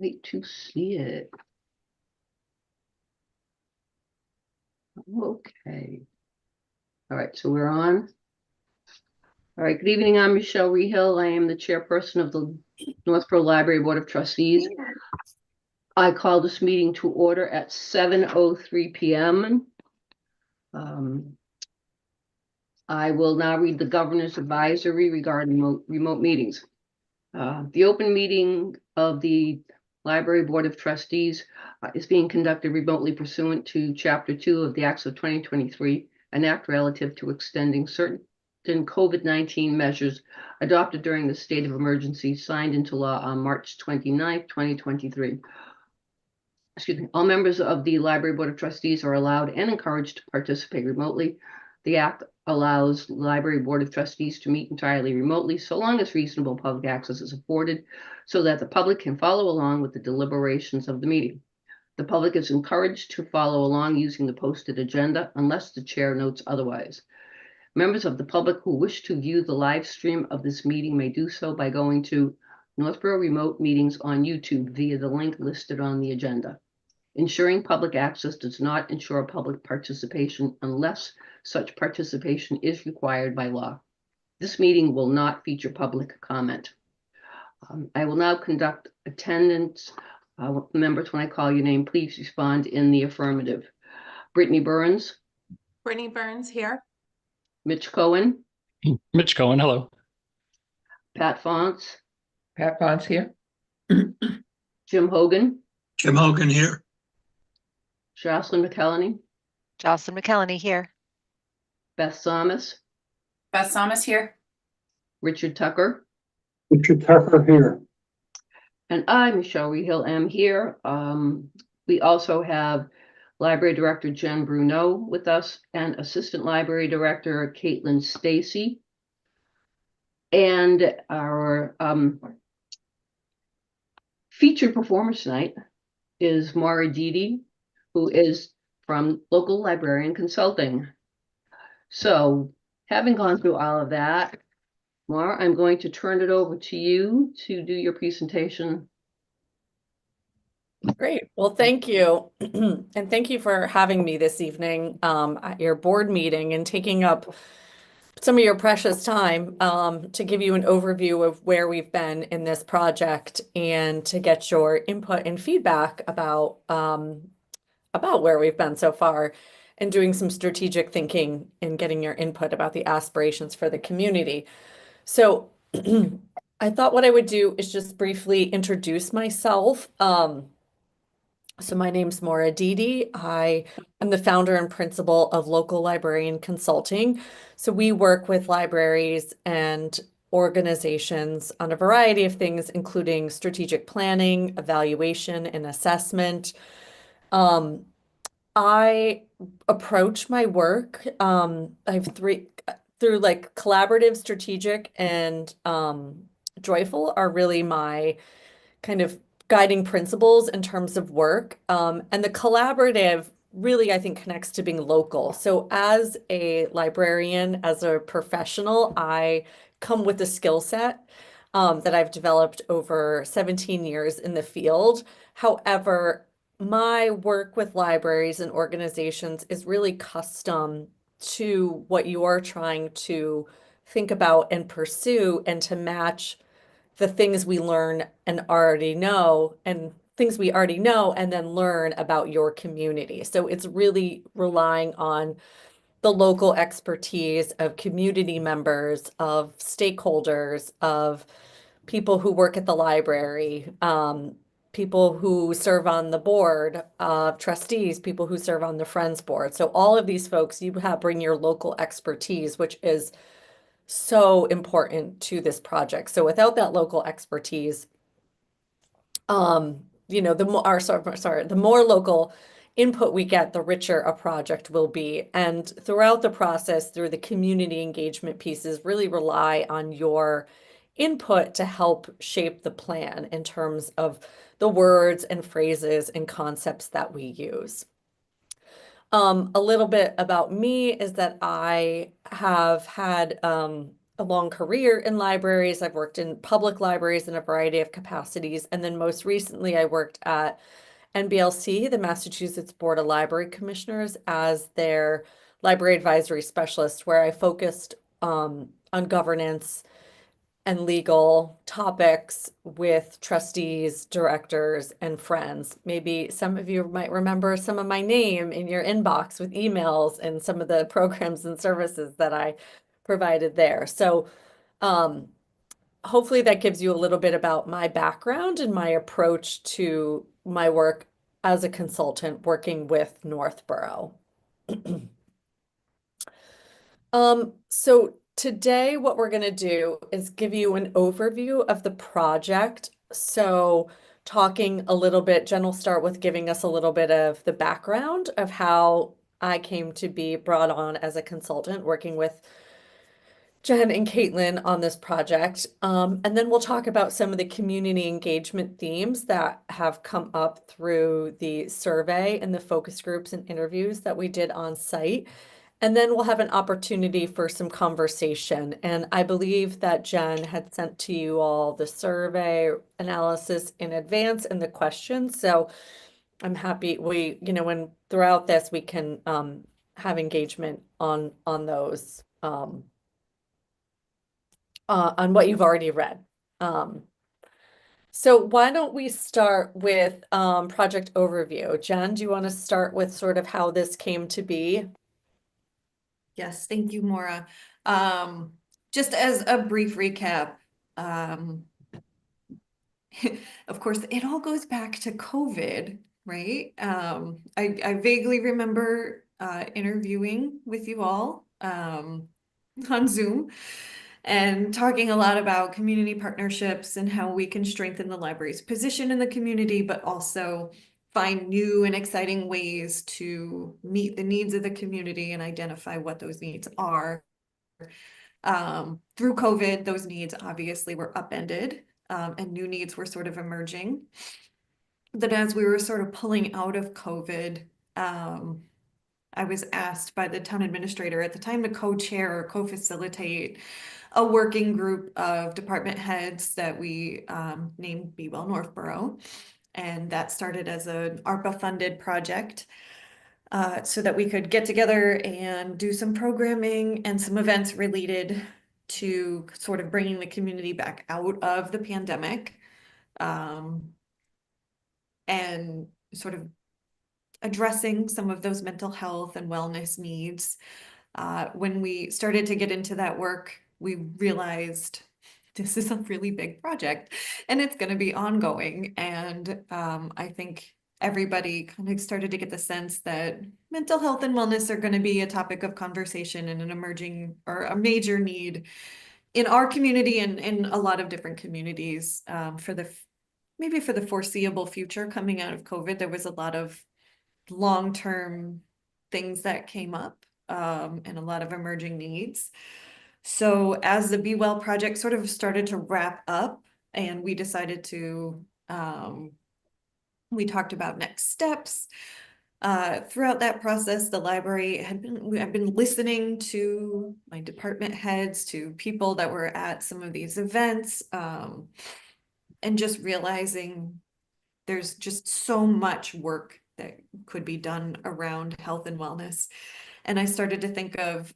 Wait to see it. Okay. All right, so we're on. All right, good evening. I'm Michelle Rehill. I am the chairperson of the Northborough Library Board of Trustees. I call this meeting to order at 7:03 p.m. I will now read the governor's advisory regarding remote meetings. The open meeting of the Library Board of Trustees is being conducted remotely pursuant to Chapter 2 of the Acts of 2023, an act relative to extending certain COVID-19 measures adopted during the state of emergency signed into law on March 29th, 2023. Excuse me. All members of the Library Board of Trustees are allowed and encouraged to participate remotely. The act allows the Library Board of Trustees to meet entirely remotely, so long as reasonable public access is afforded, so that the public can follow along with the deliberations of the meeting. The public is encouraged to follow along using the posted agenda, unless the chair notes otherwise. Members of the public who wish to view the live stream of this meeting may do so by going to Northborough Remote Meetings on YouTube via the link listed on the agenda. Ensuring public access does not ensure public participation unless such participation is required by law. This meeting will not feature public comment. I will now conduct attendance. Members, when I call your name, please respond in the affirmative. Brittany Burns. Brittany Burns here. Mitch Cohen. Mitch Cohen, hello. Pat Fonts. Pat Fonts here. Jim Hogan. Jim Hogan here. Jocelyn McKelney. Jocelyn McKelney here. Beth Thomas. Beth Thomas here. Richard Tucker. Richard Tucker here. And I, Michelle Rehill, am here. We also have Library Director Jen Bruneau with us and Assistant Library Director Caitlin Stacy. And our featured performer tonight is Maura Didi, who is from Local Librarian Consulting. So, having gone through all of that, Maura, I'm going to turn it over to you to do your presentation. Great. Well, thank you. And thank you for having me this evening at your board meeting and taking up some of your precious time to give you an overview of where we've been in this project and to get your input and feedback about where we've been so far and doing some strategic thinking and getting your input about the aspirations for the community. So I thought what I would do is just briefly introduce myself. So my name's Maura Didi. I am the founder and principal of Local Librarian Consulting. So we work with libraries and organizations on a variety of things, including strategic planning, evaluation, and assessment. I approach my work, I have through like collaborative, strategic, and joyful are really my kind of guiding principles in terms of work. And the collaborative really, I think, connects to being local. So as a librarian, as a professional, I come with a skill set that I've developed over 17 years in the field. However, my work with libraries and organizations is really custom to what you are trying to think about and pursue, and to match the things we learn and already know, and things we already know and then learn about your community. So it's really relying on the local expertise of community members, of stakeholders, of people who work at the library, people who serve on the board of trustees, people who serve on the Friends Board. So all of these folks, you have bring your local expertise, which is so important to this project. So without that local expertise, the more local input we get, the richer a project will be. And throughout the process, through the community engagement pieces, really rely on your input to help shape the plan in terms of the words and phrases and concepts that we use. A little bit about me is that I have had a long career in libraries. I've worked in public libraries in a variety of capacities. And then most recently, I worked at NBLC, the Massachusetts Board of Library Commissioners, as their library advisory specialist, where I focused on governance and legal topics with trustees, directors, and friends. Maybe some of you might remember some of my name in your inbox with emails and some of the programs and services that I provided there. So hopefully that gives you a little bit about my background and my approach to my work as a consultant working with Northborough. So today what we're going to do is give you an overview of the project. So talking a little bit, Jen will start with giving us a little bit of the background of how I came to be brought on as a consultant working with Jen and Caitlin on this project. And then we'll talk about some of the community engagement themes that have come up through the survey and the focus groups and interviews that we did on site. And then we'll have an opportunity for some conversation. And I believe that Jen had sent to you all the survey analysis in advance and the questions. So I'm happy when throughout this we can have engagement on those on what you've already read. So why don't we start with project overview? Jen, do you want to start with sort of how this came to be? Yes, thank you, Maura. Just as a brief recap, of course, it all goes back to COVID, right? I vaguely remember interviewing with you all on Zoom and talking a lot about community partnerships and how we can strengthen the library's position in the community, but also find new and exciting ways to meet the needs of the community and identify what those needs are. Through COVID, those needs obviously were upended, and new needs were sort of emerging. Then as we were sort of pulling out of COVID, I was asked by the town administrator at the time to co-chair or co-facilitate a working group of department heads that we named Be Well Northborough. And that started as an ARPA-funded project so that we could get together and do some programming and some events related to sort of bringing the community back out of the pandemic and sort of addressing some of those mental health and wellness needs. When we started to get into that work, we realized this is a really big project and it's going to be ongoing. And I think everybody kind of started to get the sense that mental health and wellness are going to be a topic of conversation and an emerging or a major need in our community and in a lot of different communities maybe for the foreseeable future. Coming out of COVID, there was a lot of long-term things that came up and a lot of emerging needs. So as the Be Well project sort of started to wrap up and we decided to, we talked about next steps. Throughout that process, the library I've been listening to my department heads, to people that were at some of these events, and just realizing there's just so much work that could be done around health and wellness. And I started to think of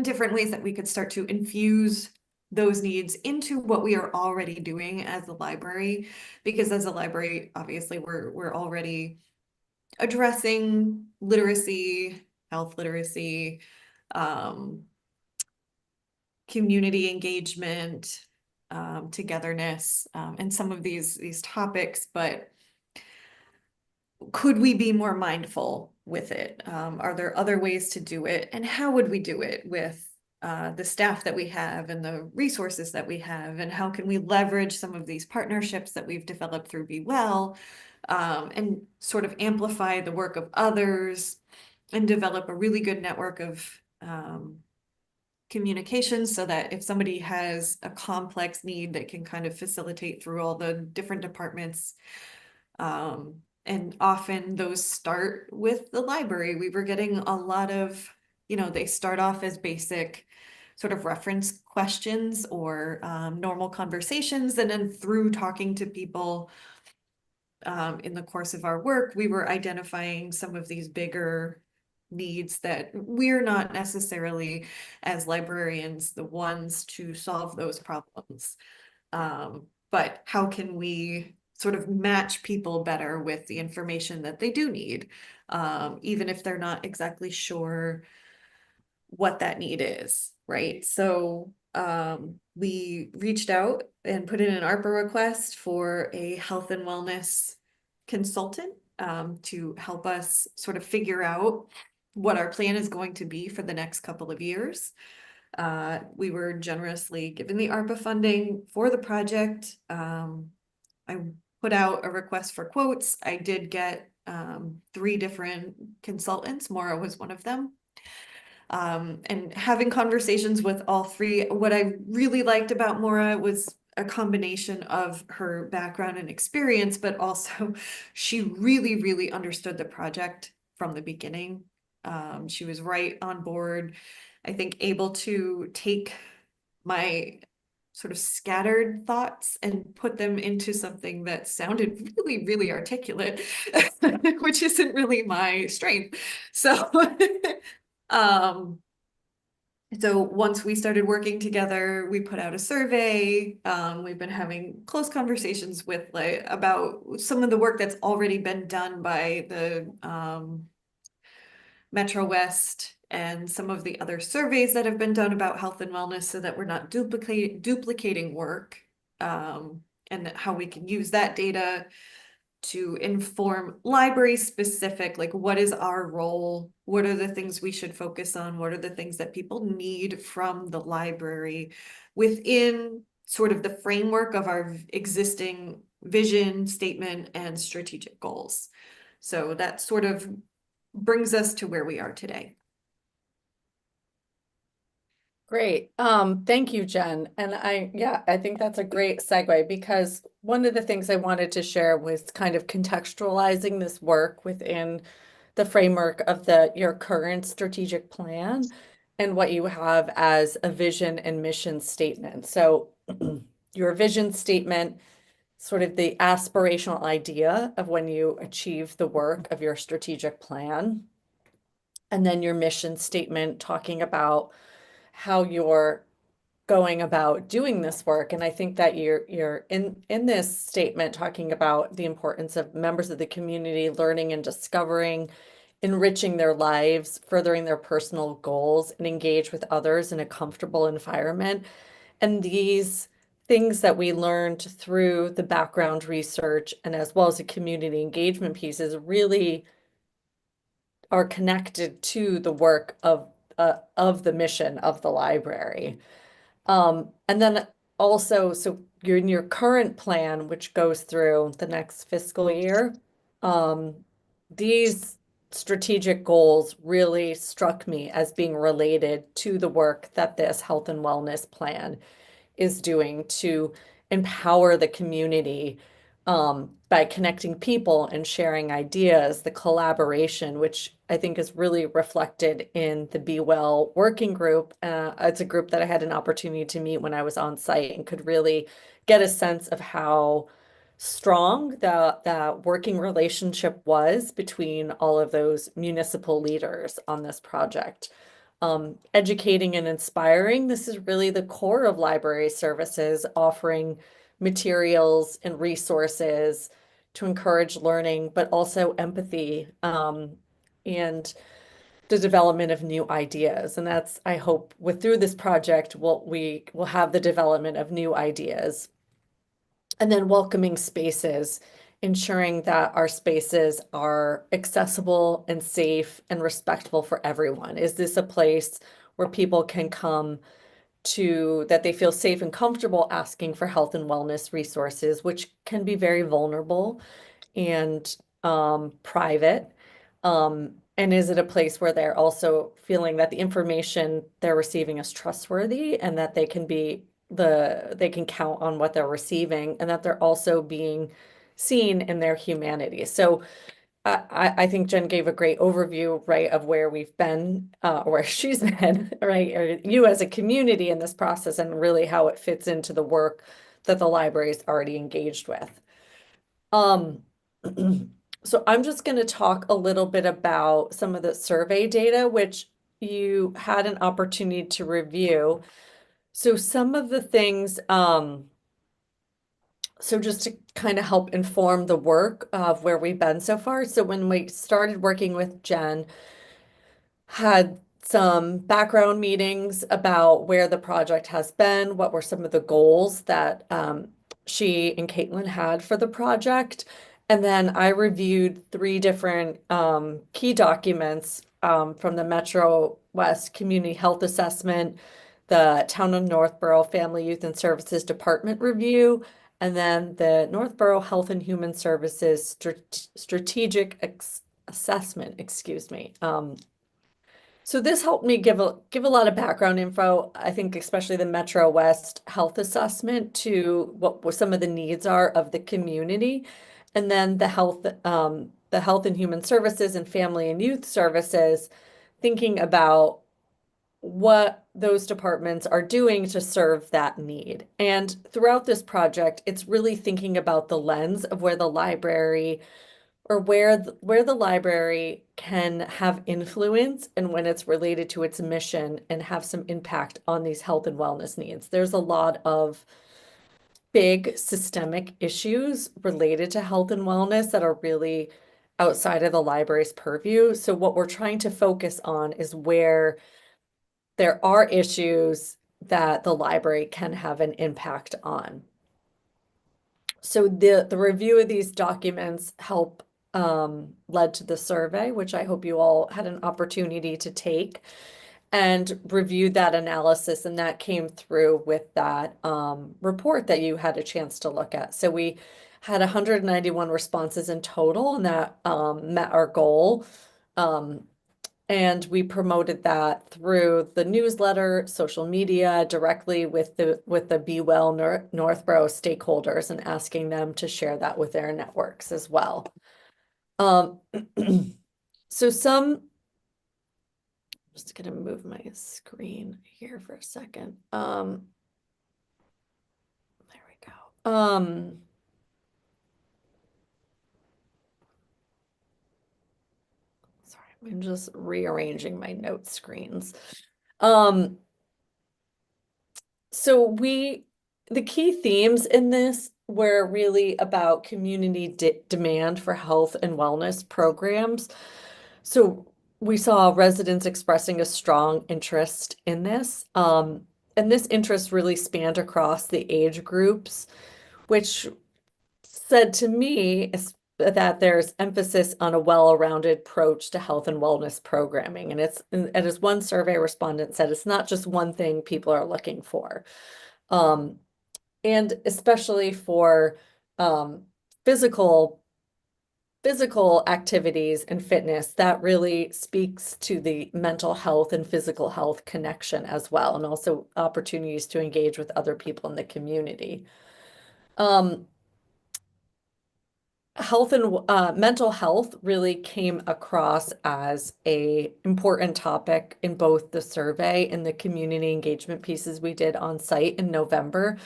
different ways that we could start to infuse those needs into what we are already doing as a library, because as a library, obviously we're already addressing literacy, health literacy, community engagement, togetherness, and some of these topics, but could we be more mindful with it? Are there other ways to do it? And how would we do it with the staff that we have and the resources that we have? And how can we leverage some of these partnerships that we've developed through Be Well and sort of amplify the work of others and develop a really good network of communications so that if somebody has a complex need that can kind of facilitate through all the different departments. And often those start with the library. We were getting a lot of, they start off as basic sort of reference questions or normal conversations. And then through talking to people in the course of our work, we were identifying some of these bigger needs that we're not necessarily, as librarians, the ones to solve those problems. But how can we sort of match people better with the information that they do need, even if they're not exactly sure what that need is, right? So we reached out and put in an ARPA request for a health and wellness consultant to help us sort of figure out what our plan is going to be for the next couple of years. We were generously given the ARPA funding for the project. I put out a request for quotes. I did get 3 different consultants. Maura was one of them. And having conversations with all 3, what I really liked about Maura was a combination of her background and experience, but also she really, really understood the project from the beginning. She was right on board, I think, able to take my sort of scattered thoughts and put them into something that sounded really, really articulate, which isn't really my strength. So, so once we started working together, we put out a survey. We've been having close conversations with about some of the work that's already been done by the Metro West and some of the other surveys that have been done about health and wellness, so that we're not duplicating work, and how we can use that data to inform library specific, like what is our role? What are the things we should focus on? What are the things that people need from the library within sort of the framework of our existing vision statement and strategic goals? So that sort of brings us to where we are today. Great. Thank you, Jen. And I think that's a great segue, because one of the things I wanted to share was kind of contextualizing this work within the framework of your current strategic plan and what you have as a vision and mission statement. So your vision statement, sort of the aspirational idea of when you achieve the work of your strategic plan, and then your mission statement talking about how you're going about doing this work. And I think that you're in this statement talking about the importance of members of the community learning and discovering, enriching their lives, furthering their personal goals, and engage with others in a comfortable environment. And these things that we learned through the background research and as well as the community engagement pieces really are connected to the work of the mission of the library. And then also, so you're in your current plan, which goes through the next fiscal year. These strategic goals really struck me as being related to the work that this health and wellness plan is doing to empower the community by connecting people and sharing ideas, the collaboration, which I think is really reflected in the Be Well working group. It's a group that I had an opportunity to meet when I was on site and could really get a sense of how strong the working relationship was between all of those municipal leaders on this project. Educating and inspiring. This is really the core of library services, offering materials and resources to encourage learning, but also empathy, and the development of new ideas. And that's, I hope, through this project, we will have the development of new ideas. And then welcoming spaces, ensuring that our spaces are accessible and safe and respectful for everyone. Is this a place where people can come to, that they feel safe and comfortable asking for health and wellness resources, which can be very vulnerable and private? And is it a place where they're also feeling that the information they're receiving is trustworthy and that they can count on what they're receiving, and that they're also being seen in their humanity? So I think Jen gave a great overview, right, of where we've been, where she's been, right, or you as a community in this process, and really how it fits into the work that the library is already engaged with. Um, so I'm just going to talk a little bit about some of the survey data, which you had an opportunity to review. So some of the things, so just to kind of help inform the work of where we've been so far. So when we started working with Jen, had some background meetings about where the project has been, what were some of the goals that she and Caitlin had for the project. And then I reviewed 3 different key documents from the Metro West Community Health Assessment, the Town of Northborough Family Youth and Services Department Review, and then the Northborough Health and Human Services Strategic Assessment, excuse me. So this helped me give a lot of background info, I think especially the Metro West Health Assessment, to what some of the needs are of the community. And then the Health and Human Services and Family and Youth Services, thinking about what those departments are doing to serve that need. And throughout this project, it's really thinking about the lens of where the library, or where the library can have influence and when it's related to its mission and have some impact on these health and wellness needs. There's a lot of big systemic issues related to health and wellness that are really outside of the library's purview. So what we're trying to focus on is where there are issues that the library can have an impact on. So the review of these documents led to the survey, which I hope you all had an opportunity to take and review that analysis, and that came through with that report that you had a chance to look at. So we had 191 responses in total, and that met our goal. And we promoted that through the newsletter, social media, directly with the Be Well Northborough stakeholders, and asking them to share that with their networks as well. So just gonna move my screen here for a second. There we go. Sorry, I'm just rearranging my note screens. So the key themes in this were really about community demand for health and wellness programs. So we saw residents expressing a strong interest in this. And this interest really spanned across the age groups, which said to me that there's emphasis on a well-rounded approach to health and wellness programming. And as one survey respondent said, it's not just one thing people are looking for. And especially for um, physical activities and fitness, that really speaks to the mental health and physical health connection as well, and also opportunities to engage with other people in the community. Health and mental health really came across as a important topic in both the survey and the community engagement pieces we did on site in November.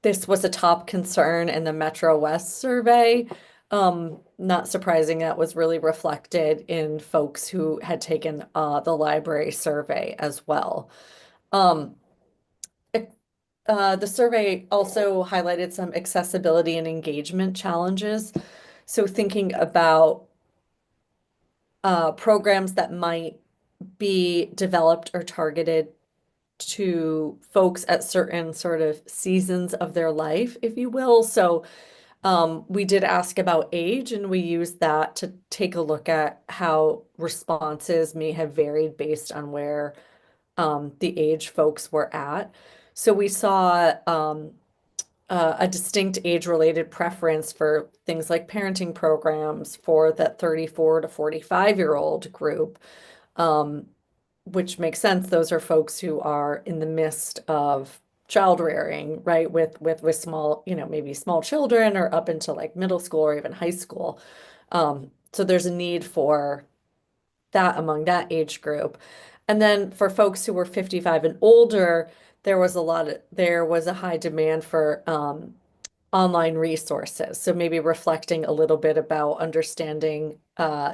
This was a top concern in the Metro West survey. Not surprising, that was really reflected in folks who had taken the library survey as well. The survey also highlighted some accessibility and engagement challenges. So thinking about programs that might be developed or targeted to folks at certain sort of seasons of their life, if you will. So we did ask about age, and we used that to take a look at how responses may have varied based on where the age folks were at. So we saw a distinct age-related preference for things like parenting programs for that 34 to 45-year-old group, which makes sense. Those are folks who are in the midst of child rearing, right? With small, maybe small children or up into like middle school or even high school. So there's a need for that among that age group. And then for folks who were 55 and older, there was a high demand for online resources. So maybe reflecting a little bit about understanding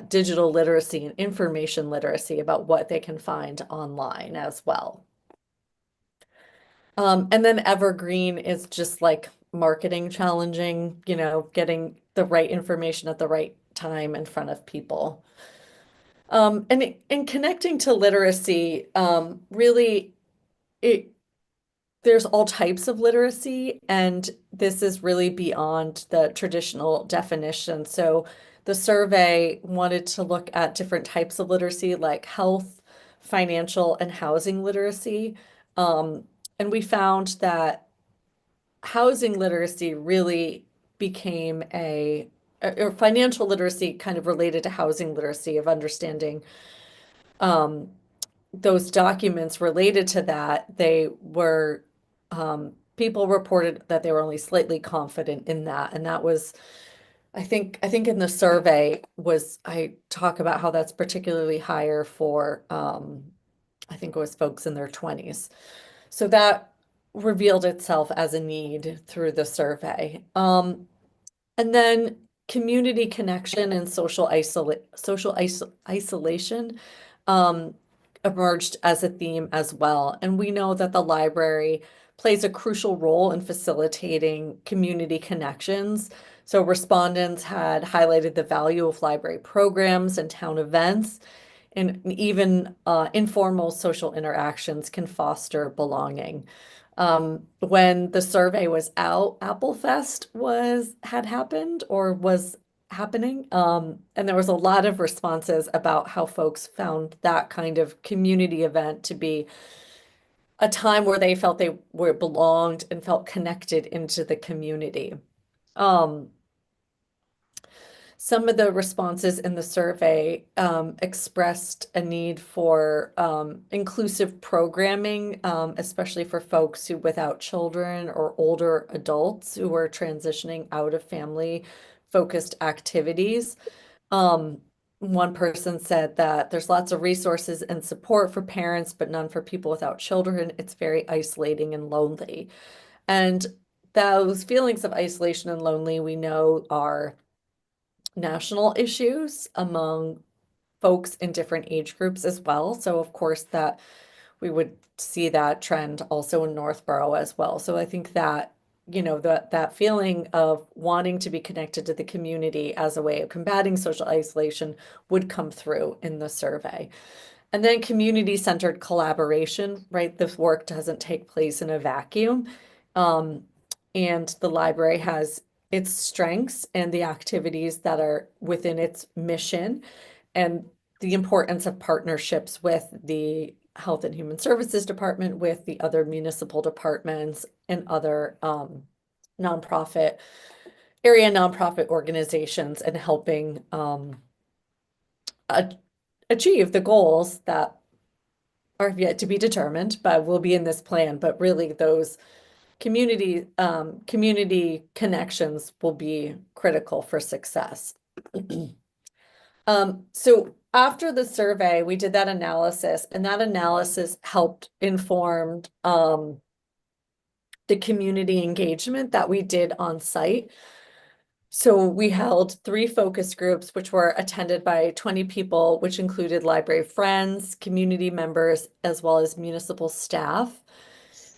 digital literacy and information literacy about what they can find online as well. And then evergreen is just like marketing challenging, getting the right information at the right time in front of people. And in connecting to literacy, really, it there's all types of literacy, and this is really beyond the traditional definition. So the survey wanted to look at different types of literacy, like health, financial, and housing literacy. Um, and we found that housing literacy really became or financial literacy kind of related to housing literacy of understanding um, those documents related to that. People reported that they were only slightly confident in that. And that was, I think in the survey I talk about how that's particularly higher for, I think it was folks in their 20s. So that revealed itself as a need through the survey. And then community connection and isolation um, emerged as a theme as well. And we know that the library plays a crucial role in facilitating community connections. So respondents had highlighted the value of library programs and town events, and even informal social interactions can foster belonging. When the survey was out, Apple Fest had happened or was happening. And there was a lot of responses about how folks found that kind of community event to be a time where they felt they were belonged and felt connected into the community. Um, some of the responses in the survey expressed a need for inclusive programming, especially for folks without children or older adults who are transitioning out of family-focused activities. Um, One person said that there's lots of resources and support for parents, but none for people without children. It's very isolating and lonely. And those feelings of isolation and lonely, we know, are national issues among folks in different age groups as well. So of course that we would see that trend also in Northborough as well. So I think that, that feeling of wanting to be connected to the community as a way of combating social isolation would come through in the survey. And then community-centered collaboration, right? This work doesn't take place in a vacuum. Um, and the library has its strengths and the activities that are within its mission, and the importance of partnerships with the Health and Human Services Department, with the other municipal departments and other nonprofit organizations, and helping achieve the goals that are yet to be determined, but will be in this plan. But really, those community connections will be critical for success. So after the survey, we did that analysis, and that analysis helped inform the community engagement that we did on site. So we held 3 focus groups, which were attended by 20 people, which included library friends, community members, as well as municipal staff.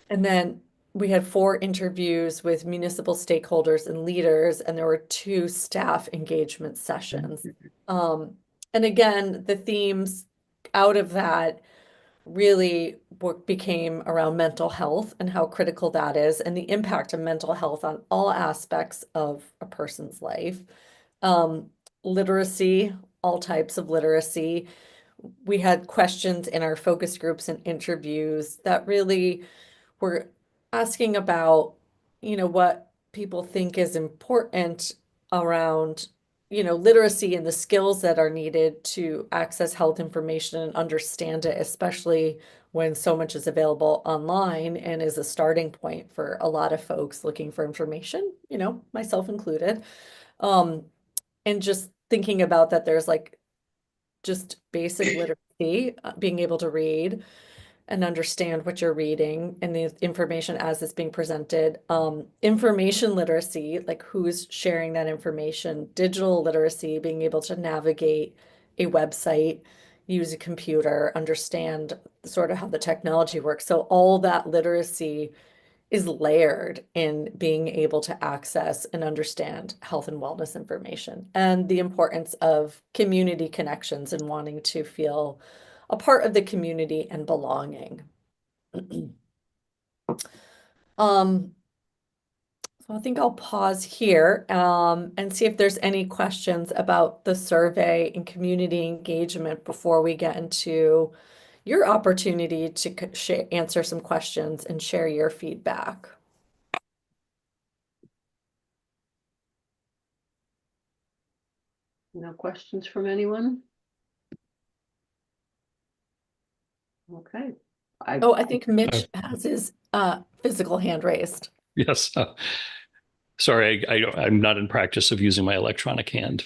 And then we had 4 interviews with municipal stakeholders and leaders, and there were 2 staff engagement sessions. And again, the themes out of that really became around mental health and how critical that is, and the impact of mental health on all aspects of a person's life. Literacy, all types of literacy. We had questions in our focus groups and interviews that really were asking about, what people think is important around, literacy and the skills that are needed to access health information and understand it, especially when so much is available online and is a starting point for a lot of folks looking for information, you know, myself included. Um, and just thinking about that, there's like just basic literacy, being able to read and understand what you're reading and the information as it's being presented. Information literacy, like who's sharing that information, digital literacy, being able to navigate a website, use a computer, understand sort of how the technology works. So all that literacy is layered in being able to access and understand health and wellness information and the importance of community connections and wanting to feel a part of the community and belonging. Um, so I think I'll pause here and see if there's any questions about the survey and community engagement before we get into your opportunity to answer some questions and share your feedback. No questions from anyone? Okay. Oh, I think Mitch has his physical hand raised. Yes. Sorry, I'm not in practice of using my electronic hand.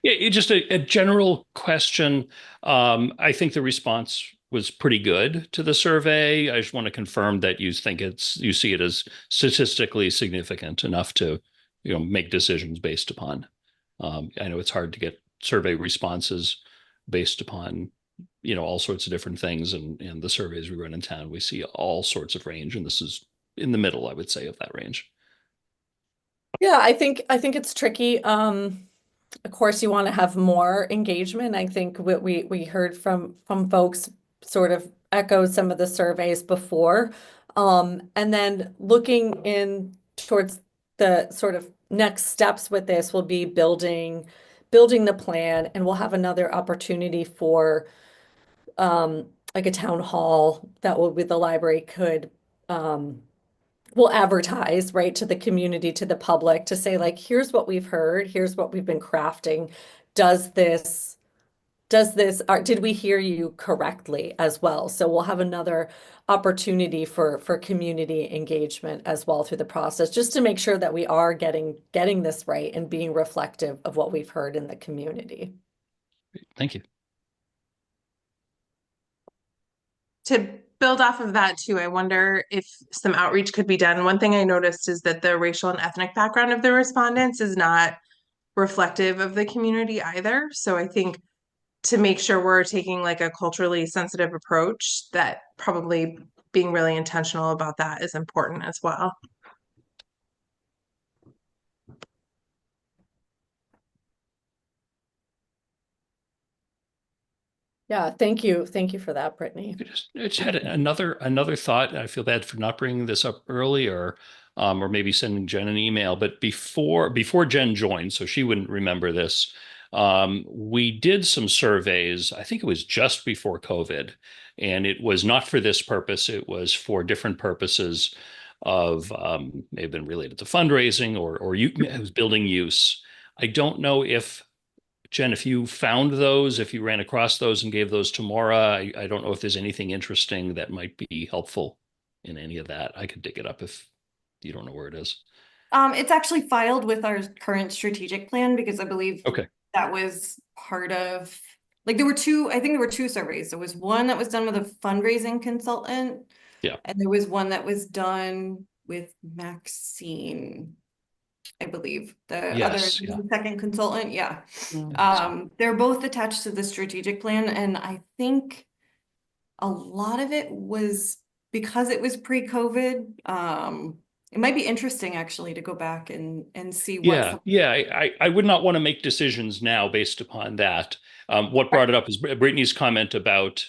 Just a general question. I think the response was pretty good to the survey. I just want to confirm that you see it as statistically significant enough to, make decisions based upon. I know it's hard to get survey responses based upon, all sorts of different things, and the surveys we run in town, we see all sorts of range, and this is in the middle, I would say, of that range. Yeah, I think it's tricky. Of course, you want to have more engagement. I think what we heard from folks sort of echoed some of the surveys before. And then looking in towards the sort of next steps with this will be building the plan, and we'll have another opportunity for like a town hall that will be the library could will advertise, right, to the community, to the public, to say, like, here's what we've heard, here's what we've been crafting. Does this, did we hear you correctly as well? So we'll have another opportunity for community engagement as well through the process, just to make sure that we are getting this right and being reflective of what we've heard in the community. Thank you. To build off of that too, I wonder if some outreach could be done. One thing I noticed is that the racial and ethnic background of the respondents is not reflective of the community either. So I think to make sure we're taking like a culturally sensitive approach, that probably being really intentional about that is important as well. Yeah, thank you. Thank you for that, Brittany. I just had another thought. I feel bad for not bringing this up earlier, or maybe sending Jen an email. But before Jen joined, so she wouldn't remember this, we did some surveys. I think it was just before COVID, and it was not for this purpose. It was for different purposes of may have been related to fundraising or it was building use. I don't know if Jen, if you found those, if you ran across those and gave those to Maura, I don't know if there's anything interesting that might be helpful in any of that. I could dig it up if you don't know where it is. It's actually filed with our current strategic plan because I believe Okay. that was part of, like, I think there were two surveys. There was one that was done with a fundraising consultant. Yeah. And there was one that was done with Maxine, I believe. The Yes, yeah. the second consultant, yeah. Mm. They're both attached to the strategic plan, and I think a lot of it was because it was pre-COVID. It might be interesting actually to go back and see what. I would not want to make decisions now based upon that. What brought it up is Brittany's comment about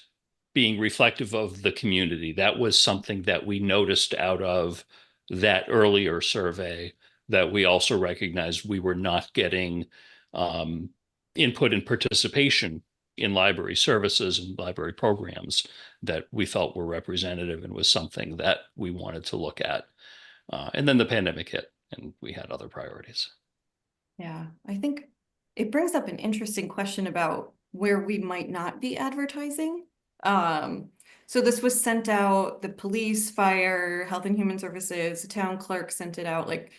being reflective of the community. That was something that we noticed out of that earlier survey, that we also recognized we were not getting input and participation in library services and library programs that we felt were representative, and was something that we wanted to look at. And then the pandemic hit and we had other priorities. Yeah, I think it brings up an interesting question about where we might not be advertising. So this was sent out, the police, fire, health and human services, the town clerk sent it out, like,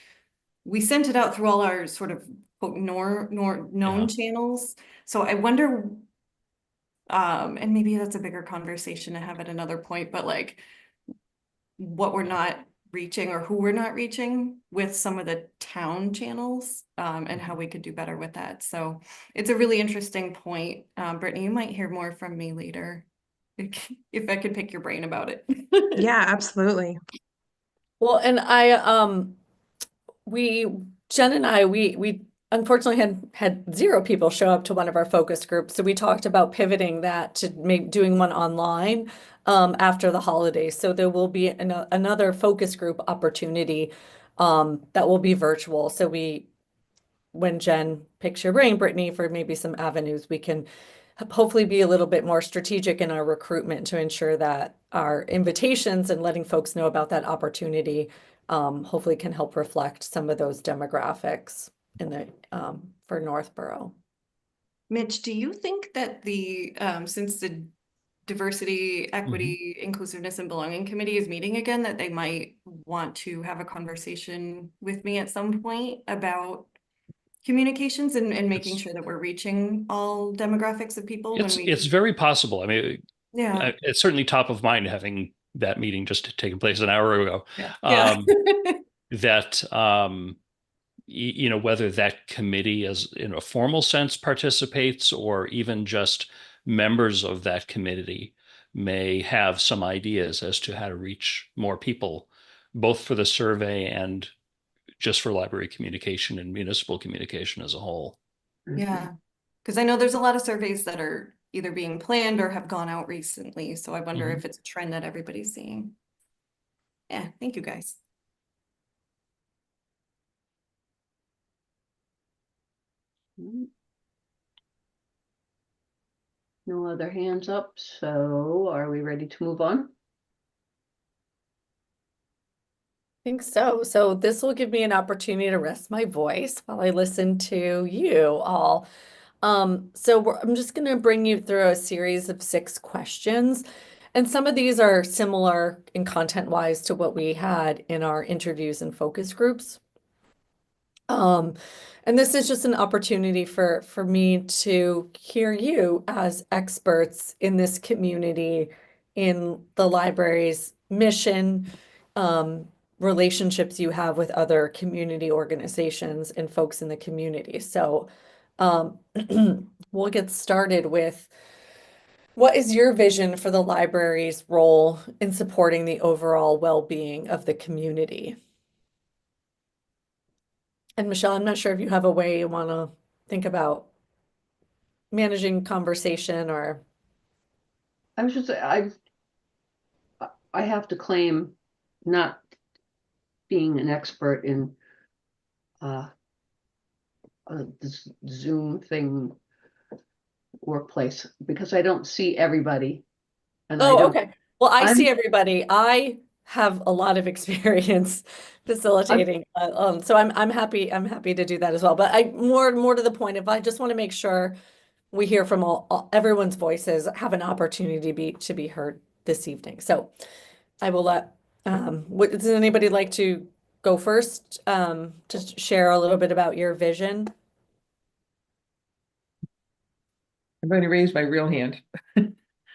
we sent it out through all our sort of quote, known Yeah. channels. So I wonder, and maybe that's a bigger conversation to have at another point, but like what we're not reaching or who we're not reaching with some of the town channels, and how we could do better with that. So it's a really interesting point. Brittany, you might hear more from me later if I could pick your brain about it. Yeah, absolutely. Well, and we, Jen and I, we unfortunately had 0 people show up to one of our focus groups. So we talked about pivoting that to doing one online after the holidays. So there will be another focus group opportunity that will be virtual. So when Jen picks your brain, Brittany, for maybe some avenues, we can hopefully be a little bit more strategic in our recruitment to ensure that our invitations and letting folks know about that opportunity hopefully can help reflect some of those demographics in the for Northborough. Mitch, do you think that the since the Diversity, Equity, Inclusiveness, and Belonging Committee is meeting again, that they might want to have a conversation with me at some point about communications and making It's sure that we're reaching all demographics of people when it's very possible. I mean, yeah. it's certainly top of mind having that meeting just taken place an hour ago. Yeah. That you know, whether that committee as in a formal sense participates or even just members of that committee may have some ideas as to how to reach more people, both for the survey and just for library communication and municipal communication as a whole. Yeah. Because I know there's a lot of surveys that are either being planned or have gone out recently. So I wonder if it's a trend that everybody's seeing. Yeah, thank you guys. No other hands up, so are we ready to move on? I think so. So this will give me an opportunity to rest my voice while I listen to you all. So I'm just going to bring you through a series of 6 questions. And some of these are similar in content wise to what we had in our interviews and focus groups. And this is just an opportunity for me to hear you as experts in this community, in the library's mission, relationships you have with other community organizations and folks in the community. So we'll get started with, what is your vision for the library's role in supporting the overall well-being of the community? And Michelle, I'm not sure if you have a way you want to think about managing conversation or. I was just, I have to claim not being an expert in this Zoom thing workplace because I don't see everybody and I Oh, don't, okay. Well, I see I'm, everybody. I have a lot of experience facilitating. So I'm happy to do that as well. But I more to the point, if I just want to make sure we hear from everyone's voices, have an opportunity to be heard this evening. So I will let, does anybody like to go first, to share a little bit about your vision? I'm going to raise my real hand.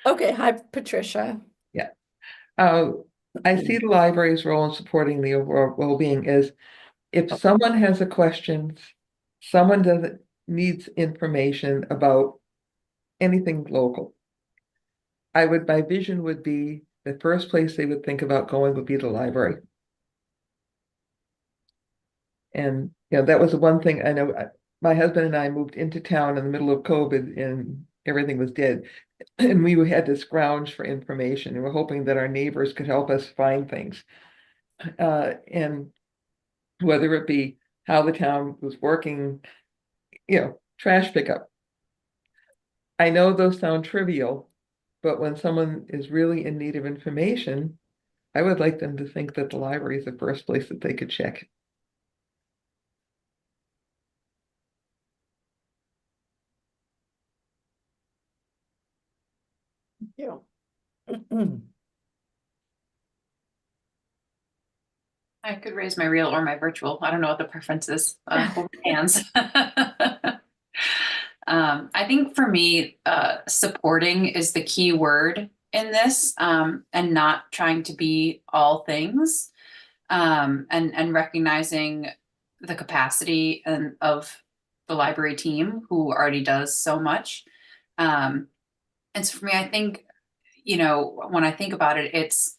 Okay, hi, Patricia. Yeah. I see the library's role in supporting the overall well-being as if someone has a question, someone needs information about anything local. My vision would be the first place they would think about going would be the library. And that was the one thing I know. My husband and I moved into town in the middle of COVID and everything was dead. And we had to scrounge for information and we're hoping that our neighbors could help us find things. And whether it be how the town was working, trash pickup. I know those sound trivial, but when someone is really in need of information, I would like them to think that the library is the first place that they could check. You. I could raise my real or my virtual. I don't know what the preference is. Hold hands. I think for me, supporting is the key word in this, and not trying to be all things, and recognizing the capacity of the library team who already does so much. And so for me, I think, when I think about it, it's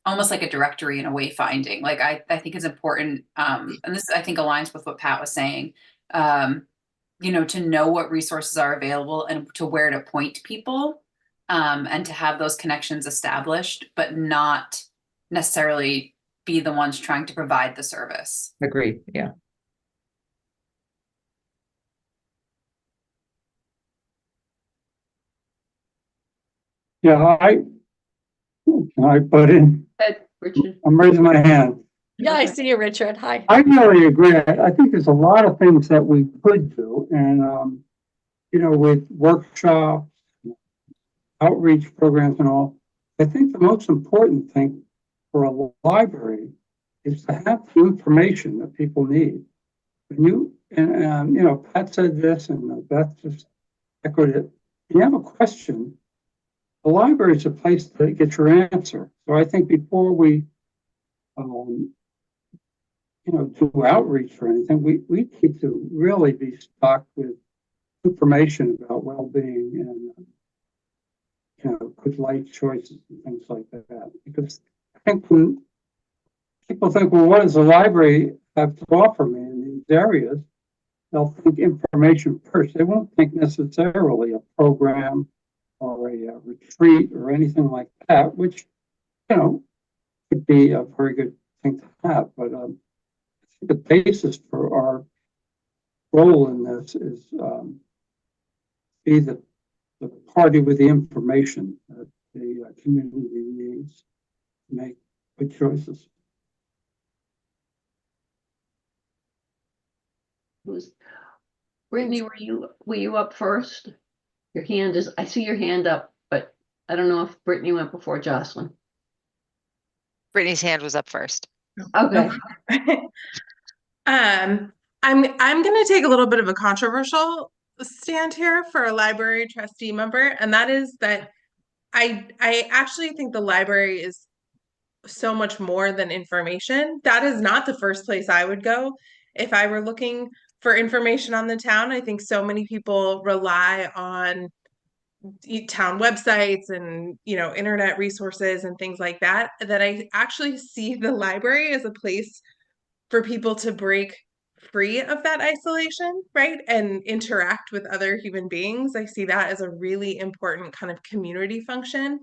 almost like a directory and a wayfinding. Like I think it's important, and this I think aligns with what Pat was saying. To know what resources are available and to where to point people, and to have those connections established, but not necessarily be the ones trying to provide the service. Agree, yeah. Yeah, can I put in? Ed, Richard. I'm raising my hand. Yeah, I see you, Richard. Hi. I really agree. I think there's a lot of things that we could do, and with workshops, outreach programs, and all. I think the most important thing for a library is to have the information that people need. Pat said this, and Beth just echoed it. When you have a question, the library is a place to get your answer. So I think before we, do outreach or anything, we need to really be stocked with information about well-being and good life choices and things like that. Because I think when people think, well, what does the library have to offer me in these areas? They'll think information first. They won't think necessarily a program or a retreat or anything like that, which, could be a very good thing to have. But I think the basis for our role in this is be the party with the information that the community needs to make good choices. Brittany, were you up first? I see your hand up, but I don't know if Brittany went before Jocelyn. Brittany's hand was up first. Okay. I'm going to take a little bit of a controversial stand here for a library trustee member, and that is that I actually think the library is so much more than information. That is not the first place I would go if I were looking for information on the town. I think so many people rely on town websites and internet resources and things like that I actually see the library as a place for people to break free of that isolation, right, and interact with other human beings. I see that as a really important kind of community function.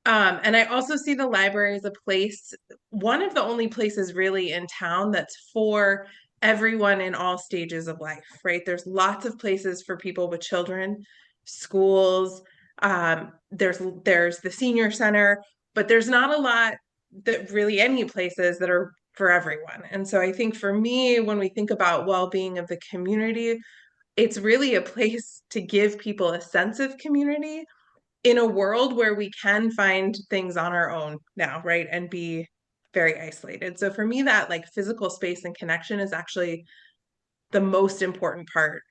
And I also see the library as a place, one of the only places really in town that's for everyone in all stages of life, right? There's lots of places for people with children, schools, there's the senior center, but there's not a lot that really any places that are for everyone. And so I think for me, when we think about well-being of the community, it's really a place to give people a sense of community in a world where we can find things on our own now, right? And be very isolated. So for me, that like physical space and connection is actually the most important part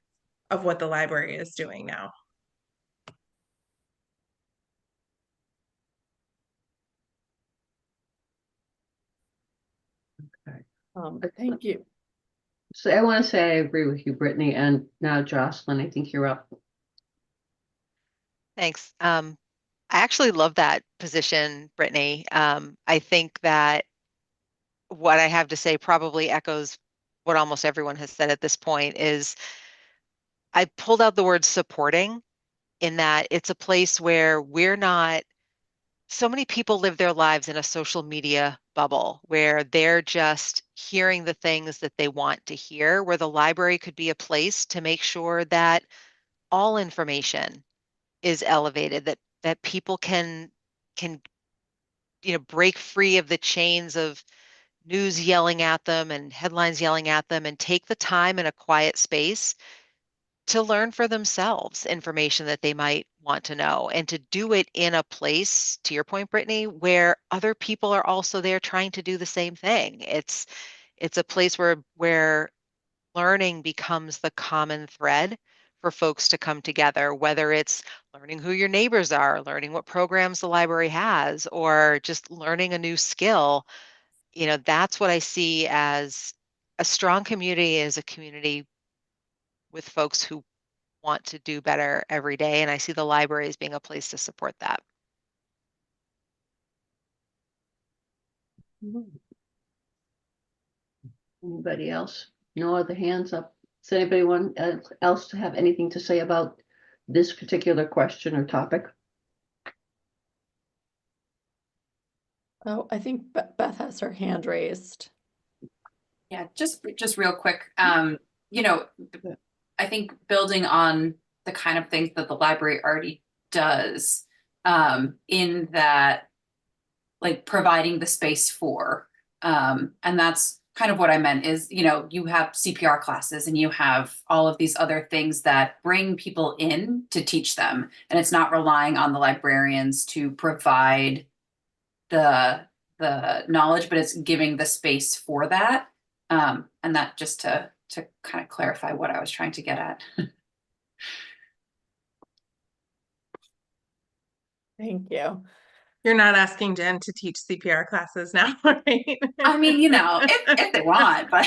of what the library is doing now. Thank you. So I want to say I agree with you, Brittany, and now Jocelyn, I think you're up. Thanks. I actually love that position, Brittany. I think that what I have to say probably echoes what almost everyone has said at this point is I pulled out the word supporting, in that it's a place where we're not, so many people live their lives in a social media bubble where they're just hearing the things that they want to hear, where the library could be a place to make sure that all information is elevated, that people can break free of the chains of news yelling at them and headlines yelling at them, and take the time in a quiet space to learn for themselves information that they might want to know, and to do it in a place, to your point, Brittany, where other people are also there trying to do the same thing. It's a place where learning becomes the common thread for folks to come together, whether it's learning who your neighbors are, learning what programs the library has, or just learning a new skill. You know, that's what I see as a strong community, is a community with folks who want to do better every day. And I see the library as being a place to support that. Anybody else? No other hands up? Does anybody want else to have anything to say about this particular question or topic? Oh, I think Beth has her hand raised. Yeah, just real quick. You know, I think building on the kind of things that the library already does, in that, like, providing the space for, and that's kind of what I meant is, you know, you have CPR classes and you have all of these other things that bring people in to teach them, and it's not relying on the librarians to provide the knowledge, but it's giving the space for that. And that, just to kind of clarify what I was trying to get at. Thank you. You're not asking Jen to teach CPR classes now, right? I mean, you know, if they want, but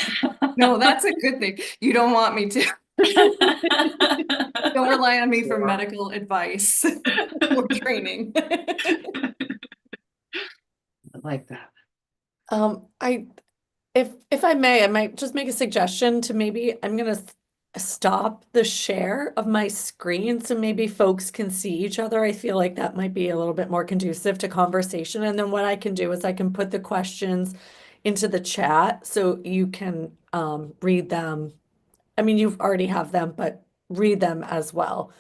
No, that's a good thing. You don't want me to. Don't rely on me for Sure. medical advice or training. I like that. If I may, I might just make a suggestion to maybe, I'm gonna stop the share of my screen so maybe folks can see each other. I feel like that might be a little bit more conducive to conversation. And then what I can do is I can put the questions into the chat so you can read them. I mean, you already have them, but read them as well.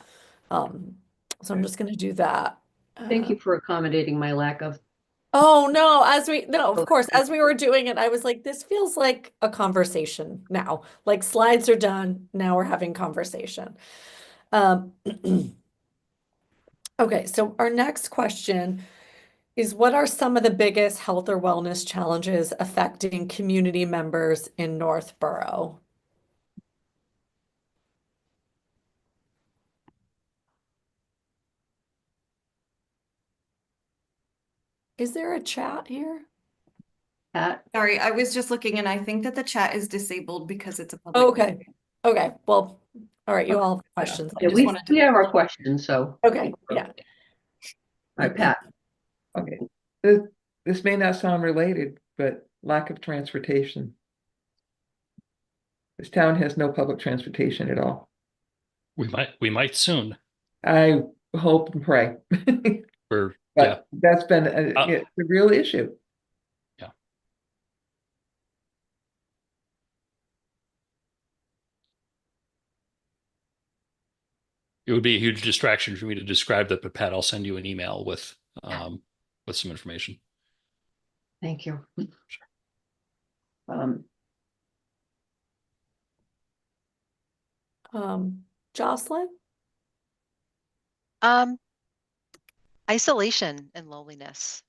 So I'm just gonna do that. Thank you for accommodating my lack of. Oh, no, of course, as we were doing it, I was like, this feels like a conversation now. Like, slides are done, now we're having conversation. Okay, so our next question is, what are some of the biggest health or wellness challenges affecting community members in Northborough? Is there a chat here? Pat, Sorry, I was just looking and I think that the chat is disabled because it's a public. Okay, meeting. okay, well, all right, you all have questions. I yeah, just we wanted to. we have our questions, so. Okay, yeah. All right, Pat. Okay, this may not sound related, but lack of transportation. This town has no public transportation at all. We might soon. I hope and pray. We're But that's been it's a real issue. Yeah. It would be a huge distraction for me to describe that, but Pat, I'll send you an email with some information. Thank you. Sure. Jocelyn? Isolation and loneliness,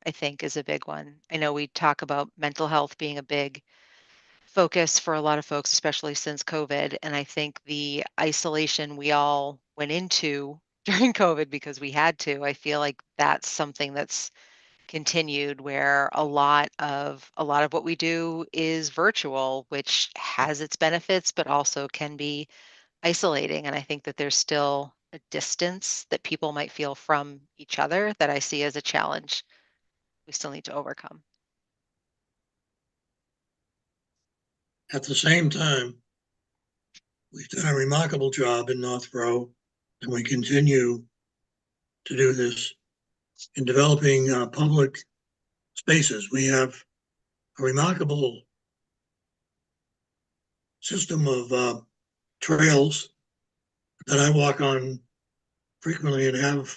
I think, is a big one. I know we talk about mental health being a big focus for a lot of folks, especially since COVID. And I think the isolation we all went into during COVID because we had to, I feel like that's something that's continued, where a lot of what we do is virtual, which has its benefits, but also can be isolating. And I think that there's still a distance that people might feel from each other that I see as a challenge we still need to overcome. At the same time, we've done a remarkable job in Northborough, and we continue to do this in developing public spaces. We have a remarkable system of trails that I walk on frequently and have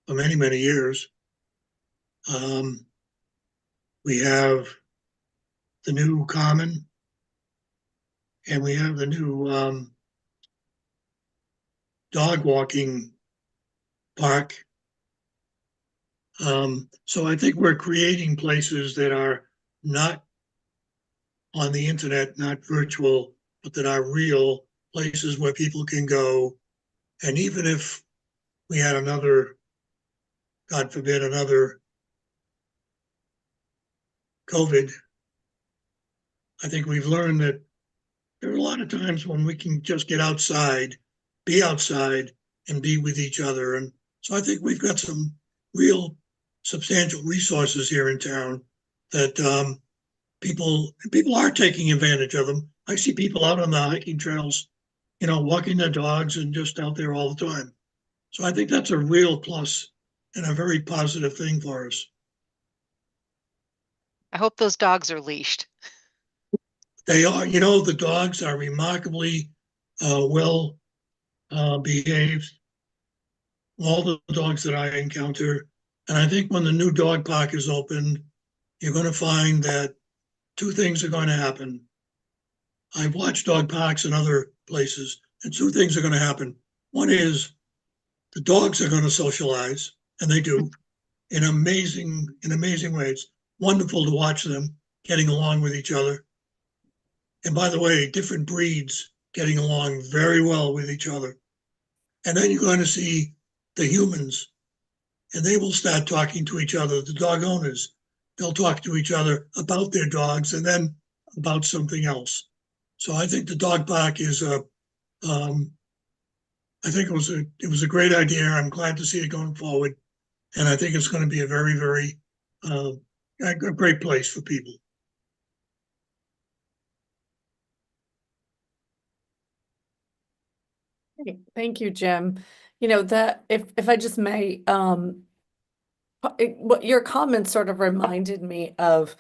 for many, many years. We have the new common, and we have the new dog walking park. So I think we're creating places that are not on the internet, not virtual, but that are real places where people can go. And even if we had another, God forbid, another COVID, I think we've learned that there are a lot of times when we can just get outside, be outside, and be with each other. And so I think we've got some real substantial resources here in town that people are taking advantage of them. I see people out on the hiking trails, walking their dogs and just out there all the time. So I think that's a real plus and a very positive thing for us. I hope those dogs are leashed. They are, the dogs are remarkably well behaved. All the dogs that I encounter. And I think when the new dog park is opened, you're going to find that two things are going to happen. I've watched dog parks in other places, and two things are going to happen. One is the dogs are going to socialize, and they do in amazing ways. Wonderful to watch them getting along with each other. And by the way, different breeds getting along very well with each other. And then you're going to see the humans, and they will start talking to each other, the dog owners. They'll talk to each other about their dogs and then about something else. So I think the dog park is I think it was a great idea. I'm glad to see it going forward, and I think it's going to be a very, very a great place for people. Thank you, Jim. That if I just may, what your comments sort of reminded me of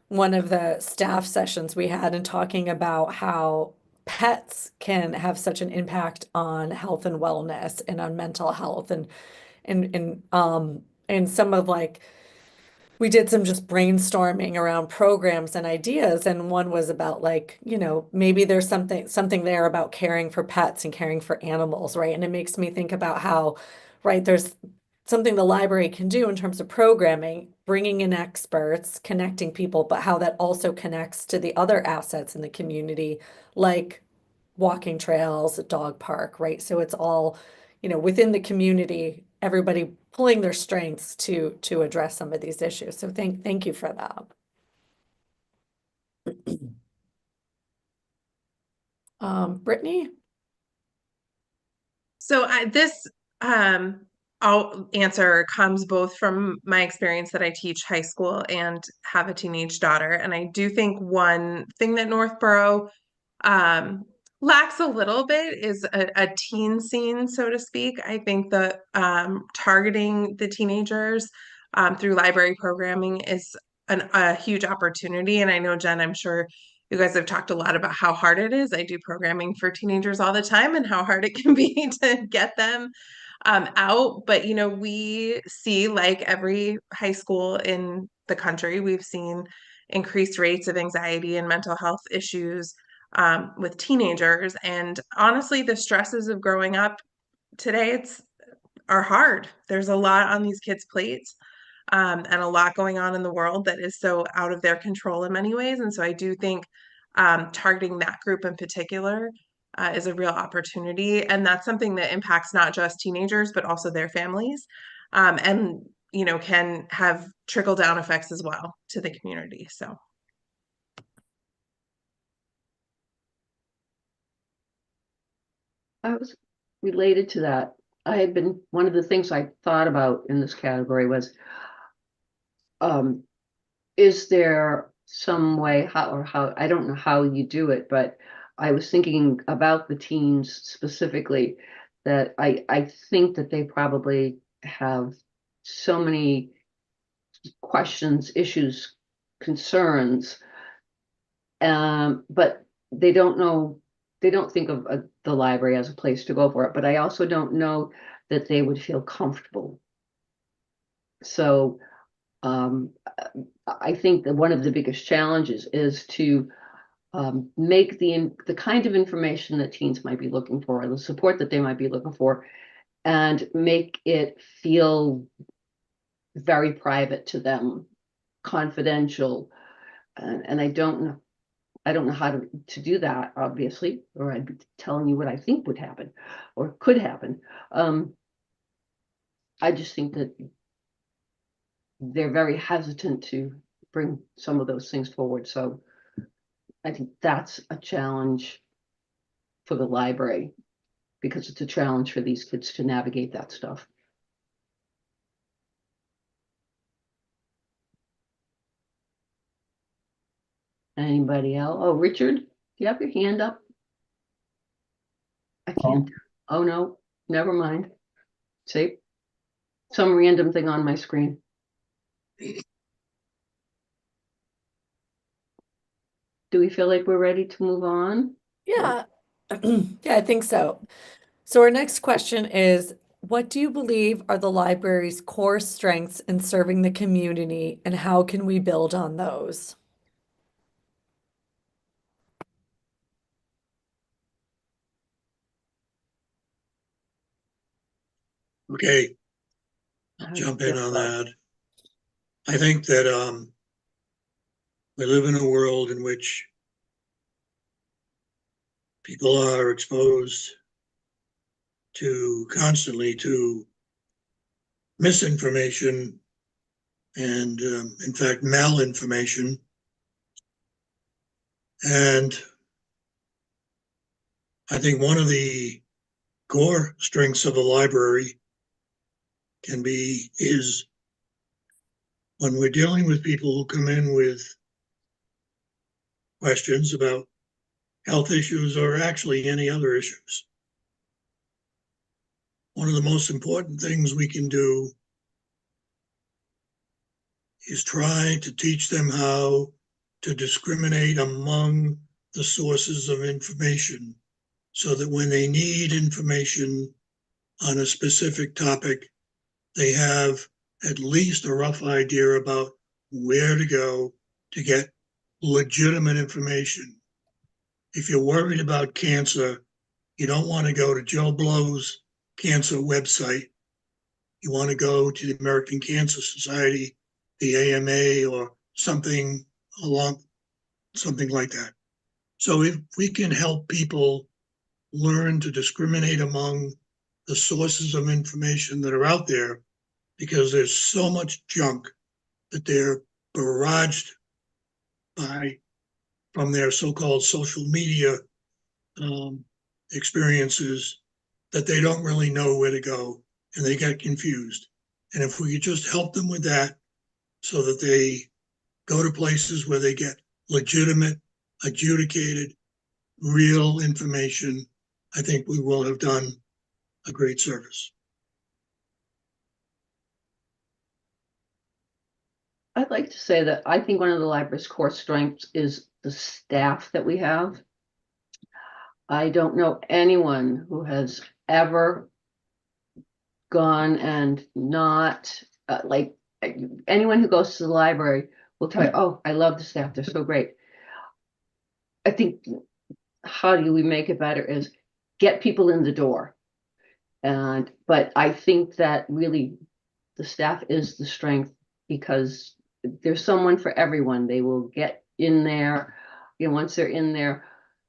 one of the staff sessions we had and talking about how pets can have such an impact on health and wellness and on mental health and some of like we did some just brainstorming around programs and ideas, and one was about like, maybe there's something there about caring for pets and caring for animals, right? And it makes me think about how, right, there's something the library can do in terms of programming, bringing in experts, connecting people, but how that also connects to the other assets in the community, like walking trails, a dog park, right? So it's all, within the community, everybody pulling their strengths to address some of these issues. So thank you for that. Brittany? So this I'll answer comes both from my experience that I teach high school and have a teenage daughter. And I do think one thing that Northborough lacks a little bit is a teen scene, so to speak. I think that targeting the teenagers through library programming is a huge opportunity. And I know, Jen, I'm sure you guys have talked a lot about how hard it is. I do programming for teenagers all the time and how hard it can be to get them out. But, we see, like every high school in the country, we've seen increased rates of anxiety and mental health issues with teenagers. And honestly, the stresses of growing up today are hard. There's a lot on these kids' plates. And a lot going on in the world that is so out of their control in many ways. And so I do think targeting that group in particular is a real opportunity. And that's something that impacts not just teenagers, but also their families. And, can have trickle down effects as well to the community. So. I was related to that. One of the things I thought about in this category was, is there some way how, I don't know how you do it, but I was thinking about the teens specifically, that I think that they probably have so many questions, issues, concerns, but they don't think of the library as a place to go for it, but I also don't know that they would feel comfortable. So I think that one of the biggest challenges is to make the kind of information that teens might be looking for, or the support that they might be looking for, and make it feel very private to them, confidential. And I don't know how to do that, obviously, or I'd be telling you what I think would happen or could happen. I just think that they're very hesitant to bring some of those things forward. So I think that's a challenge for the library, because it's a challenge for these kids to navigate that stuff. Anybody else? Oh, Richard, do you have your hand up? I can't. Oh, no, never mind. See, some random thing on my screen. Do we feel like we're ready to move on? Yeah. Yeah, I think so. So our next question is, what do you believe are the library's core strengths in serving the community, and how can we build on those? Okay, I'll jump in on that. I think that we live in a world in which people are exposed constantly to misinformation and, in fact, malinformation. And I think one of the core strengths of a library is when we're dealing with people who come in with questions about health issues or actually any other issues. One of the most important things we can do is try to teach them how to discriminate among the sources of information, so that when they need information on a specific topic, they have at least a rough idea about where to go to get legitimate information. If you're worried about cancer, you don't want to go to Joe Blow's cancer website. You want to go to the American Cancer Society, the AMA, or something like that. So if we can help people learn to discriminate among the sources of information that are out there, because there's so much junk that they're barraged by from their so-called social media experiences, that they don't really know where to go and they get confused. And if we could just help them with that, so that they go to places where they get legitimate, adjudicated, real information, I think we will have done a great service. I'd like to say that I think one of the library's core strengths is the staff that we have. I don't know anyone who has ever gone and not like anyone who goes to the library will tell you, oh, I love the staff, they're so great. I think how do we make it better is get people in the door. But I think that really the staff is the strength, because there's someone for everyone. They will get in there. Once they're in there,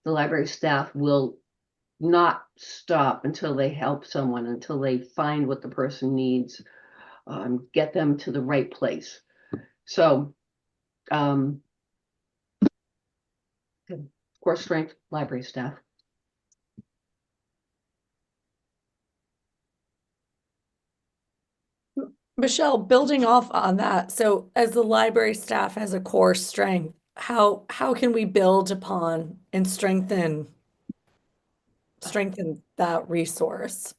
the library staff will not stop until they help someone, until they find what the person needs, get them to the right place. So, core strength, library staff. Michelle, building off on that, so as the library staff has a core strength, how can we build upon and strengthen that resource?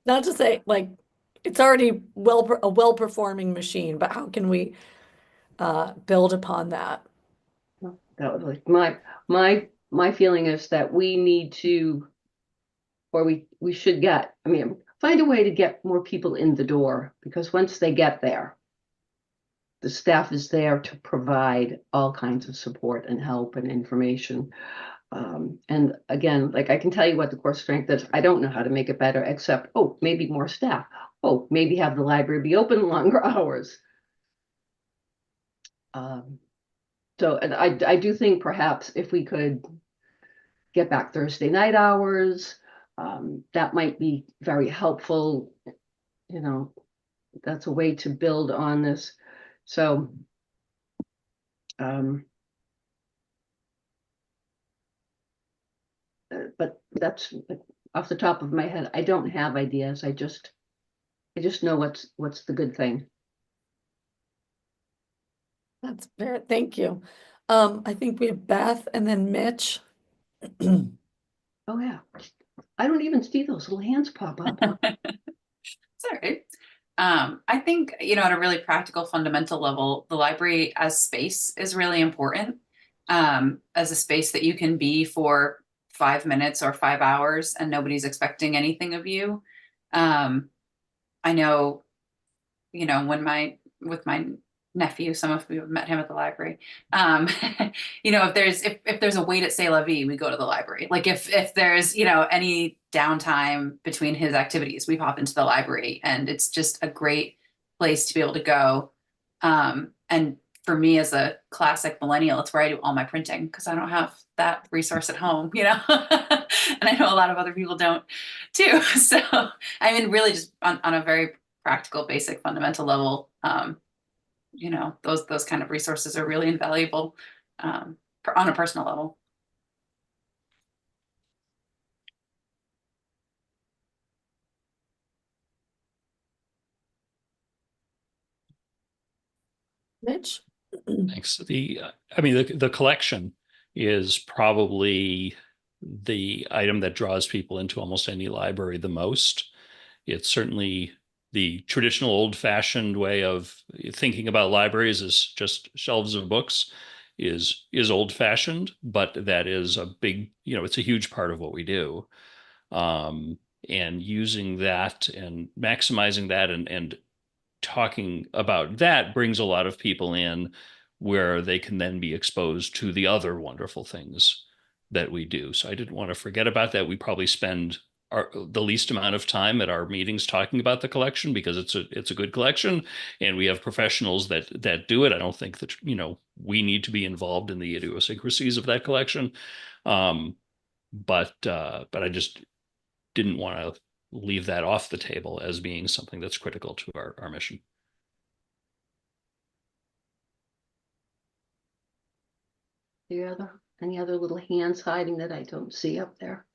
Not to say like it's already a well-performing machine, but how can we build upon that? That was like my feeling is that we need to, or we should get, find a way to get more people in the door, because once they get there, the staff is there to provide all kinds of support and help and information. And again, like I can tell you what the core strength is. I don't know how to make it better, except, oh, maybe more staff. Oh, maybe have the library be open longer hours. So, and I do think perhaps if we could get back Thursday night hours, that might be very helpful. You know, that's a way to build on this. So, but that's off the top of my head. I don't have ideas. I just know what's the good thing. That's fair. Thank you. I think we have Beth and then Mitch. Oh yeah, I don't even see those little hands pop up. It's all right. I think, at a really practical, fundamental level, the library as space is really important. As a space that you can be for 5 minutes or 5 hours and nobody's expecting anything of you. I know, with my nephew, some of you have met him at the library. If there's a wait at C'est La Vie, we go to the library. Like if there's, any downtime between his activities, we pop into the library, and it's just a great place to be able to go. And for me as a classic millennial, it's where I do all my printing because I don't have that resource at home, and I know a lot of other people don't too. So I mean, really just on a very practical, basic, fundamental level, those kind of resources are really invaluable on a personal level. Mitch? Thanks. The collection is probably the item that draws people into almost any library the most. It's certainly the traditional old-fashioned way of thinking about libraries as just shelves of books is old-fashioned, but that is a big, it's a huge part of what we do. And using that and maximizing that and talking about that brings a lot of people in where they can then be exposed to the other wonderful things that we do. So I didn't want to forget about that. We probably spend the least amount of time at our meetings talking about the collection because it's a good collection and we have professionals that do it. I don't think that, we need to be involved in the idiosyncrasies of that collection. But I just didn't want to leave that off the table as being something that's critical to our mission. Any other little hands hiding that I don't see up there?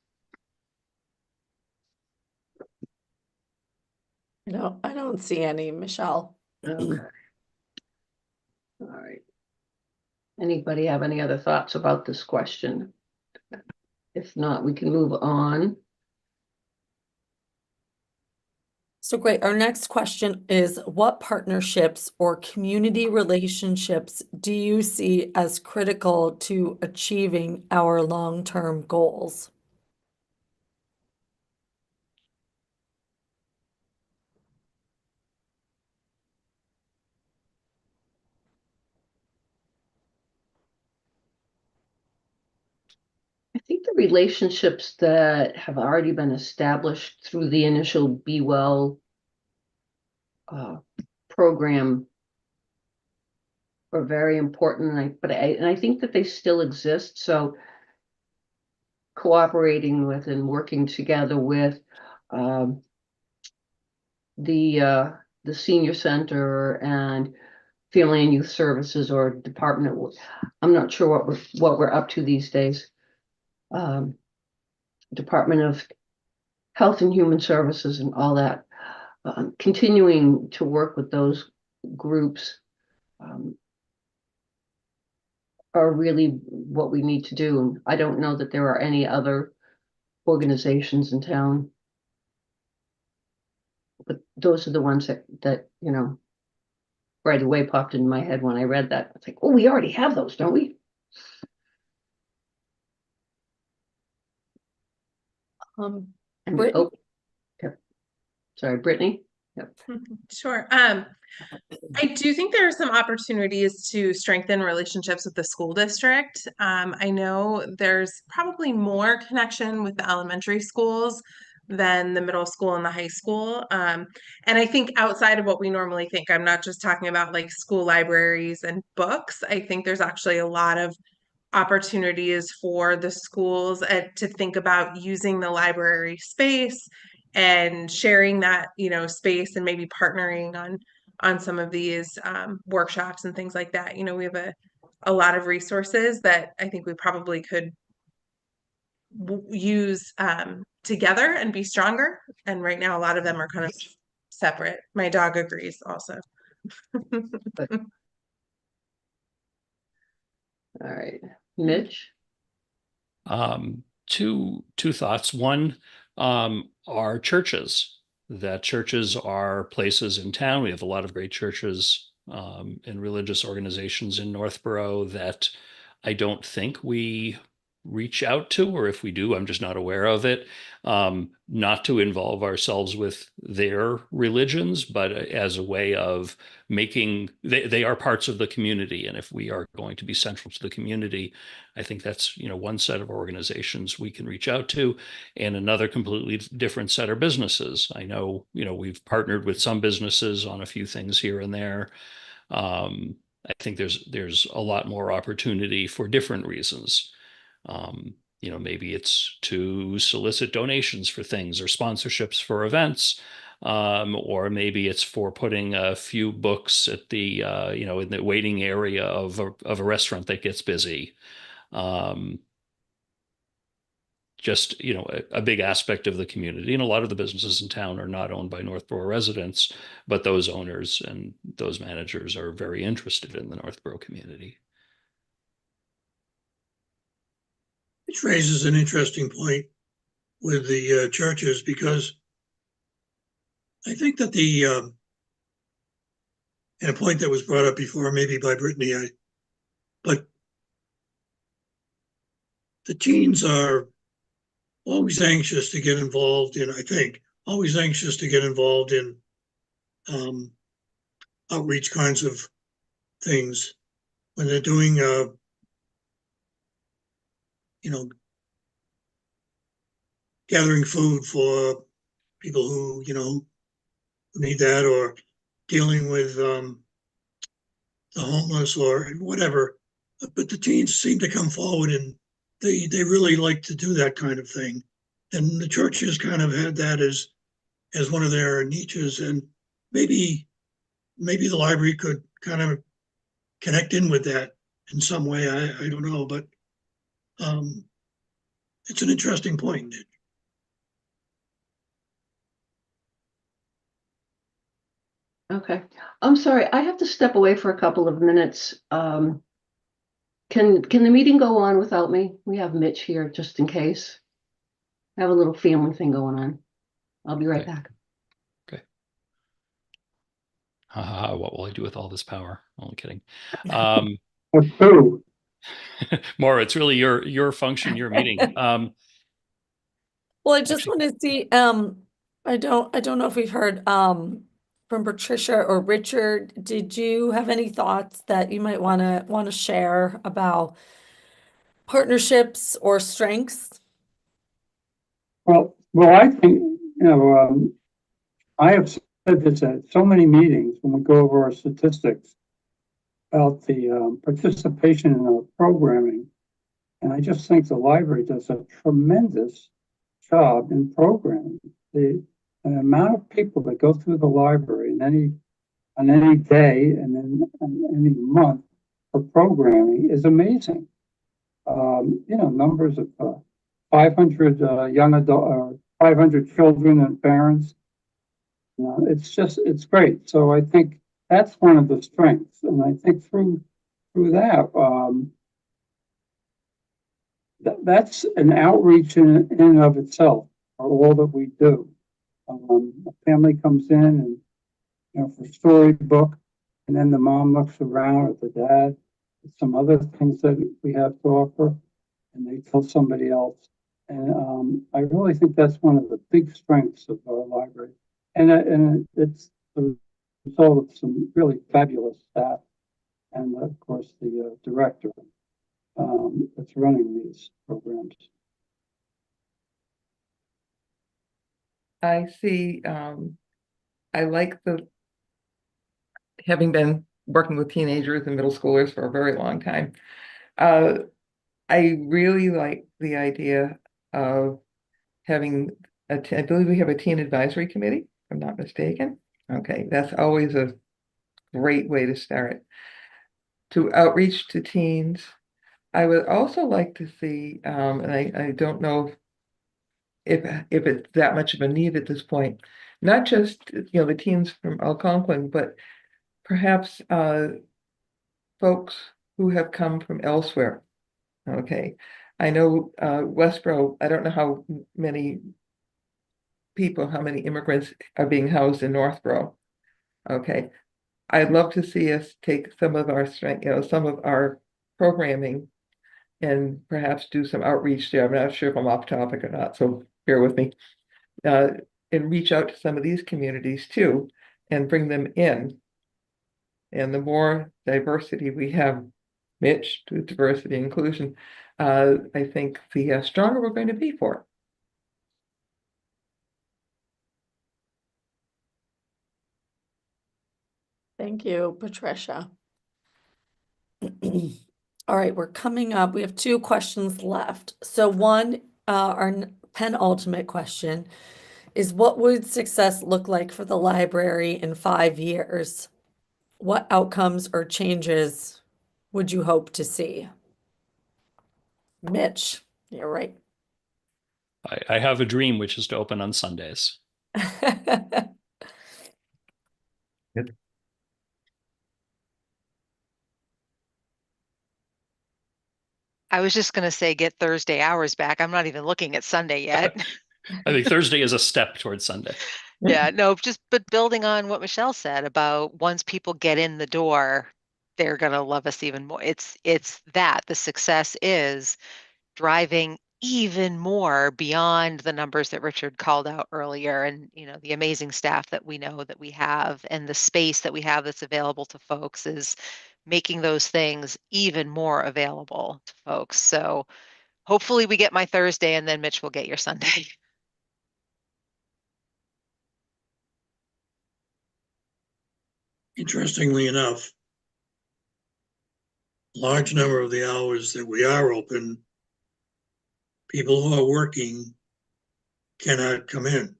No, I don't see any, Michelle. Okay. All right. Anybody have any other thoughts about this question? If not, we can move on. So great. Our next question is, what partnerships or community relationships do you see as critical to achieving our long-term goals? I think the relationships that have already been established through the initial Be Well program are very important, and I think that they still exist. So cooperating with and working together with the senior center and family and youth services or department. I'm not sure what we're up to these days. Department of Health and Human Services and all that. Continuing to work with those groups are really what we need to do. And I don't know that there are any other organizations in town, but those are the ones that right away popped into my head when I read that. It's like, oh, we already have those, don't we? Brittany? Okay. Sorry, Brittany. Sure. I do think there are some opportunities to strengthen relationships with the school district. I know there's probably more connection with the elementary schools than the middle school and the high school. And I think outside of what we normally think, I'm not just talking about like school libraries and books. I think there's actually a lot of opportunities for the schools to think about using the library space and sharing that, space, and maybe partnering on some of these workshops and things like that. We have a lot of resources that I think we probably could use together and be stronger. And right now, a lot of them are kind of separate. My dog agrees also. All right, Mitch? Two thoughts. One, are churches. That churches are places in town. We have a lot of great churches and religious organizations in Northborough that I don't think we reach out to, or if we do, I'm just not aware of it. Not to involve ourselves with their religions, but as a way of making, they are parts of the community. And if we are going to be central to the community, I think that's, one set of organizations we can reach out to, and another completely different set of businesses. I know, we've partnered with some businesses on a few things here and there. I think there's a lot more opportunity for different reasons. Maybe it's to solicit donations for things or sponsorships for events. Or maybe it's for putting a few books at the, in the waiting area of a restaurant that gets busy. Just, a big aspect of the community. And a lot of the businesses in town are not owned by Northborough residents, but those owners and those managers are very interested in the Northborough community. Which raises an interesting point with the churches, because I think that and a point that was brought up before, maybe by Brittany, but the teens are always anxious to get involved in, outreach kinds of things when they're doing, gathering food for people who need that, or dealing with the homeless or whatever. But the teens seem to come forward, and they really like to do that kind of thing. And the churches kind of had that as one of their niches, and maybe the library could kind of connect in with that in some way. I don't know, but it's an interesting point. Okay, I'm sorry, I have to step away for a couple of minutes. Can the meeting go on without me? We have Mitch here just in case. I have a little family thing going on. I'll be right back. Okay. What will I do with all this power? Only kidding. Maura, it's really your function, your meeting. Well, I just want to see, I don't know if we've heard from Patricia or Richard. Did you have any thoughts that you might want to share about partnerships or strengths? Well, I think, I have said this at so many meetings when we go over our statistics about the participation in our programming. And I just think the library does a tremendous job in programming. The amount of people that go through the library on any day and then on any month for programming is amazing. Numbers of 500 young adult, 500 children and parents. It's great. So I think that's one of the strengths, and I think through that, that's an outreach in and of itself for all that we do. A family comes in and for storybook, and then the mom looks around at the dad, at some other things that we have to offer, and they tell somebody else. And I really think that's one of the big strengths of our library. And it's the result of some really fabulous staff, and of course the director that's running these programs. I see, I like having been working with teenagers and middle schoolers for a very long time. I really like the idea of having I believe we have a teen advisory committee, if I'm not mistaken. Okay, that's always a great way to start. To outreach to teens. I would also like to see, and I don't know if it's that much of a need at this point, not just, the teens from Algonquin, but perhaps folks who have come from elsewhere. Okay. I know Westboro, I don't know how many people, how many immigrants are being housed in Northborough. Okay. I'd love to see us take some of our strength, some of our programming and perhaps do some outreach there. I'm not sure if I'm off topic or not, so bear with me. Uh, and reach out to some of these communities too and bring them in. And the more diversity we have, Mitch, to diversity and inclusion, I think the stronger we're going to be for it. Thank you, Patricia. All right, we're coming up. We have 2 questions left. So one, our penultimate question is, what would success look like for the library in 5 years? What outcomes or changes would you hope to see? Mitch, you're right. I have a dream, which is to open on Sundays. I was just going to say get Thursday hours back. I'm not even looking at Sunday yet. I think Thursday is a step towards Sunday. Yeah, no, but building on what Michelle said about once people get in the door, they're going to love us even more. It's that the success is driving even more beyond the numbers that Richard called out earlier, and the amazing staff that we know that we have and the space that we have that's available to folks is making those things even more available to folks. So hopefully we get my Thursday and then Mitch will get your Sunday. Interestingly enough, a large number of the hours that we are open, people who are working cannot come in.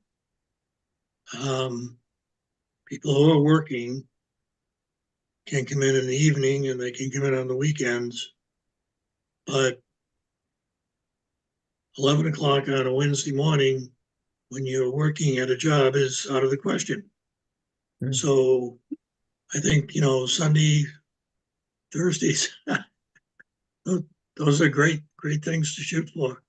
People who are working can come in the evening and they can come in on the weekends, but 11 o'clock on a Wednesday morning when you're working at a job is out of the question. Mm. So I think, Sunday, Thursdays, those are great things to shoot for.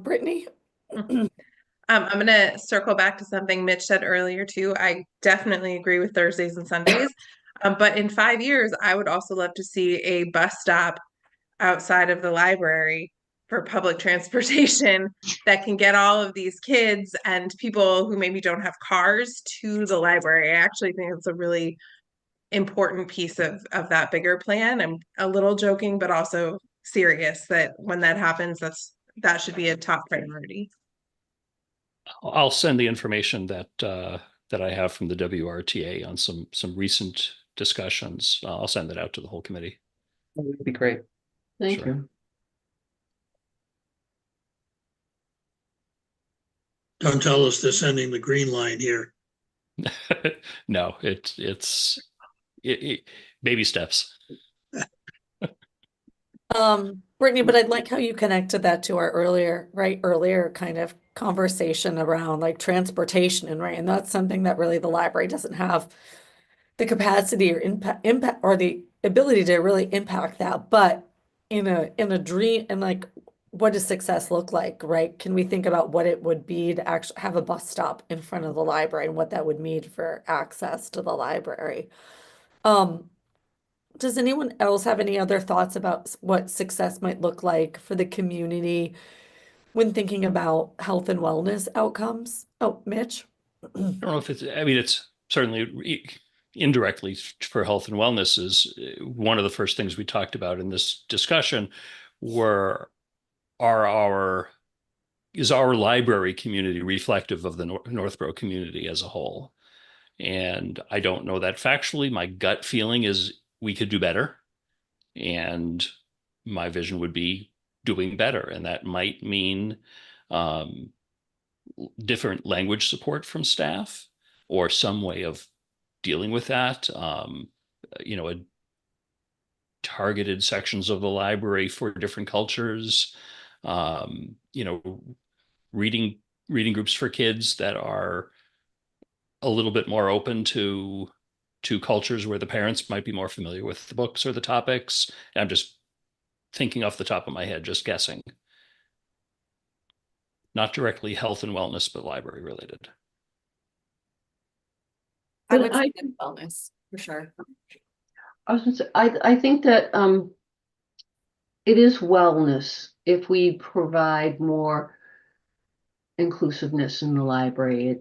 Brittany? I'm going to circle back to something Mitch said earlier too. I definitely agree with Thursdays and Sundays. But in 5 years, I would also love to see a bus stop outside of the library for public transportation that can get all of these kids and people who maybe don't have cars to the library. I actually think it's a really important piece of that bigger plan. I'm a little joking, but also serious that when that happens, that should be a top priority. I'll send the information that that I have from the WRTA on some recent discussions. I'll send that out to the whole committee. That would be great. Thank Sure. you. Don't tell us they're sending the green line here. No, it's baby steps. Brittany, but I'd like how you connected that to our earlier kind of conversation around like transportation and that's something that really the library doesn't have the capacity or impact or the ability to really impact that. But in a dream, and like, what does success look like, right? Can we think about what it would be to actually have a bus stop in front of the library and what that would mean for access to the library? Does anyone else have any other thoughts about what success might look like for the community when thinking about health and wellness outcomes? Oh, Mitch? I don't know if I mean, it's certainly indirectly for health and wellness is one of the first things we talked about in this discussion were is our library community reflective of the Northborough community as a whole? And I don't know that factually. My gut feeling is we could do better. And my vision would be doing better. And that might mean um, different language support from staff or some way of dealing with that. Targeted sections of the library for different cultures. Um, you know, reading groups for kids that are a little bit more open to cultures where the parents might be more familiar with the books or the topics. I'm just thinking off the top of my head, just guessing. Not directly health and wellness, but library related. I But would say wellness for sure. I was gonna say, I think that it is wellness if we provide more inclusiveness in the library.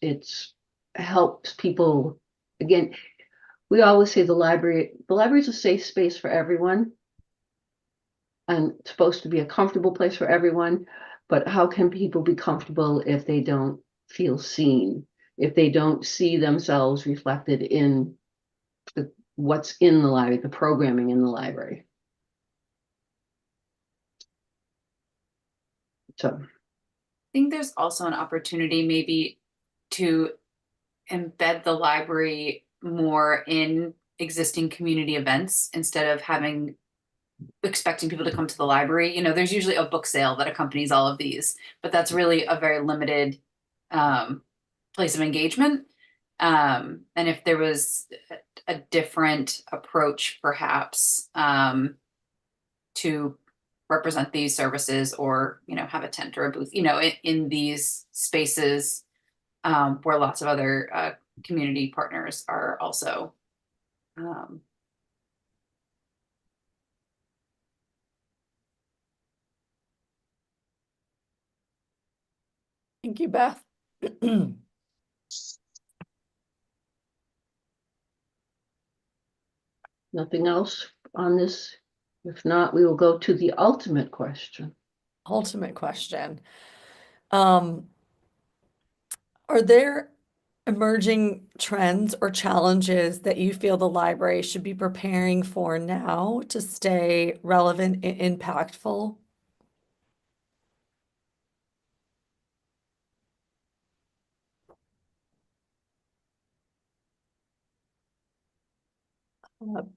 It's helps people. Again, we always say the library is a safe space for everyone and it's supposed to be a comfortable place for everyone. But how can people be comfortable if they don't feel seen, if they don't see themselves reflected in what's in the library, the programming in the library? So I think there's also an opportunity maybe to embed the library more in existing community events instead of expecting people to come to the library. There's usually a book sale that accompanies all of these, but that's really a very limited place of engagement. And if there was a different approach, perhaps, to represent these services or, have a tent or a booth, in these spaces where lots of other community partners are also Thank you, Beth. nothing else on this? If not, we will go to the ultimate question. Ultimate question. Are there emerging trends or challenges that you feel the library should be preparing for now to stay relevant and impactful?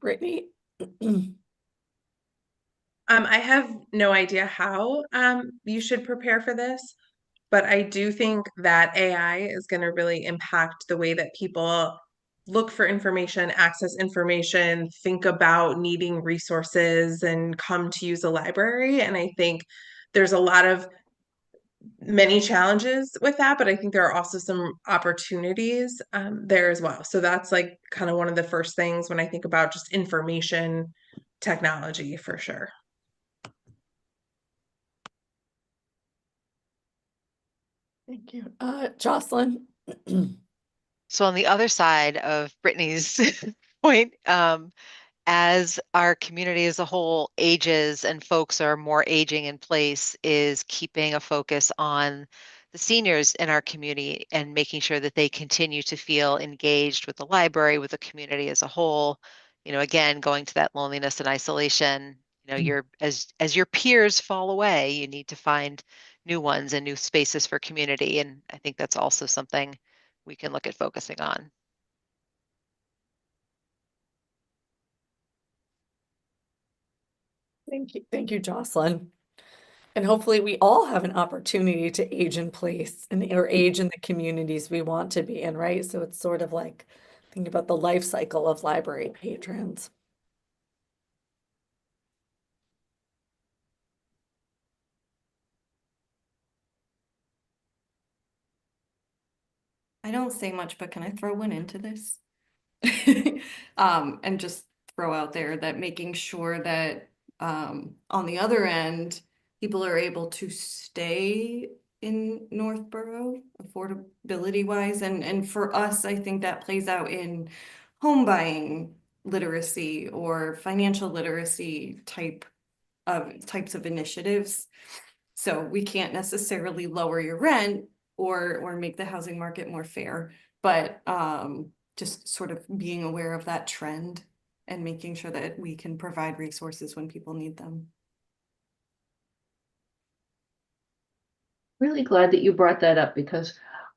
Brittany? I have no idea how you should prepare for this, but I do think that AI is going to really impact the way that people look for information, access information, think about needing resources, and come to use a library. And I think there's a lot of many challenges with that, but I think there are also some opportunities there as well. So that's like kind of one of the first things when I think about just information technology for sure. Thank you. Jocelyn? So on the other side of Brittany's point, as our community as a whole ages and folks are more aging in place, is keeping a focus on the seniors in our community and making sure that they continue to feel engaged with the library, with the community as a whole. Again, going to that loneliness and isolation, as your peers fall away, you need to find new ones and new spaces for community. And I think that's also something we can look at focusing on. Thank you, Jocelyn. And hopefully we all have an opportunity to age in place or age in the communities we want to be in, right? So it's sort of like think about the life cycle of library patrons. I don't say much, but can I throw one into this? And just throw out there, that making sure that on the other end, people are able to stay in Northborough affordability wise. And for us, I think that plays out in home buying literacy or financial literacy types of initiatives. So we can't necessarily lower your rent or make the housing market more fair, but just sort of being aware of that trend and making sure that we can provide resources when people need them. Really glad that you brought that up, because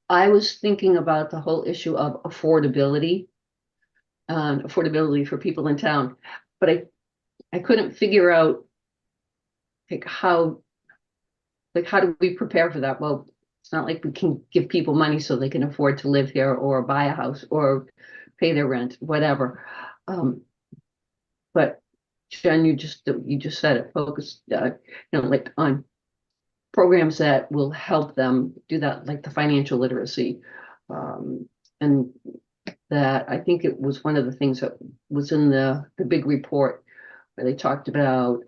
I was thinking about the whole issue of affordability and affordability for people in town, but I couldn't figure out like how do we prepare for that? Well, it's not like we can give people money so they can afford to live here or buy a house or pay their rent, whatever. But Jen, you just said it, focus, like on programs that will help them do that, like the financial literacy. And that, I think it was one of the things that was in the big report where they talked about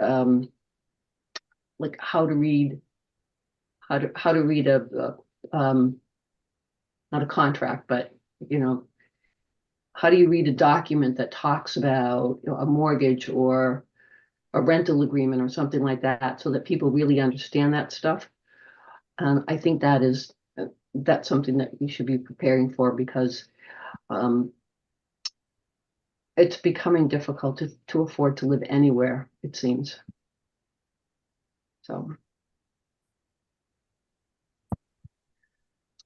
like how to read a not a contract, but how do you read a document that talks about a mortgage or a rental agreement or something like that, so that people really understand that stuff. And I think that's something that we should be preparing for, because it's becoming difficult to afford to live anywhere, it seems. So.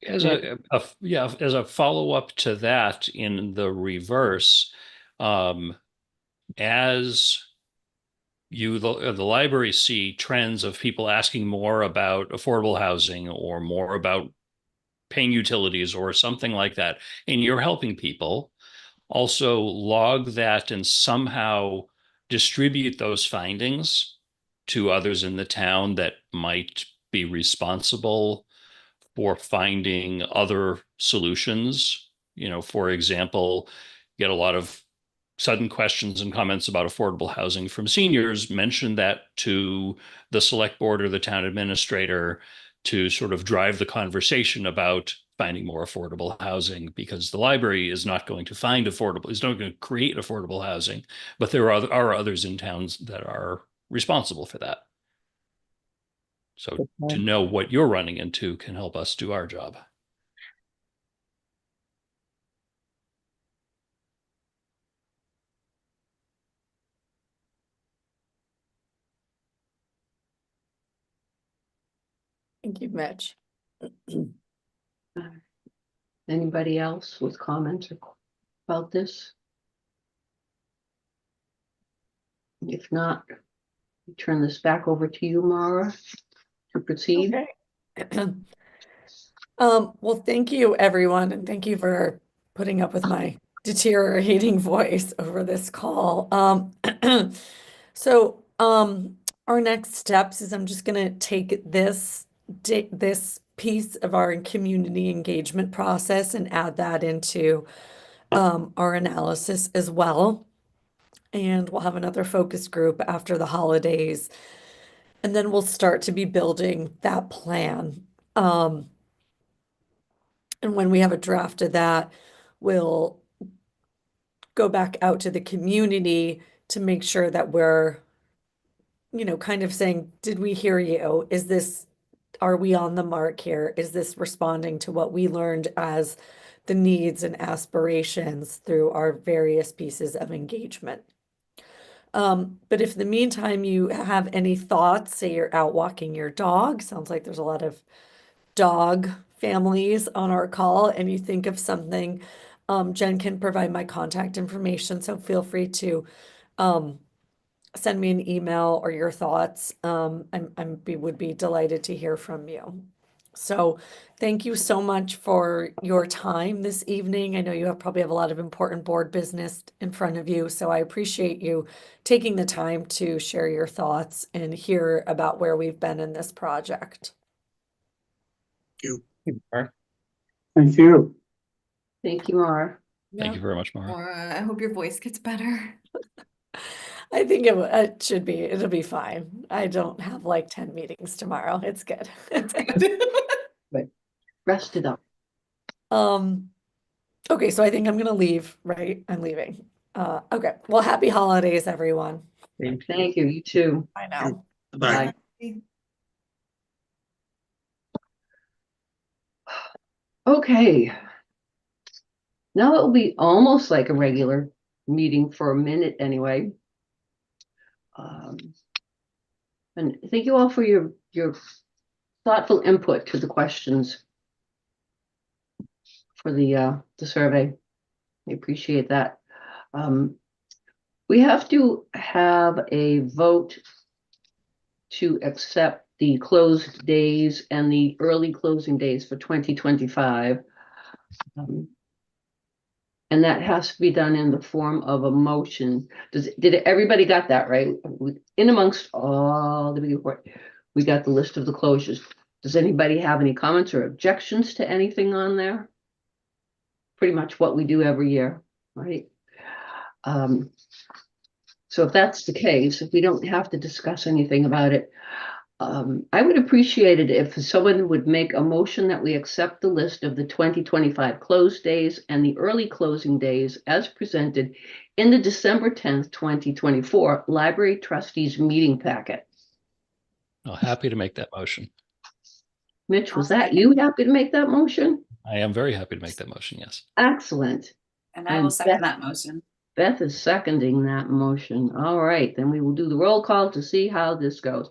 As as a follow-up to that, in the reverse, as the library see trends of people asking more about affordable housing or more about paying utilities or something like that, and you're helping people, also log that and somehow distribute those findings to others in the town that might be responsible for finding other solutions. For example, get a lot of sudden questions and comments about affordable housing from seniors. Mention that to the select board or the town administrator to sort of drive the conversation about finding more affordable housing, because the library is not going to is not going to create affordable housing, but there are others in towns that are responsible for that. So to know what you're running into can help us do our job. Thank you, Mitch. Anybody else with comments about this? If not, I turn this back over to you, Mara, to proceed. Okay. Well, thank you, everyone, and thank you for putting up with my deteriorating voice over this call. So, our next steps is I'm just gonna take this piece of our community engagement process and add that into our analysis as well. And we'll have another focus group after the holidays, and then we'll start to be building that plan. And when we have a draft of that, we'll go back out to the community to make sure that we're, kind of saying, did we hear you? Are we on the mark here? Is this responding to what we learned as the needs and aspirations through our various pieces of engagement? But if in the meantime you have any thoughts, say you're out walking your dog, sounds like there's a lot of dog families on our call, and you think of something, Jen can provide my contact information, so feel free to send me an email or your thoughts. Would be delighted to hear from you. So thank you so much for your time this evening. I know you probably have a lot of important board business in front of you, so I appreciate you taking the time to share your thoughts and hear about where we've been in this project. You. Thank you. Thank you, Mara. Thank you very much, Mara. Or I hope your voice gets better. I think it should be, it'll be fine. I don't have like 10 meetings tomorrow. It's good. It's good. Rest it up. Okay, so I think I'm gonna leave, right? I'm leaving. Okay. Well, happy holidays, everyone. Thank you. You too. I know. Bye. Bye. Okay. Now it'll be almost like a regular meeting for a minute anyway. And thank you all for your thoughtful input to the questions for the survey. I appreciate that. We have to have a vote to accept the closed days and the early closing days for 2025. And that has to be done in the form of a motion. Did everybody got that right? In amongst all the big report, we got the list of the closures. Does anybody have any comments or objections to anything on there? Pretty much what we do every year, right? So if that's the case, if we don't have to discuss anything about it, I would appreciate it if someone would make a motion that we accept the list of the 2025 close days and the early closing days as presented in the December 10th, 2024 Library Trustees meeting packet. I'm happy to make that motion. Mitch, was that you happy to make that motion? I am very happy to make that motion, yes. Excellent. And I will second that motion. Beth is seconding that motion. All right, then we will do the roll call to see how this goes.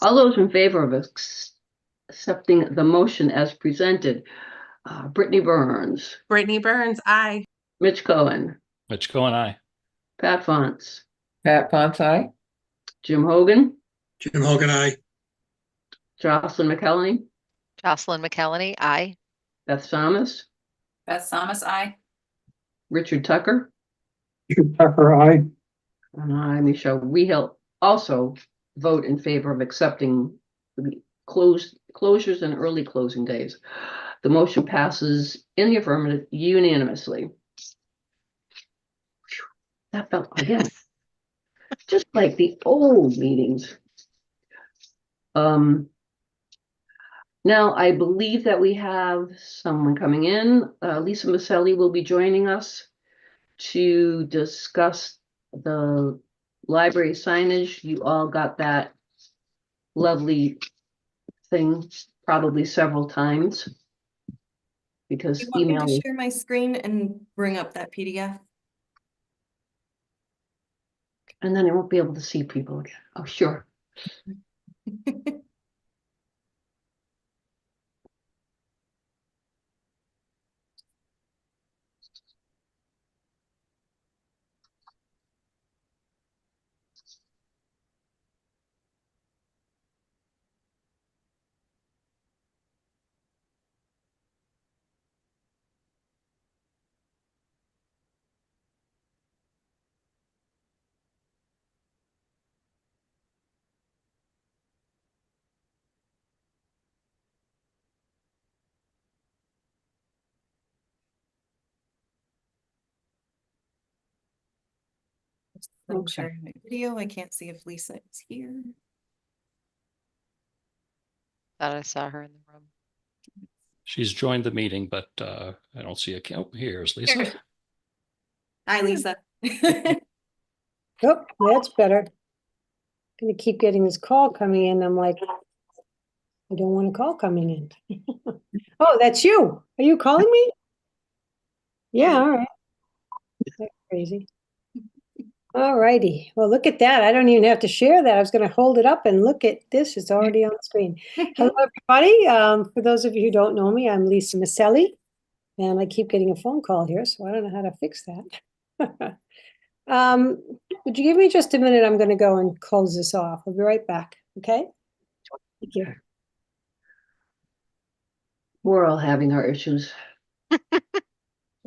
All those in favor of accepting the motion as presented, Brittany Burns, Brittany Burns, aye. Mitch Cohen, Mitch Cohen, aye. Pat Fonts, Pat Fonts, aye. Jim Hogan, Jim Hogan, aye. Jocelyn McKelney, Jocelyn McKelney, aye. Beth Thomas, Beth Thomas, aye. Richard Tucker, Richard Tucker, aye. and I, Michelle Wehill, also vote in favor of accepting the closures and early closing days. The motion passes in the affirmative unanimously. That felt, again, just like the old meetings. Now I believe that we have someone coming in. Lisa Maselli will be joining us to discuss the library signage. You all got that lovely thing probably several times because You want me email to is, share my screen and bring up that PDF? and then I won't be able to see people again. Oh, sure. I'm Okay. sharing my video. I can't see if Lisa is here. Thought I saw her in the room. She's joined the meeting, but I don't see a count. Here's Lisa. Hi, Lisa. Oh, that's better. Gonna keep getting this call coming in. I'm like, I don't want a call coming in. Oh, that's you. Are you calling me? Yeah, all right. That's crazy. All righty. Well, look at that. I don't even have to share that. I was gonna hold it up and look at this. It's already on the screen. Hello, everybody. For those of you who don't know me, I'm Lisa Maselli, and I keep getting a phone call here, so I don't know how to fix that. Would you give me just a minute? I'm gonna go and close this off. I'll be right back, okay? Thank you. We're all having our issues.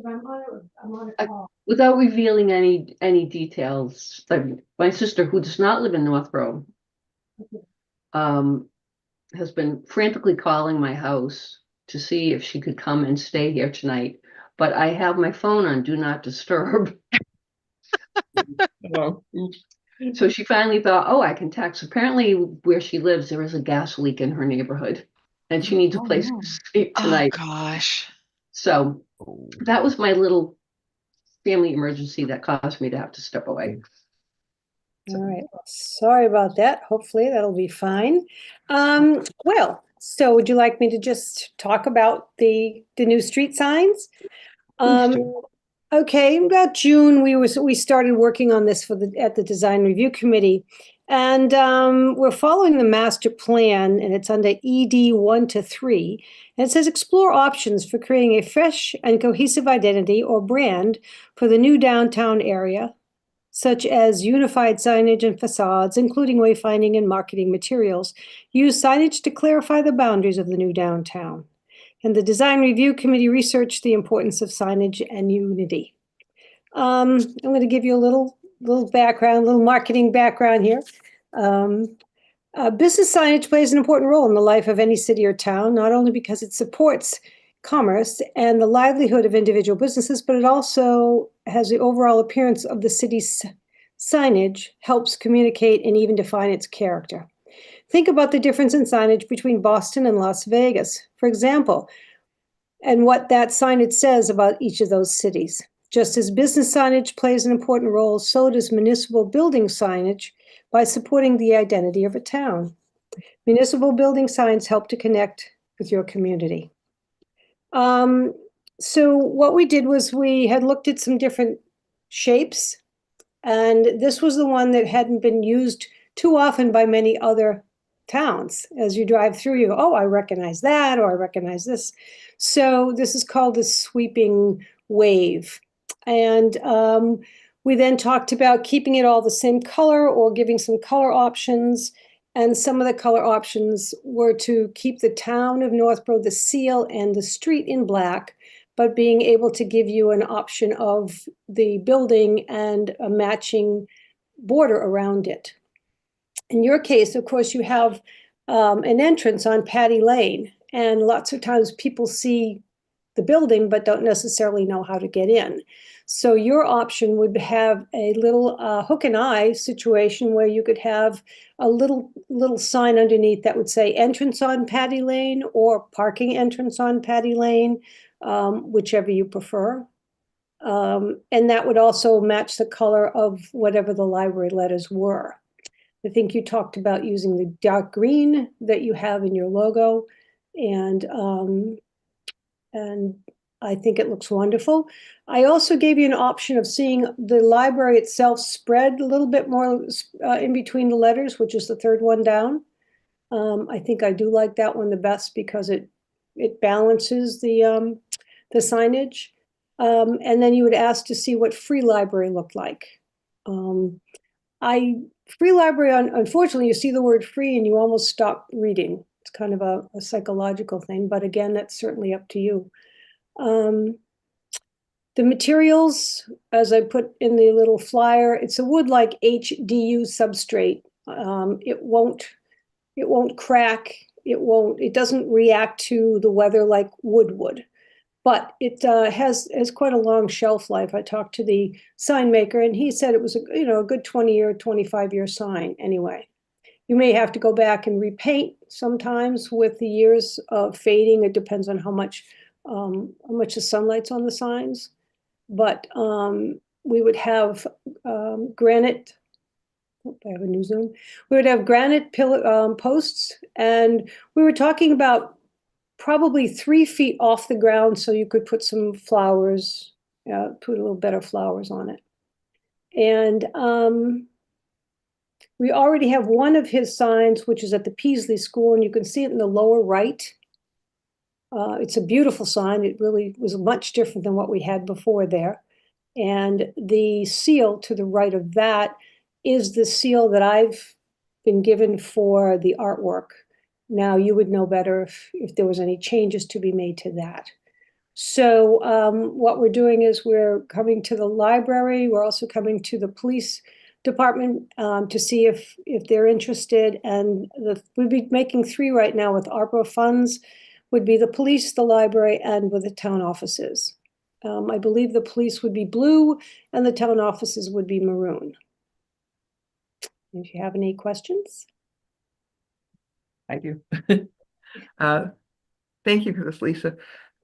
But I'm on a call. Without revealing any details, like my sister, who does not live in Northborough, has been frantically calling my house to see if she could come and stay here tonight. But I have my phone on Do Not Disturb. Oh, oops. So she finally thought, oh, I can text. Apparently, where she lives, there is a gas leak in her neighborhood, and she needs a Oh, place no. to sleep Oh, tonight. gosh. So that was my little family emergency that caused me to have to step away. All right, well, sorry about that. Hopefully that'll be fine. Well, so would you like me to just talk about the new street signs? Okay, about June, we started working on this at the design review committee. And we're following the master plan, and it's under ED 1 to 3. And it says explore options for creating a fresh and cohesive identity or brand for the new downtown area, such as unified signage and facades, including wayfinding and marketing materials. Use signage to clarify the boundaries of the new downtown. And the design review committee researched the importance of signage and unity. I'm going to give you a little background, little marketing background here. Business signage plays an important role in the life of any city or town, not only because it supports commerce and the livelihood of individual businesses, but it also has the overall appearance of the city's signage, helps communicate and even define its character. Think about the difference in signage between Boston and Las Vegas, for example, and what that signage says about each of those cities. Just as business signage plays an important role, so does municipal building signage by supporting the identity of a town. Municipal building signs help to connect with your community. So what we did was we had looked at some different shapes, and this was the one that hadn't been used too often by many other towns. As you drive through, you go, oh, I recognize that, or I recognize this. So this is called the sweeping wave. And we then talked about keeping it all the same color or giving some color options. And some of the color options were to keep the town of Northborough, the seal, and the street in black, but being able to give you an option of the building and a matching border around it. In your case, of course, you have an entrance on Patty Lane, and lots of times people see the building but don't necessarily know how to get in. So your option would have a little hook and eye situation where you could have a little sign underneath that would say entrance on Patty Lane or parking entrance on Patty Lane, whichever you prefer. And that would also match the color of whatever the library letters were. I think you talked about using the dark green that you have in your logo, and I think it looks wonderful. I also gave you an option of seeing the library itself spread a little bit more in between the letters, which is the third one down. I think I do like that one the best because it balances the signage. And then you would ask to see what free library looked like. Free library, unfortunately, you see the word free and you almost stop reading. It's kind of a psychological thing, but again, that's certainly up to you. The materials, as I put in the little flyer, it's a wood-like HDU substrate. It won't crack. It doesn't react to the weather like wood would. But it has quite a long shelf life. I talked to the sign maker, and he said it was a good 20-year, 25-year sign anyway. You may have to go back and repaint sometimes with the years of fading. It depends on how much the sunlight's on the signs. But we would have granite. I have a new Zoom. We would have granite posts, and we were talking about probably 3 feet off the ground, so you could put some flowers, put a little better flowers on it. And we already have one of his signs, which is at the Peasley School, and you can see it in the lower right. It's a beautiful sign. It really was much different than what we had before there. And the seal to the right of that is the seal that I've been given for the artwork. Now, you would know better if there was any changes to be made to that. So what we're doing is we're coming to the library. We're also coming to the police department to see if they're interested. And we'd be making 3 right now with ARPA funds, would be the police, the library, and with the town offices. I believe the police would be blue and the town offices would be maroon. If you have any questions. I do. Thank you for this, Lisa.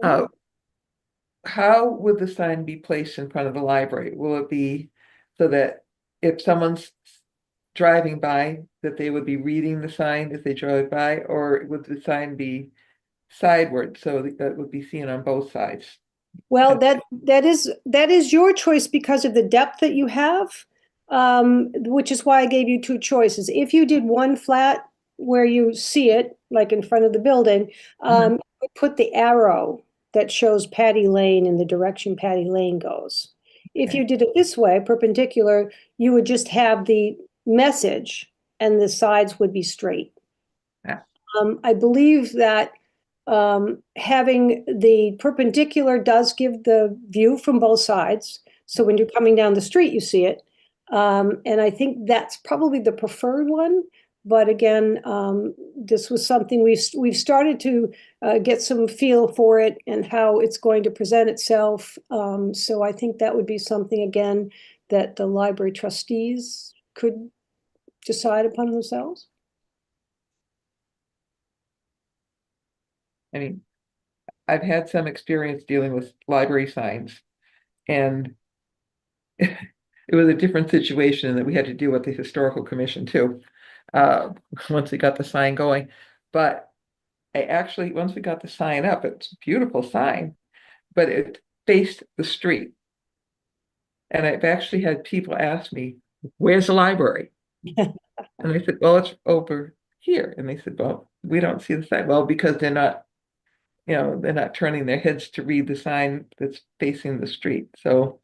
How would the sign be placed in front of the library? Will it be so that if someone's driving by, that they would be reading the sign as they drive by, or would the sign be sideward so that it would be seen on both sides? Well, that is your choice because of the depth that you have, which is why I gave you two choices. If you did one flat where you see it, like in front of the building, you put the arrow that shows Patty Lane in the direction Patty Lane goes. If Okay. you did it this way, perpendicular, you would just have the message and the sides would be straight. Yeah. I believe that having the perpendicular does give the view from both sides. So when you're coming down the street, you see it. And I think that's probably the preferred one. But again, this was something we've started to get some feel for it and how it's going to present itself. So I think that would be something, again, that the library trustees could decide upon themselves. I mean, I've had some experience dealing with library signs, and it was a different situation in that we had to deal with the historical commission too, once we got the sign going. But I actually, once we got the sign up, it's a beautiful sign, but it faced the street. And I've actually had people ask me, where's the library? And I said, well, it's over here. And they said, well, we don't see the sign. Well, because they're not, they're not turning their heads to read the sign that's facing the street. So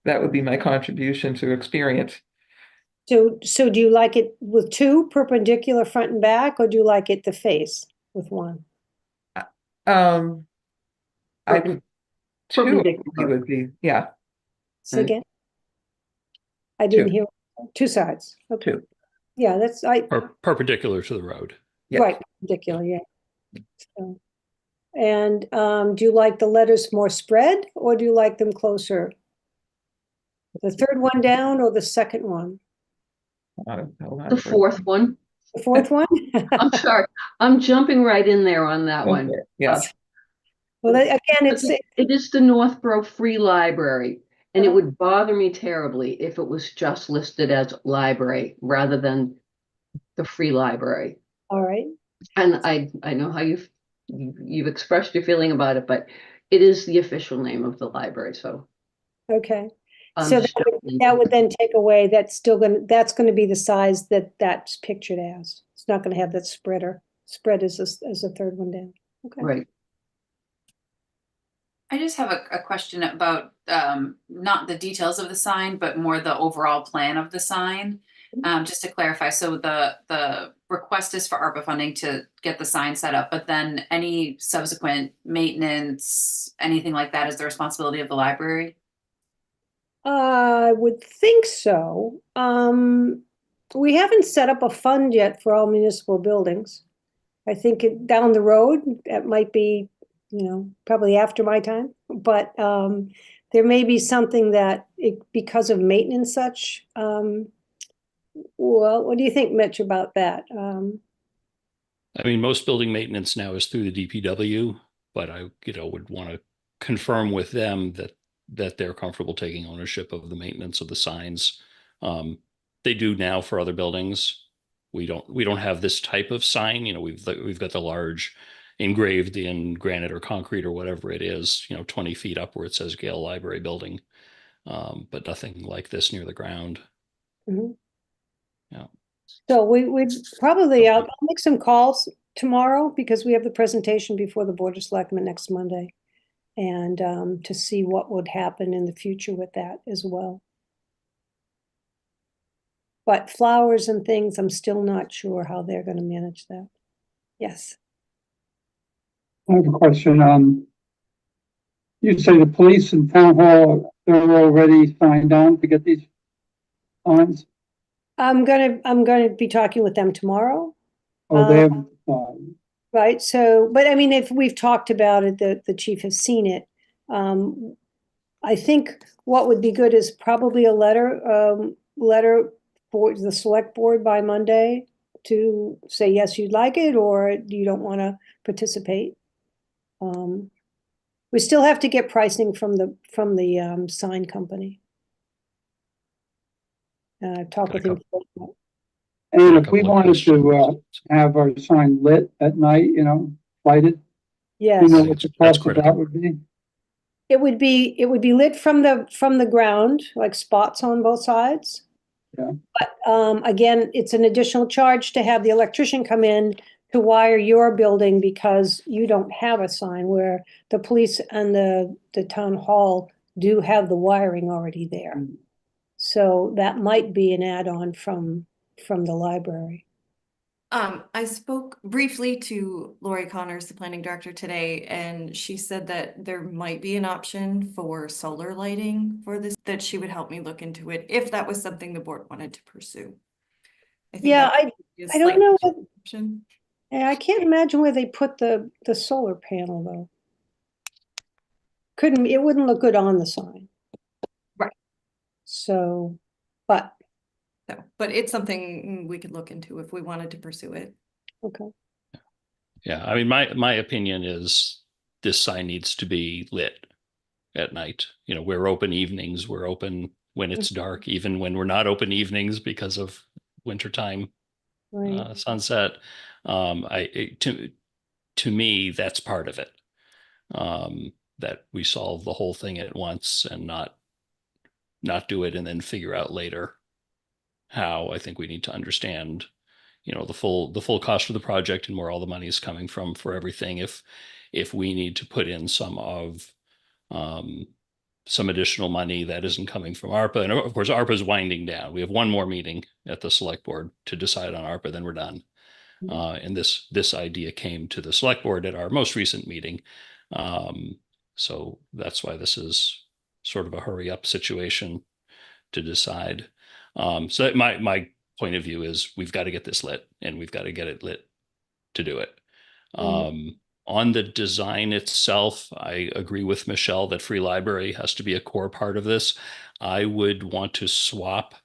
that would be my contribution to experience. So do you like it with two perpendicular front and back, or do you like it the face with one? I would, two Perpendicular. would be, yeah, Say again? I didn't Two. hear, two sides, okay. two, Yeah, that's, Or perpendicular to the road. yes. right, perpendicular, yeah. So, and do you like the letters more spread, or do you like them closer? The third one down or the second one? Hold on The for a fourth second. one. The fourth one? I'm sorry. I'm jumping right in there on that one. Okay, yes. Well, again, But it is the Northborough Free Library, and it would bother me terribly if it was just listed as library rather than the free library. all right. And I know how you've expressed your feeling about it, but it is the official name of the library, so. Okay. I'm So just jumping that in. would then take away, that's going to be the size that's pictured as. It's not going to have that spread as a third one down. Okay. Right. I just have a question about not the details of the sign, but more the overall plan of the sign. Just to clarify, so the request is for ARPA funding to get the sign set up, but then any subsequent maintenance, anything like that is the responsibility of the library? I would think so. We haven't set up a fund yet for all municipal buildings. I think down the road, it might be, probably after my time, but there may be something that because of maintenance such. Well, what do you think, Mitch, about that? I mean, most building maintenance now is through the DPW, but I, would want to confirm with them that they're comfortable taking ownership of the maintenance of the signs. They do now for other buildings. We don't have this type of sign. We've got the large engraved in granite or concrete or whatever it is, 20 feet up where it says Gale Library Building, but nothing like this near the ground. Mhm. Yeah. So we'd probably, I'll make some calls tomorrow because we have the presentation before the Board of Selectmen next Monday. And to see what would happen in the future with that as well. But flowers and things, I'm still not sure how they're going to manage that. Yes. I have a question. You say the police and town hall, they're already signed on to get these signs? I'm gonna be talking with them tomorrow. Oh, they have, Right. So, but I mean, if we've talked about it, the chief has seen it. I think what would be good is probably a letter board, the select board by Monday to say, yes, you'd like it, or you don't want to participate. We still have to get pricing from the sign company. Talk with him. And if couple we of wanted to questions. have our sign lit at night, you know, lighted, Yes. you know what the That's cost of critical. that would be? It would be lit from the ground, like spots on both sides. Yeah. But again, it's an additional charge to have the electrician come in to wire your building because you don't have a sign, where the police and the town hall do have the wiring already there. Mm. So that might be an add-on from the library. I spoke briefly to Lori Connors, the planning director, today, and she said that there might be an option for solar lighting for this, that she would help me look into it if that was something the board wanted to pursue. I think Yeah, that would be a I don't slight know. option. I can't imagine where they put the solar panel though. It wouldn't look good on the sign. Right. So, but, So, but it's something we could look into if we wanted to pursue it. okay. Yeah, I mean, my opinion is this sign needs to be lit at night. You know, we're open evenings, we're open when it's dark, even when we're not open evenings because of wintertime Right. sunset. To me, that's part of it. That we solve the whole thing at once and not do it and then figure out later how. I think we need to understand, you know, the full cost of the project and where all the money is coming from for everything. If we need to put in some additional money that isn't coming from ARPA, and of course ARPA is winding down. We have one more meeting at the select board to decide on ARPA, then we're done. And this idea came to the select board at our most recent meeting. So that's why this is sort of a hurry up situation to decide. So my point of view is we've got to get this lit, and we've got to get it lit to do it. On the design itself, I agree with Michelle that free library has to be a core part of this. I would want to swap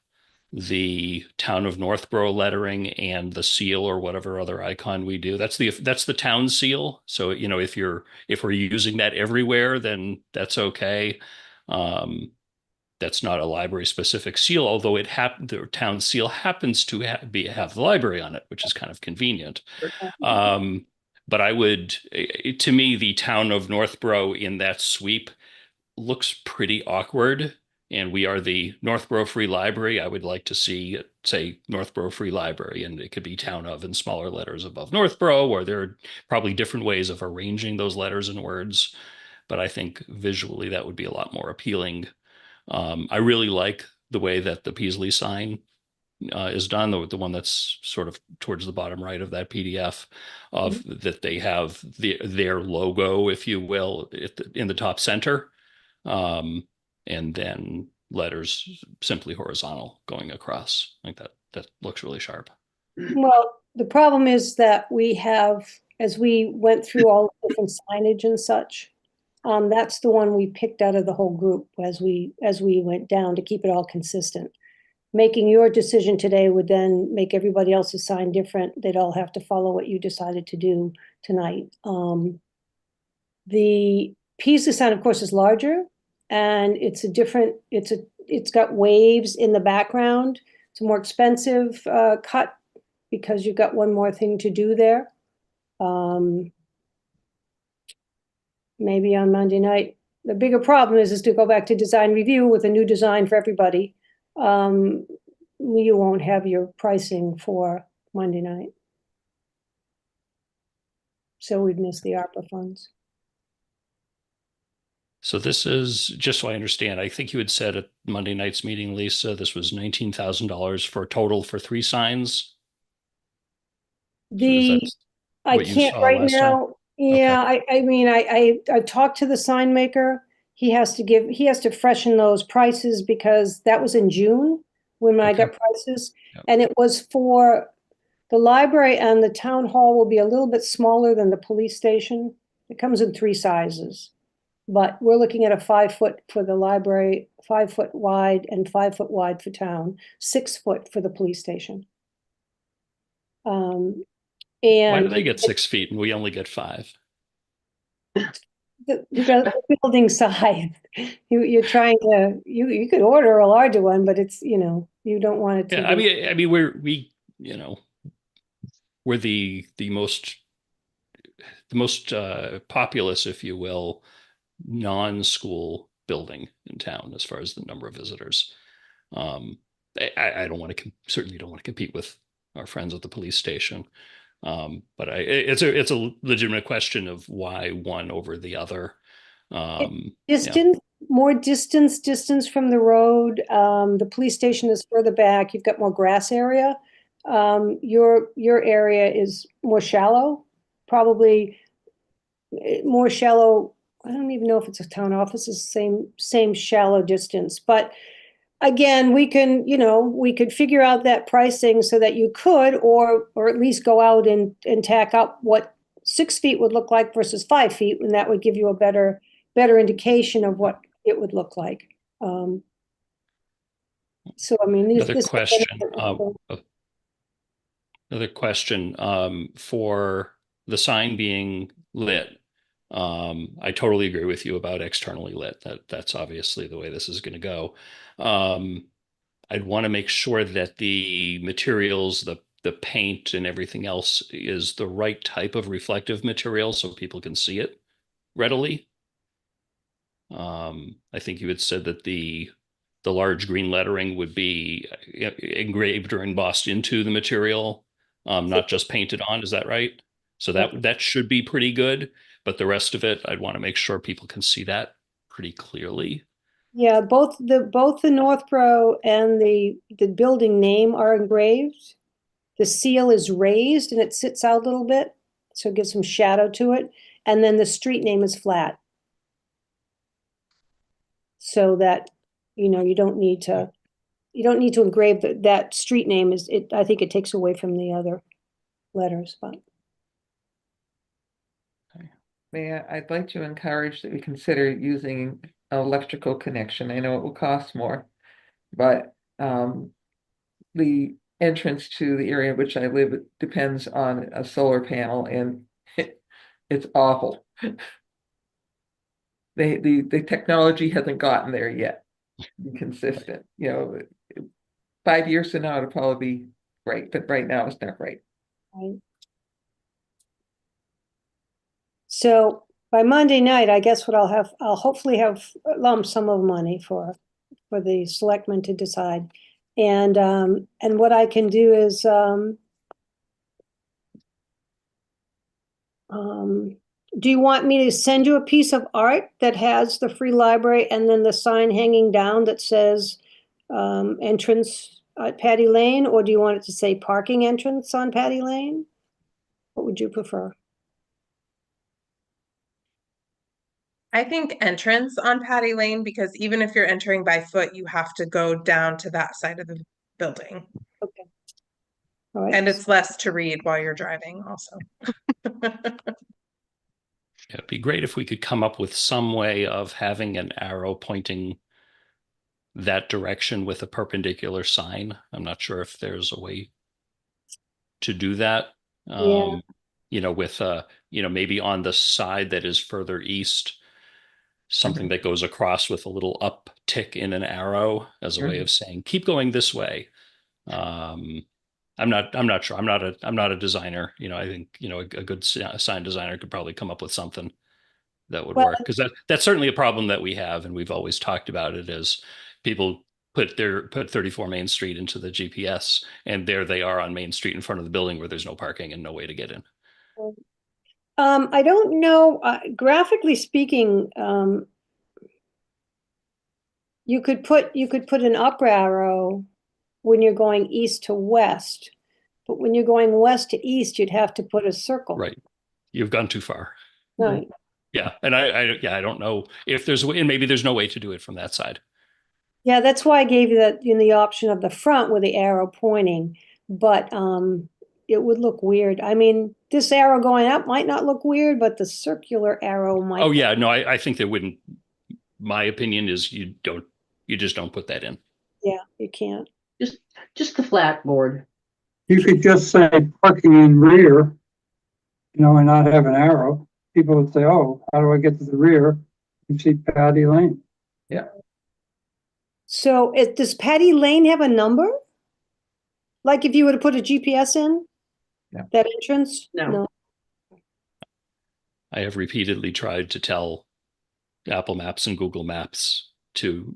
the town of Northborough lettering and the seal or whatever other icon we do. That's the town seal. So, you know, if we're using that everywhere, then that's okay. That's not a library specific seal, although the town seal happens to have the library on it, which is kind of convenient. But I would, to me, the town of Northborough in that sweep looks pretty awkward. And we are the Northborough Free Library. I would like to see it say Northborough Free Library, and it could be town of in smaller letters above Northborough, or there are probably different ways of arranging those letters and words. But I think visually that would be a lot more appealing. I really like the way that the Peasley sign is done, the one that's sort of towards the bottom right of that PDF, of that they have their logo, if you will, in the top center, and then letters simply horizontal going across like that. That looks really sharp. Well, the problem is that we have, as we went through all the different signage and such, that's the one we picked out of the whole group as we went down to keep it all consistent. Making your decision today would then make everybody else's sign different. They'd all have to follow what you decided to do tonight. The Peasley sign, of course, is larger, and it's got waves in the background. It's a more expensive cut because you've got one more thing to do there. Maybe on Monday night. The bigger problem is to go back to design review with a new design for everybody. You won't have your pricing for Monday night. So we'd miss the ARPA funds. So this is, just so I understand, I think you had said at Monday night's meeting, Lisa, this was $19,000 for a total for 3 signs. I what you can't saw right last time? now. Yeah, I mean, I've talked to the sign maker. He has to freshen those prices because that was in June when I got prices. Yep. And it was for the library, and the town hall will be a little bit smaller than the police station. It comes in 3 sizes. But we're looking at a 5 foot for the library, 5 foot wide and 5 foot wide for town, 6 foot for the police station. Why And do they get 6 feet and we only get 5? because the building size, you're trying to, you could order a larger one, but it's, you don't want it to Yeah, be. I mean, we're the most populous, if you will, non-school building in town as far as the number of visitors. I don't want to certainly don't want to compete with our friends at the police station, but it's a legitimate question of why one over the other. Yeah. Distance, more distance from the road. The police station is further back. You've got more grass area. Your area is more shallow, probably more shallow. I don't even know if it's a town office, is same shallow distance. But again, we could figure out that pricing so that you could, or at least go out and tack up what 6 feet would look like versus 5 feet, and that would give you a better indication of what it would look like. So, I mean, Another question for the sign being lit. I totally agree with you about externally lit. That's obviously the way this is going to go. I'd want to make sure that the materials, the paint and everything else is the right type of reflective material so people can see it readily. I think you had said that the large green lettering would be engraved or embossed into the material, not just painted on. Is that right? So that should be pretty good, but the rest of it, I'd want to make sure people can see that pretty clearly. Yeah, both the Northborough and the building name are engraved. The seal is raised and it sits out a little bit, so it gives some shadow to it. And then the street name is flat. So that, you don't need to engrave that street name. I think it takes away from the other letters, but. I'd like to encourage that we consider using an electrical connection. I know it will cost more, but the entrance to the area in which I live depends on a solar panel, and it's awful. The technology hasn't gotten there yet to be consistent. 5 years from now it'll probably be great, but right now it's not great. Right. So by Monday night, I guess I'll hopefully have a lump sum of money for the selectmen to decide. And what I can do is, do you want me to send you a piece of art that has the free library and then the sign hanging down that says entrance at Patty Lane, or do you want it to say parking entrance on Patty Lane? What would you prefer? I think entrance on Patty Lane, because even if you're entering by foot, you have to go down to that side of the building. Okay. All right. And it's less to read while you're driving also. It'd be great if we could come up with some way of having an arrow pointing that direction with a perpendicular sign. I'm not sure if there's a way to do that. Yeah. With maybe on the side that is further east, something that goes across with a little uptick in an arrow as a way of saying, keep going this way. I'm not sure. I'm not a designer. I think, a good sign designer could probably come up with something that would work, because that's certainly a problem that we have. And we've always talked about it as people put 34 Main Street into the GPS, and there they are on Main Street in front of the building where there's no parking and no way to get in. I don't know, graphically speaking, you could put an up arrow when you're going east to west, but when you're going west to east, you'd have to put a circle. Right. You've gone too far. Right. Yeah. And I don't know if there's a way, and maybe there's no way to do it from that side. Yeah, that's why I gave you that in the option of the front with the arrow pointing. But it would look weird. I mean, this arrow going up might not look weird, but the circular arrow might. Oh yeah, no, I think there wouldn't. My opinion is you just don't put that in. Yeah, you can't. Just the flat board. You could just say parking in rear, and not have an arrow. People would say, oh, how do I get to the rear? You see Patty Lane. So does Patty Lane have a number? Like if you were to put a GPS in? No. That entrance? No. I have repeatedly tried to tell Apple Maps and Google Maps to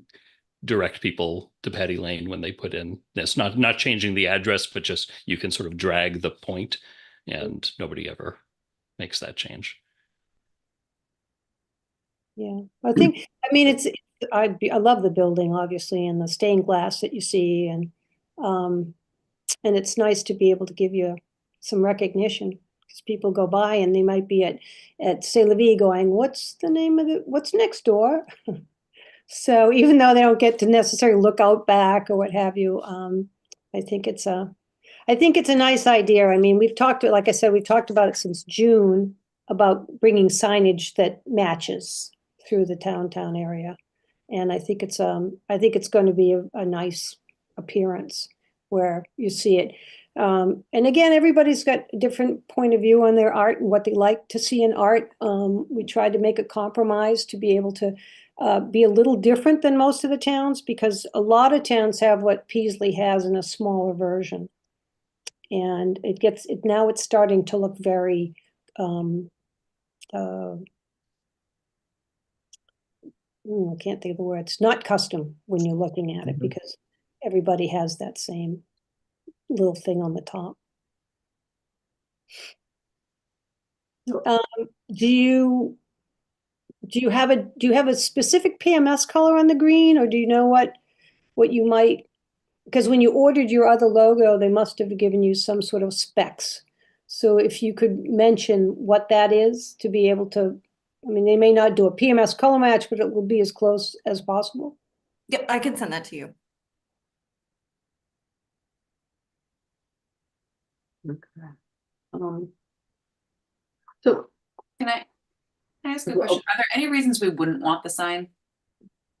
direct people to Patty Lane when they put in this, not changing the address, but just you can sort of drag the point, and nobody ever makes that change. Yeah, I mean, I love the building, obviously, and the stained glass that you see, and it's nice to be able to give you some recognition, because people go by and they might be at C'est La Vie going, what's the name of what's next door? So even though they don't get to necessarily look out back or what have you, I think it's a nice idea. I mean, like I said, we've talked about it since June, about bringing signage that matches through the downtown area. And I think it's going to be a nice appearance where you see it. And again, everybody's got a different point of view on their art and what they like to see in art. We tried to make a compromise to be able to be a little different than most of the towns, because a lot of towns have what Peaslee has in a smaller version. And now it's starting to look very, I can't think of the word. It's not custom when you're looking at it, because everybody has that same little thing on the top. Do you have a specific PMS color on the green, or do you know what you might? Because when you ordered your other logo, they must have given you some sort of specs. So if you could mention what that is, to be able to, I mean, they may not do a PMS color match, but it will be as close as possible. Yep, I can send that to you. Okay. So Can I ask a question? Are there any reasons we wouldn't want the sign?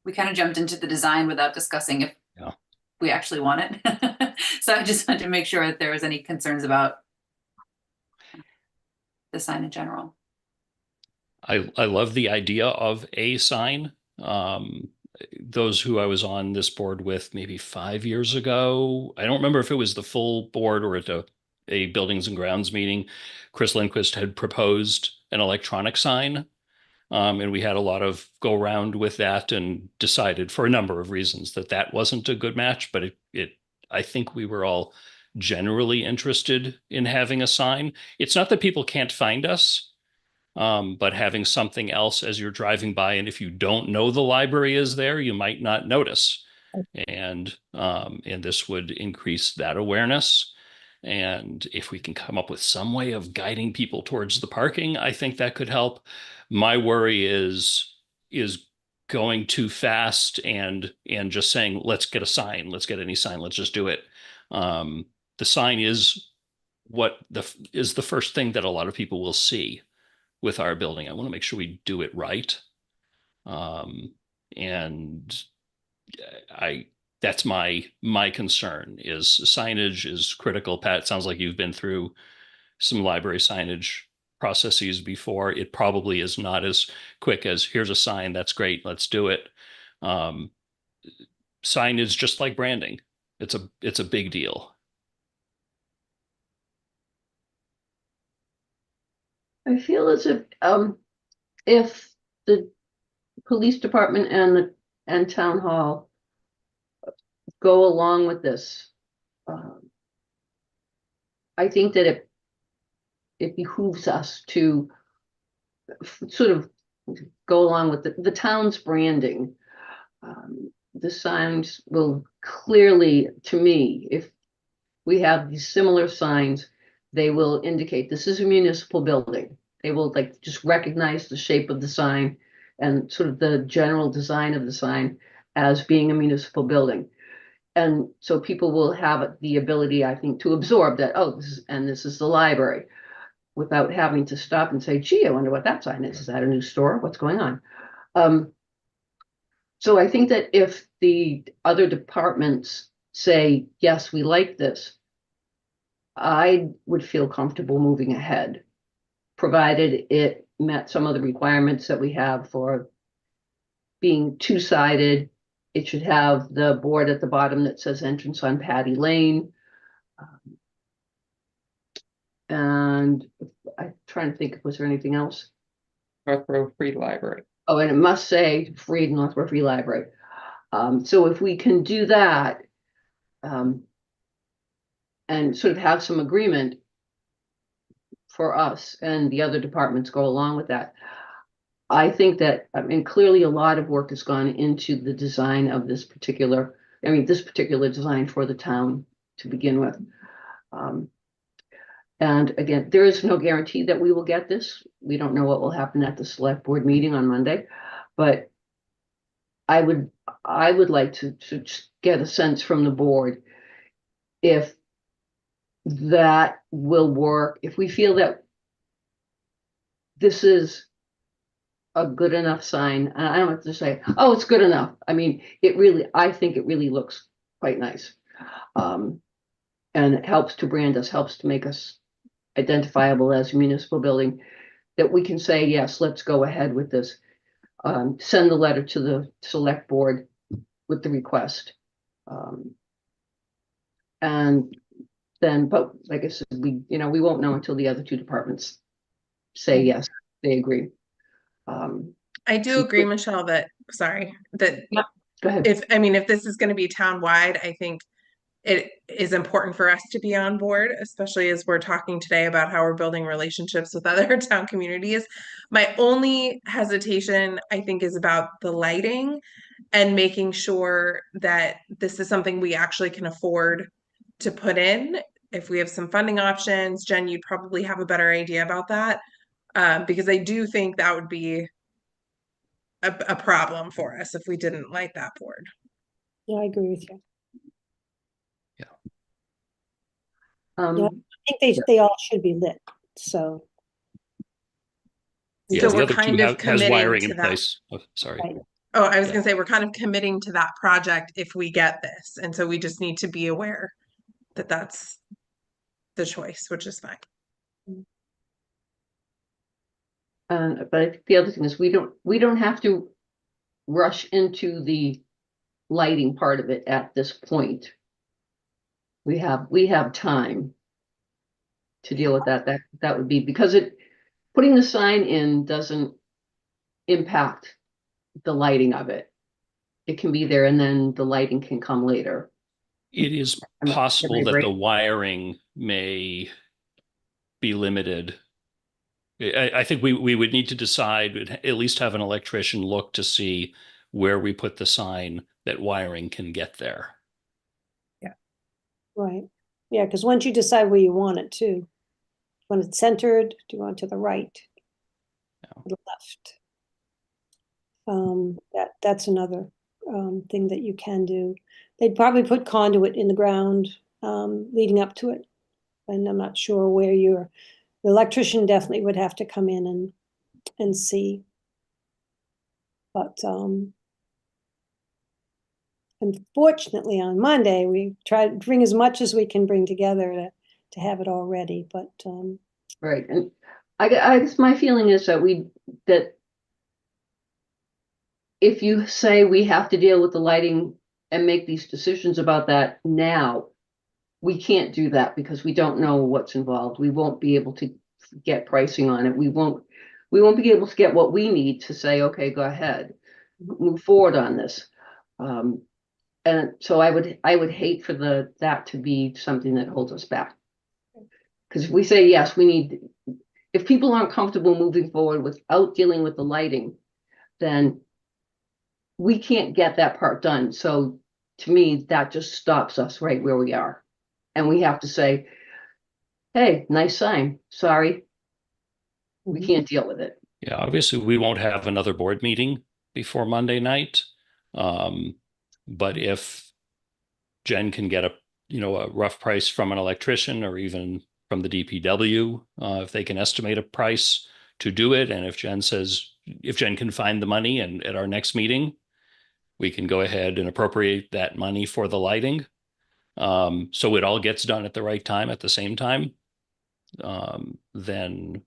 We kind of jumped into the design without discussing if we actually want it. So I just wanted to make sure that there was any concerns about the sign in general. I love the idea of a sign. Those who I was on this board with maybe 5 years ago, I don't remember if it was the full board or at a buildings and grounds meeting, Chris Lindquist had proposed an electronic sign. And we had a lot of go around with that and decided for a number of reasons that wasn't a good match, but I think we were all generally interested in having a sign. It's not that people can't find us, but having something else as you're driving by, and if you don't know the library is there, you might not notice. And this would increase that awareness. And if we can come up with some way of guiding people towards the parking, I think that could help. My worry is going too fast and just saying, let's get a sign, let's get any sign, let's just do it. The sign is the first thing that a lot of people will see with our building. I want to make sure we do it right. And that's my concern is signage is critical. Pat, it sounds like you've been through some library signage processes before. It probably is not as quick as here's a sign, that's great, let's do it. Sign is just like branding. It's a big deal. I feel as if the police department and town hall go along with this, I think that it behooves us to sort of go along with the town's branding. The signs will clearly, to me, if we have these similar signs, they will indicate this is a municipal building. They will just recognize the shape of the sign and sort of the general design of the sign as being a municipal building. And so people will have the ability, I think, to absorb that, oh, this is the library, without having to stop and say, gee, I wonder what that sign is. Is that a new store? What's going on? So I think that if the other departments say, yes, we like this, I would feel comfortable moving ahead, provided it met some of the requirements that we have for being two-sided. It should have the board at the bottom that says entrance on Patty Lane. And I'm trying to think, was there anything else? Northborough Free Library. Oh, and it must say free Northborough Free Library. So if we can do that, and sort of have some agreement for us and the other departments go along with that. I think that, I mean, clearly a lot of work has gone into the design of this particular design for the town to begin with. And again, there is no guarantee that we will get this. We don't know what will happen at the select board meeting on Monday, but I would like to just get a sense from the board if that will work, if we feel that this is a good enough sign. I don't have to say, oh, it's good enough. I mean, I think it really looks quite nice. And it helps to brand us, helps to make us identifiable as a municipal building, that we can say, yes, let's go ahead with this. Send the letter to the select board with the request. And then, but like I said, we won't know until the other two departments say, yes, they agree. I do agree, Michelle, that Yeah, go ahead. if this is going to be town-wide, I think it is important for us to be on board, especially as we're talking today about how we're building relationships with other town communities. My only hesitation, I think, is about the lighting and making sure that this is something we actually can afford to put in. If we have some funding options, Jen, you'd probably have a better idea about that, because I do think that would be a problem for us if we didn't light that board. Yeah, I agree with you. Um, I think they all should be lit, so. Yeah, So the we're other two kind of has committing wiring to in that. place. Oh, sorry. Right. Oh, I was Yeah. gonna say, we're kind of committing to that project if we get this, and so we just need to be aware that that's the choice, which is fine. but I think the other thing is we don't have to rush into the lighting part of it at this point. We have time to deal with that. That would be because putting the sign in doesn't impact the lighting of it. It can be there and then the lighting can come later. It is possible that the wiring may be limited. I think we would need to decide, at least have an electrician look to see where we put the sign that wiring can get there. Right. Yeah, because once you decide where you want it to, when it's centered, do you want it to the right? Or the left? That's another thing that you can do. They'd probably put conduit in the ground leading up to it. And I'm not sure where the electrician definitely would have to come in and see. But unfortunately, on Monday, we try to bring as much as we can bring together to have it all ready. But right, and I guess my feeling is that if you say we have to deal with the lighting and make these decisions about that now, we can't do that because we don't know what's involved. We won't be able to get pricing on it. We won't be able to get what we need to say, okay, go ahead, move forward on this. And so I would hate for that to be something that holds us back. Because if we say, yes, if people aren't comfortable moving forward without dealing with the lighting, then we can't get that part done. So to me, that just stops us right where we are. And we have to say, hey, nice sign. Sorry, we can't deal with it. Yeah, obviously we won't have another board meeting before Monday night. But if Jen can get a rough price from an electrician or even from the DPW if they can estimate a price to do it. And if Jen can find the money, and at our next meeting, we can go ahead and appropriate that money for the lighting. So it all gets done at the right time, at the same time. Then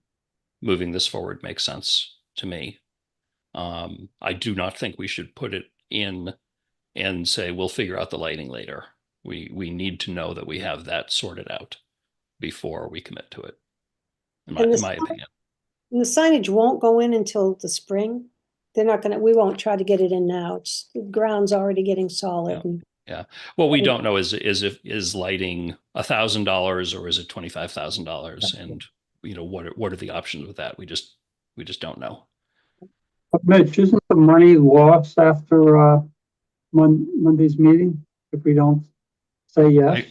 moving this forward makes sense to me. I do not think we should put it in and say, we'll figure out the lighting later. We need to know that we have that sorted out before we commit to it, in my opinion. And the signage won't go in until the spring. They're not gonna, we won't try to get it in now. It's, the ground's already getting solid. And Yeah. What we don't know is lighting $1,000 or is it $25,000? And what are the options with that? We just don't know. But Mitch, isn't the money lost after Monday's meeting if we don't say yes?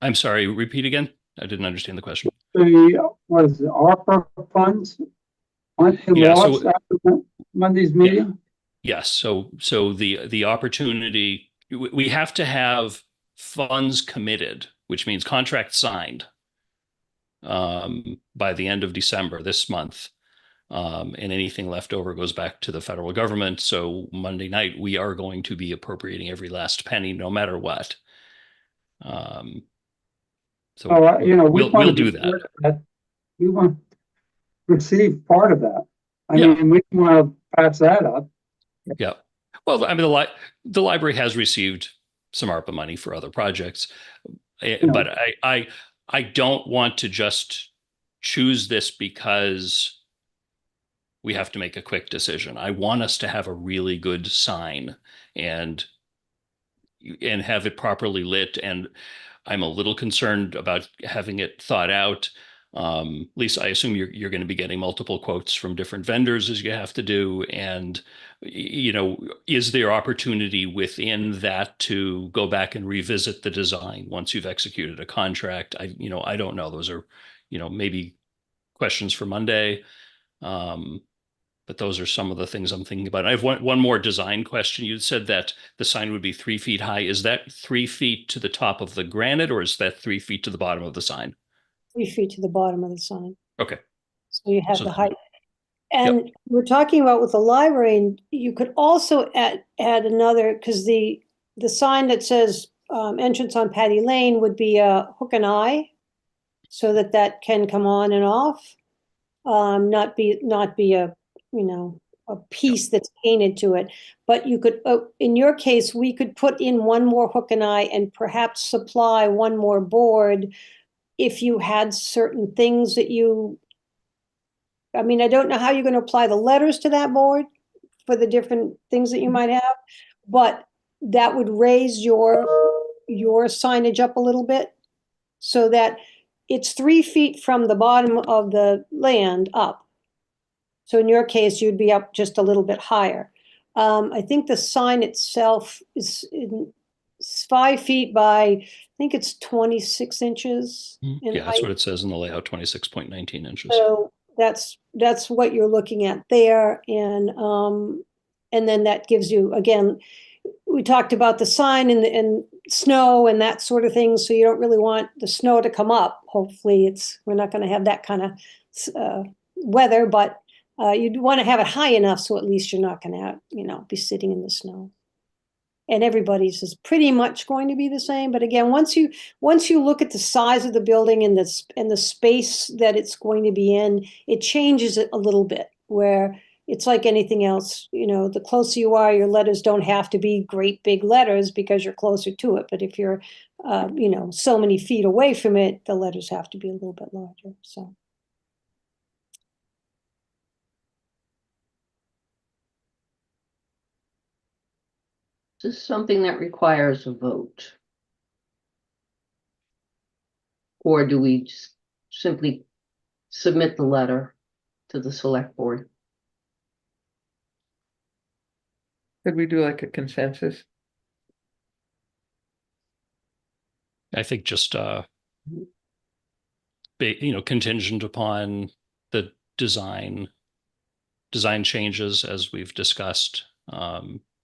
I'm sorry, repeat again? I didn't understand the question. What is it, ARPA funds? Aren't they lost after Monday's meeting? Yes. So the opportunity, we have to have funds committed, which means contracts signed by the end of December this month. And anything left over goes back to the federal government. So Monday night, we are going to be appropriating every last penny, no matter what. So we'll do that. We want to receive part of that. I mean, we want to pass that up. Yeah. Well, I mean, the library has received some ARPA money for other projects, but I don't want to just choose this because we have to make a quick decision. I want us to have a really good sign and have it properly lit. And I'm a little concerned about having it thought out. Lisa, I assume you're going to be getting multiple quotes from different vendors as you have to do. And, is there opportunity within that to go back and revisit the design once you've executed a contract? I don't know. Those are, maybe questions for Monday. But those are some of the things I'm thinking about. I have one more design question. You said that the sign would be 3 feet high. Is that 3 feet to the top of the granite, or is that 3 feet to the bottom of the sign? 3 feet to the bottom of the sign. Okay. So you have the height. And we're talking about with the library, and you could also add another, because the sign that says entrance on Patty Lane would be a hook and eye, so that can come on and off, not be a a piece that's painted to it. But you could, in your case, we could put in one more hook and eye and perhaps supply one more board if you had certain things that I mean, I don't know how you're going to apply the letters to that board for the different things that you might have, but that would raise your signage up a little bit so that it's 3 feet from the bottom of the land up. So in your case, you'd be up just a little bit higher. I think the sign itself is 5 feet by, I think it's 26 inches in height. That's what it says in the layout, 26.19 inches. So that's what you're looking at there. And then that gives you, again, we talked about the sign and snow and that sort of thing. So you don't really want the snow to come up. Hopefully we're not going to have that kind of weather, but you'd want to have it high enough so at least you're not going to have, be sitting in the snow. And everybody's is pretty much going to be the same. But again, once you look at the size of the building and the space that it's going to be in, it changes it a little bit, where it's like anything else. The closer you are, your letters don't have to be great big letters because you're closer to it. But if you're, so many feet away from it, the letters have to be a little bit larger. So. Is this something that requires a vote? Or do we just simply submit the letter to the select board? Could we do like a consensus? I think just contingent upon the design changes as we've discussed,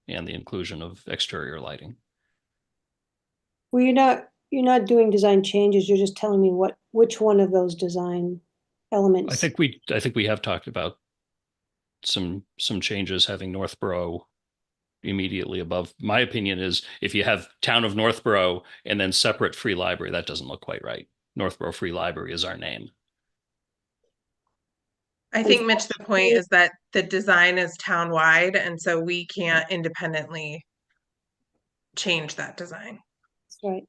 and the inclusion of exterior lighting. Well, you're not doing design changes, you're just telling me which one of those design elements. I think we have talked about some changes, having Northborough immediately above. My opinion is if you have Town of Northborough and then separate Free Library, that doesn't look quite right. Northborough Free Library is our name. I think, Mitch, the point is that the design is town-wide, and so we can't independently change that design, That's right.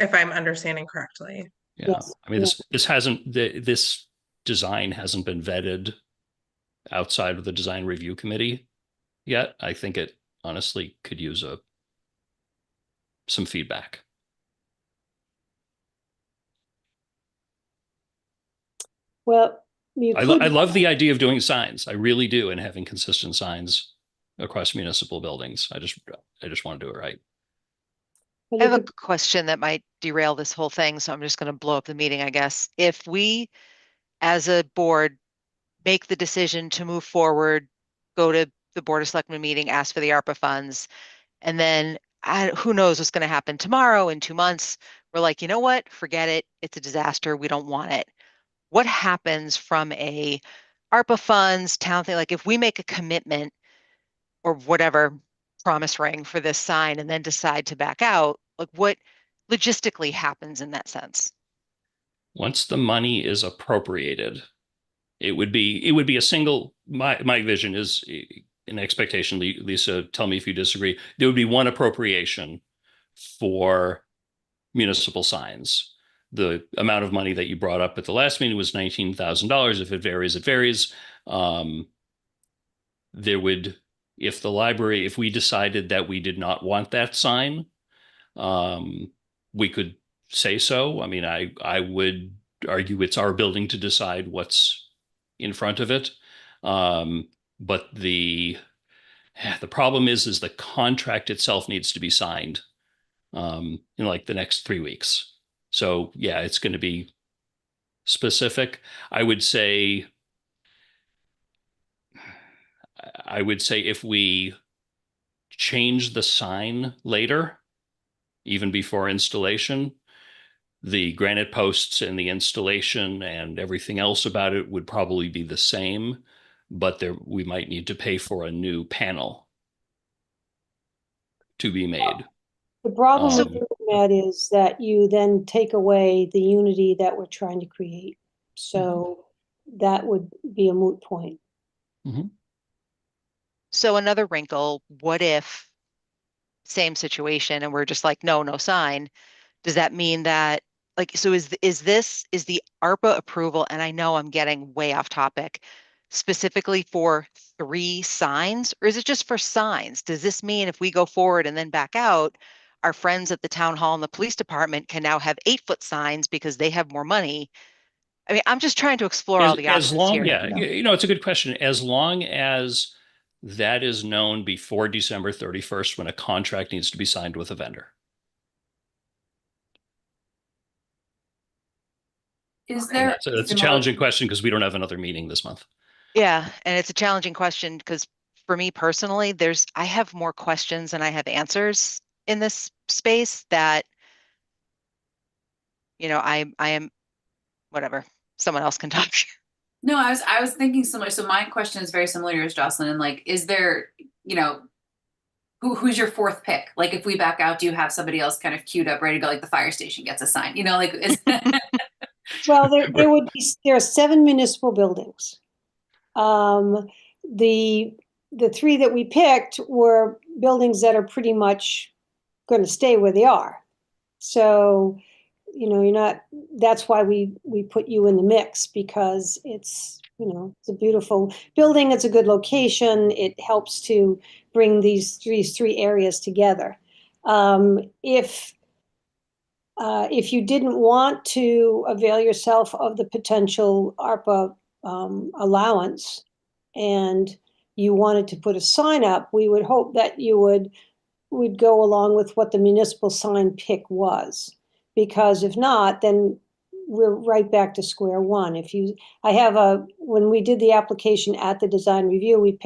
if I'm understanding correctly. Yeah. Yes. I mean, Yeah. this design hasn't been vetted outside of the design review committee yet. I think it honestly could use some feedback. Well, you I could. love the idea of doing signs. I really do, and having consistent signs across municipal buildings. I just want to do it right. well, I you have a could- question that might derail this whole thing, so I'm just going to blow up the meeting, I guess. If we, as a board, make the decision to move forward, go to the Board of Selectmen meeting, ask for the ARPA funds, and then who knows what's going to happen tomorrow, in 2 months, we're like, you know what? Forget it. It's a disaster. We don't want it. What happens from a ARPA funds, town thing? Like if we make a commitment or whatever promise ring for this sign and then decide to back out, like what logistically happens in that sense? Once the money is appropriated, it would be a single. My vision is an expectation. Lisa, tell me if you disagree. There would be one appropriation for municipal signs. The amount of money that you brought up at the last meeting was $19,000. If it varies, it varies. There would, if we decided that we did not want that sign, we could say so. I mean, I would argue it's our building to decide what's in front of it. But the problem is the contract itself needs to be signed in like the next 3 weeks. So yeah, it's going to be specific. I would say if we change the sign later, even before installation, the granite posts and the installation and everything else about it would probably be the same, but we might need to pay for a new panel to be made. The problem with Um, doing that is that you then take away the unity that we're trying to create. So that would be a moot point. mhm. So another wrinkle, what if same situation and we're just like, no sign? Does that mean that like, so is the ARPA approval, and I know I'm getting way off topic, specifically for 3 signs, or is it just for signs? Does this mean if we go forward and then back out, our friends at the town hall and the police department can now have 8-foot signs because they have more money? I mean, I'm just trying to explore all the As options long, here. yeah, it's a good question. As long as that is known before December 31st, when a contract needs to be signed with a vendor. Is And there that's a challenging question because we don't have another meeting this month. Yeah, and it's a challenging question because for me personally, I have more questions than I have answers in this space that, I am whatever. Someone else can talk. No, I was thinking similar. So my question is very similar to yours, Jocelyn. And like, is there, who's your 4th pick? Like, if we back out, do you have somebody else kind of queued up, ready to go? Like the fire station gets a sign, like is Well, there are 7 municipal buildings. The 3 that we picked were buildings that are pretty much going to stay where they are. So, that's why we put you in the mix, because it's a beautiful building. It's a good location. It helps to bring these three areas together. If you didn't want to avail yourself of the potential ARPA allowance and you wanted to put a sign up, we would hope that you would go along with what the municipal sign pick was. Because if not, then we're right back to square one. When we did the application at the design review, we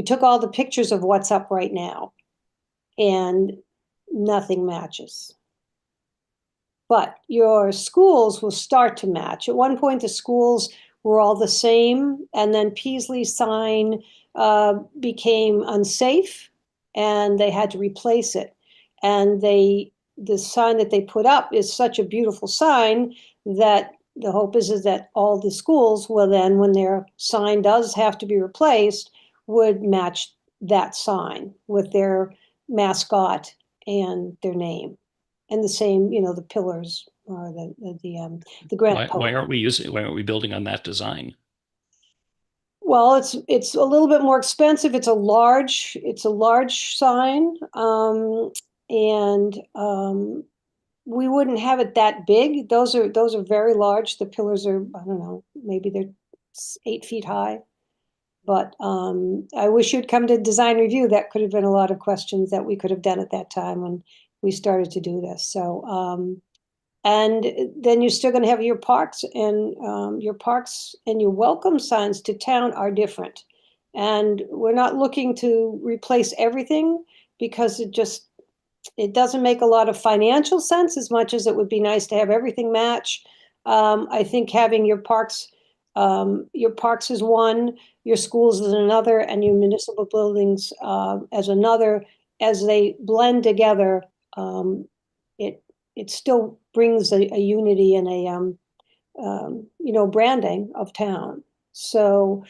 took all the pictures of what's up right now. And nothing matches. But your schools will start to match. At one point, the schools were all the same, and then Peasley's sign became unsafe, and they had to replace it. And the sign that they put up is such a beautiful sign that the hope is that all the schools will then, when their sign does have to be replaced, would match that sign with their mascot and their name. And the same, you know, the pillars or the granite post. Why aren't we building on that design? Well, it's a little bit more expensive. It's a large sign, and we wouldn't have it that big. Those are very large. The pillars are, I don't know, maybe they're 8 feet high. But I wish you'd come to design review. That could have been a lot of questions that we could have done at that time when we started to do this. So, and then you're still going to have your parks and your welcome signs to town are different. And we're not looking to replace everything because it doesn't make a lot of financial sense as much as it would be nice to have everything match. I think having your parks is one, your schools is another, and your municipal buildings as another. As they blend together, it still brings a unity and a branding of town. So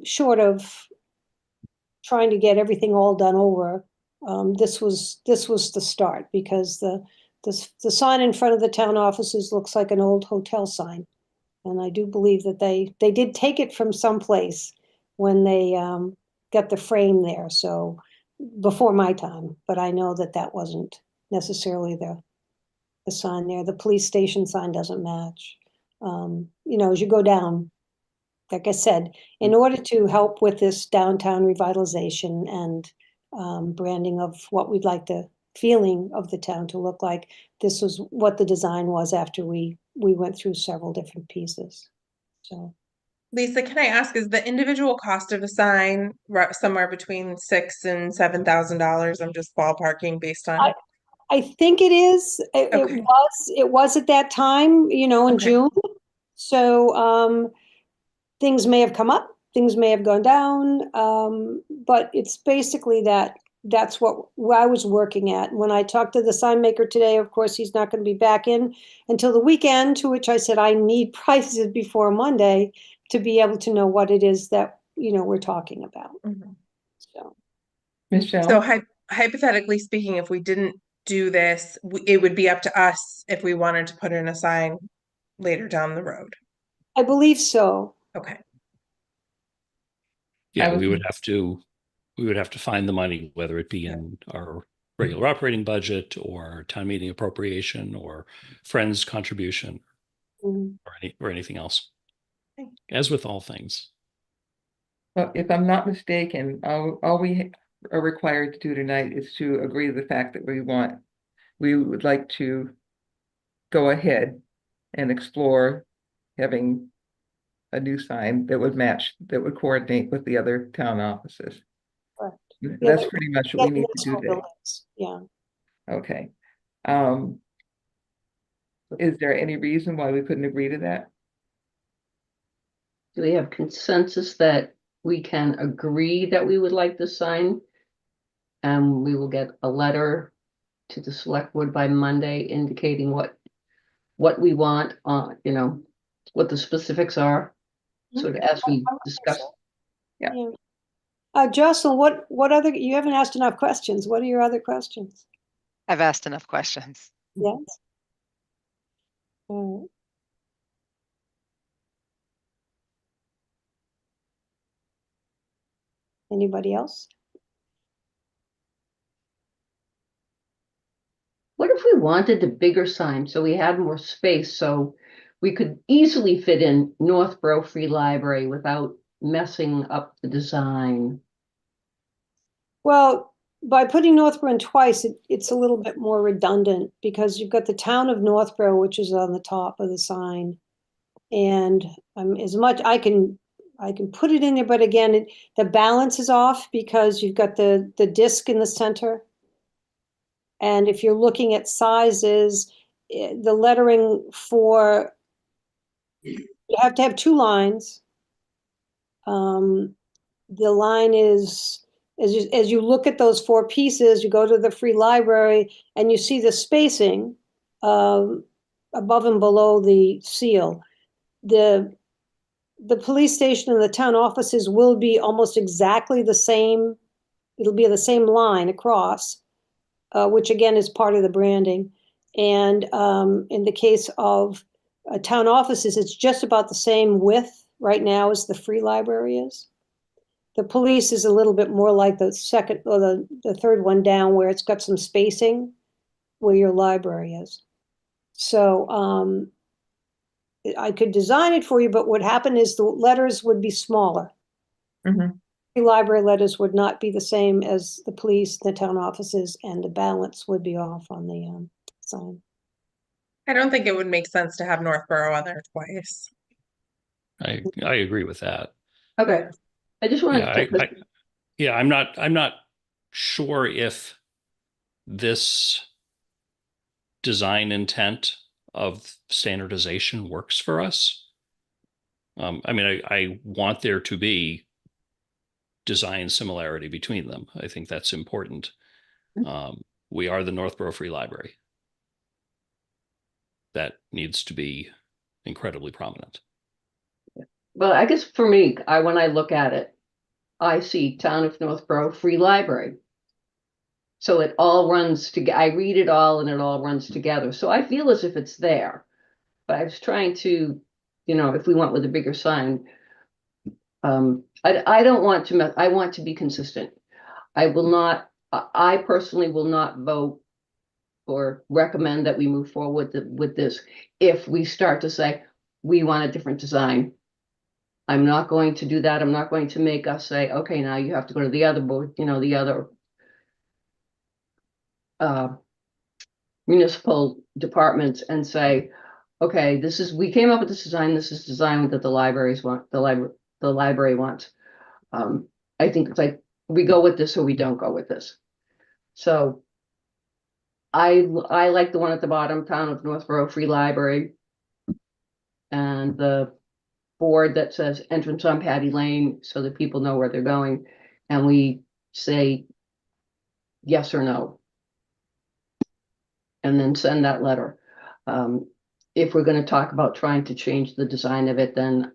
short of trying to get everything all done over, this was the start, because the sign in front of the town offices looks like an old hotel sign. And I do believe that they did take it from someplace when they got the frame there. So before my time, but I know that wasn't necessarily the sign there. The police station sign doesn't match. As you go down, like I said, in order to help with this downtown revitalization and branding of what we'd like the feeling of the town to look like, this was what the design was after we went through several different pieces. So, Lisa, can I ask, is the individual cost of a sign somewhere between $6,000 and $7,000? I'm just ballparking based on. I think it is. Okay. It was at that time, in Okay. June. So things may have come up, things may have gone down, but it's basically that's what I was working at. When I talked to the sign maker today, of course, he's not going to be back in until the weekend, to which I said, I need prices before Monday to be able to know what it is that, we're talking about. Mm-hmm. So, Michelle? So hypothetically speaking, if we didn't do this, it would be up to us if we wanted to put in a sign later down the road. I believe so. Okay. Yeah, we would have to find the money, whether it be in our regular operating budget or town meeting appropriation or friends contribution or anything else. Okay. As with all things. Well, if I'm not mistaken, all we are required to do tonight is to agree to the fact that we would like to go ahead and explore having a new sign that would coordinate with the other town offices. Correct. That's pretty much what we need to do today. Yeah. Okay. Is there any reason why we couldn't agree to that? Do we have consensus that we can agree that we would like the sign? And we will get a letter to the select board by Monday indicating what we want, what the specifics are. Sort of as we discussed. Yeah. Jocelyn, what other, you haven't asked enough questions. What are your other questions? I've asked enough questions. Yes. Anybody else? What if we wanted a bigger sign so we had more space so we could easily fit in Northborough Free Library without messing up the design? Well, by putting Northborough in twice, it's a little bit more redundant because you've got the town of Northborough, which is on the top of the sign. And as much I can put it in there, but again, the balance is off because you've got the disc in the center. And if you're looking at sizes, the lettering for, you have to have 2 lines. The line is, as you look at those 4 pieces, you go to the free library and you see the spacing above and below the seal. The police station and the town offices will be almost exactly the same. It'll be the same line across, which again is part of the branding. And in the case of town offices, it's just about the same width right now as the free library is. The police is a little bit more like the second or the third one down, where it's got some spacing where your library is. So I could design it for you, but what happened is the letters would be smaller. Mhm. The library letters would not be the same as the police, the town offices, and the balance would be off on the sign. I don't think it would make sense to have Northborough on there twice. I agree with that. Okay, I just wanted Yeah, to. yeah, I'm not sure if this design intent of standardization works for us. I mean, I want there to be design similarity between them. I think that's important. We are the Northborough Free Library. That needs to be incredibly prominent. Well, I guess for me, when I look at it, I see Town of Northborough Free Library. So it all runs together. I read it all and it all runs together. So I feel as if it's there. But I was trying to, if we went with a bigger sign, I don't want to, I want to be consistent. I personally will not vote or recommend that we move forward with this if we start to say, we want a different design. I'm not going to do that. I'm not going to make us say, okay, now you have to go to the other board, the other municipal departments and say, okay, we came up with this design. This is design that the libraries want, the library wants. I think it's like we go with this or we don't go with this. So I like the one at the bottom, Town of Northborough Free Library, and the board that says entrance on Patty Lane so that people know where they're going, and we say yes or no, and then send that letter. If we're going to talk about trying to change the design of it, then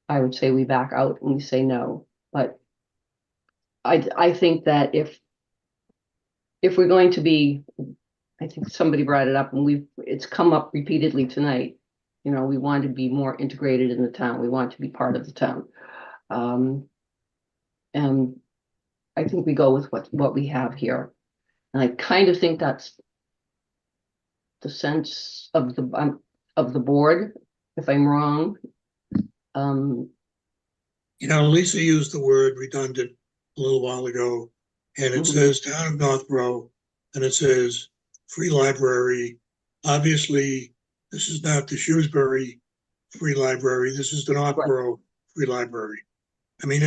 I would say we back out and we say no. But I think that if we're going to be, I think somebody brought it up and it's come up repeatedly tonight. We want to be more integrated in the town. We want to be part of the town. And I think we go with what we have here. And I kind of think that's the sense of the board, if I'm wrong. Lisa used the word redundant a little while ago, and it says Town of Northborough, and it says Free Library. Obviously, this is not the Shrewsbury Free Library. This is the Northborough Free Library. I mean,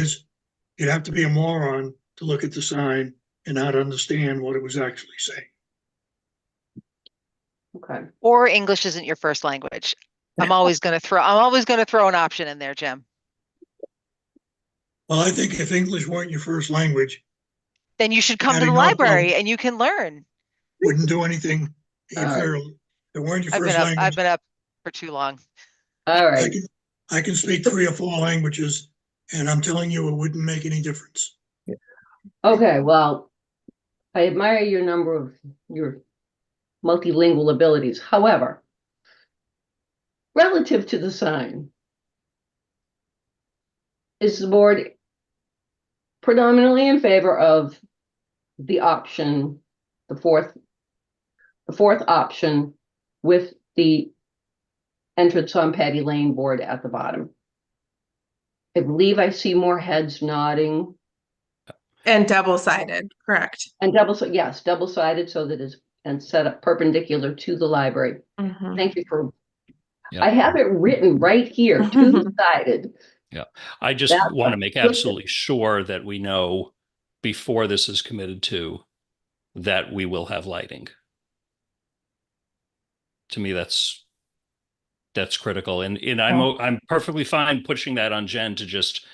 you'd have to be a moron to look at the sign and not understand what it was actually saying. Okay. Or English isn't your first language. I'm always going to throw an option in there, Jim. Well, I think if English weren't your first language, then you should come to the adding Northborough library and you can learn. Wouldn't do anything if it weren't your first language. I've been up for too long. All right. I can speak 3 or 4 languages, and I'm telling you, it wouldn't make any difference. Okay, well, I admire your multilingual abilities. However, relative to the sign, is the board predominantly in favor of the option, the fourth option with the entrance on Patty Lane board at the bottom? I believe I see more heads nodding. And double-sided, correct. And double-sided so that it's and set up perpendicular to the library. Thank you for. Yeah. I have it written right here, two-sided. Yeah, I just want to make absolutely sure that we know before this is committed to, that we will have lighting. To me, that's critical. And I'm perfectly fine pushing that on Jen to just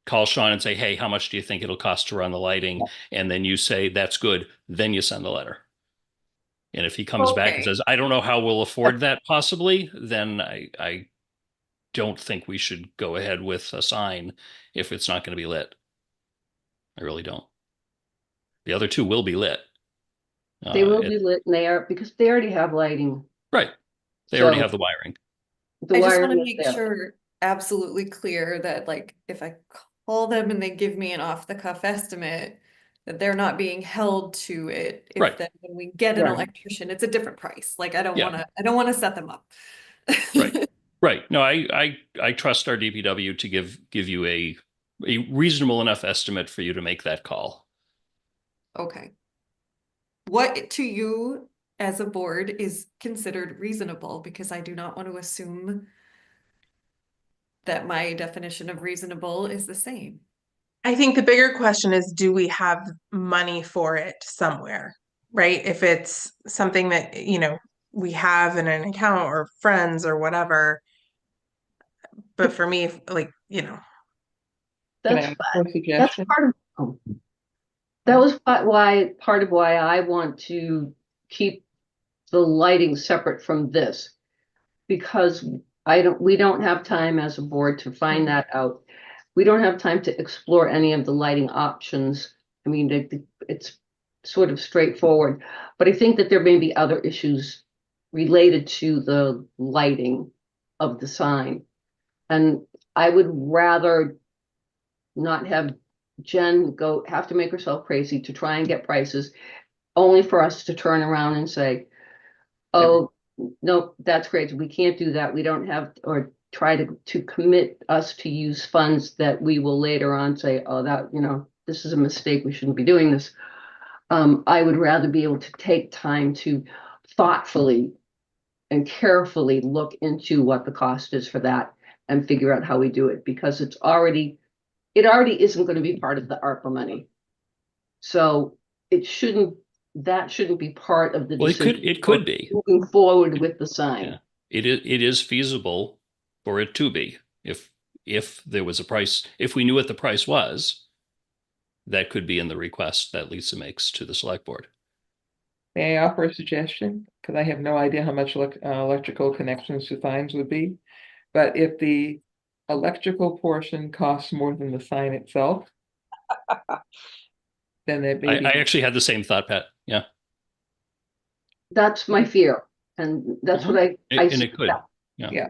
call Sean and say, hey, how much do you think it'll cost to run the lighting? And then you say, that's good. Then you send the letter. And if he comes back and says, I don't know how we'll afford that possibly, then I don't think we should go ahead with a sign if it's not going to be lit. I really don't. The other two will be lit. They will be lit, and they are, because they already have lighting. Right. They already So have the wiring. the I just want wiring to is make there. sure absolutely clear that like if I call them and they give me an off the cuff estimate, that they're not being held to it. If Right. then when we get an Right. electrician, it's a different price. Like I don't Yeah. want to set them up. Right. Right. No, I trust our DPW to give you a reasonable enough estimate for you to make that call. Okay. What to you as a board is considered reasonable? Because I do not want to assume that my definition of reasonable is the same. I think the bigger question is, do we have money for it somewhere, right? If it's something that, we have in an account or friends or whatever. But for me, like, Can I That's ask for a that's suggestion? part of, that was part of why I want to keep the lighting separate from this, because we don't have time as a board to find that out. We don't have time to explore any of the lighting options. I mean, it's sort of straightforward, but I think that there may be other issues related to the lighting of the sign. And I would rather not have Jen have to make herself crazy to try and get prices, only for us to turn around and say, oh, no, that's great. We can't do that. We don't have, or try to commit us to use funds that we will later on say, oh, that, this is a mistake. We shouldn't be doing this. I would rather be able to take time to thoughtfully and carefully look into what the cost is for that and figure out how we do it, because it already isn't going to be part of the ARPA money. So that shouldn't be part of the Well, decision. it could be Moving forward with the sign. Yeah. It is feasible for it to be. If there was a price, if we knew what the price was, that could be in the request that Lisa makes to the select board. May I offer a suggestion? Because I have no idea how much electrical connections to signs would be. But if the electrical portion costs more than the sign itself, then it may be. I actually had the same thought, Pat. Yeah. That's my fear. And that's what I And it could. Yeah,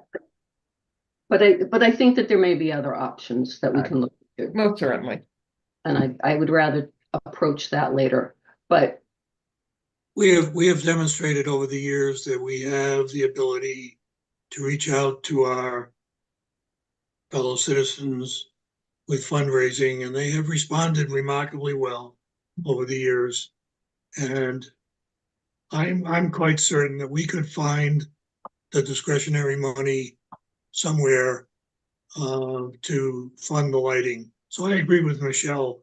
but I think that there may be other options that we can look into. most certainly. And I would rather approach that later. But We have demonstrated over the years that we have the ability to reach out to our fellow citizens with fundraising, and they have responded remarkably well over the years. And I'm quite certain that we could find the discretionary money somewhere to fund the lighting. So I agree with Michelle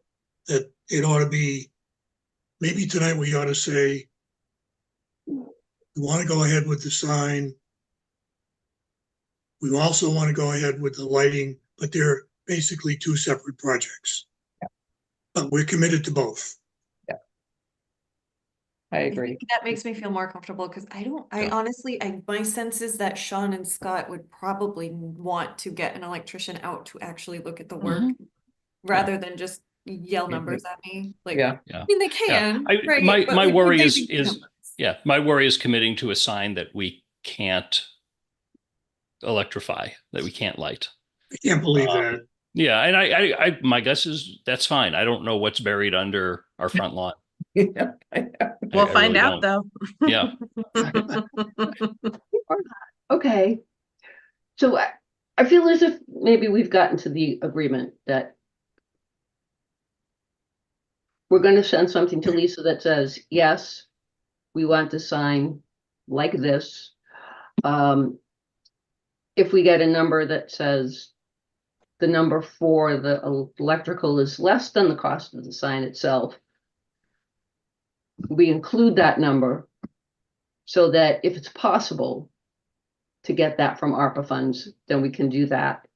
that it ought to be, maybe tonight we ought to say, we want to go ahead with the sign. We also want to go ahead with the lighting, but they're basically two separate projects. Yeah. But we're committed to both. I I agree. think that makes me feel more comfortable because I honestly, my sense is that Sean and Scott would probably want to get an electrician out to actually look at the work rather than just yell numbers at me. Like, Yeah. I mean, they can, right? My But would worry they is be numbers? my worry is committing to a sign that we can't electrify, that we can't light. I can't believe that. Yeah, and I my guess is that's fine. I don't know what's buried under our front lawn. Yeah. We'll I find really out don't. though. Yeah. okay. So I feel as if maybe we've gotten to the agreement that we're going to send something to Lisa that says, yes, we want to sign like this. If we get a number that says the number for the electrical is less than the cost of the sign itself, we include that number so that if it's possible to get that from ARPA funds, then we can do that.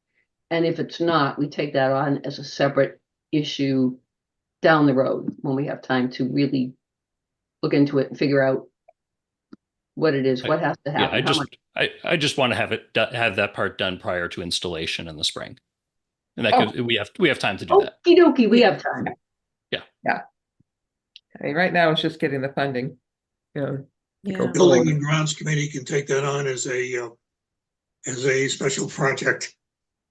And if it's not, we take that on as a separate issue down the road when we have time to really look into it and figure out what it is, what has to Yeah, happen, how much. I just want to have that part done prior to installation in the spring. And that Oh. we have time to do that. Okie dokie, we have time. I mean, right now it's just getting the funding. You know, Yeah. Building and Grounds Committee can take that on as a special project.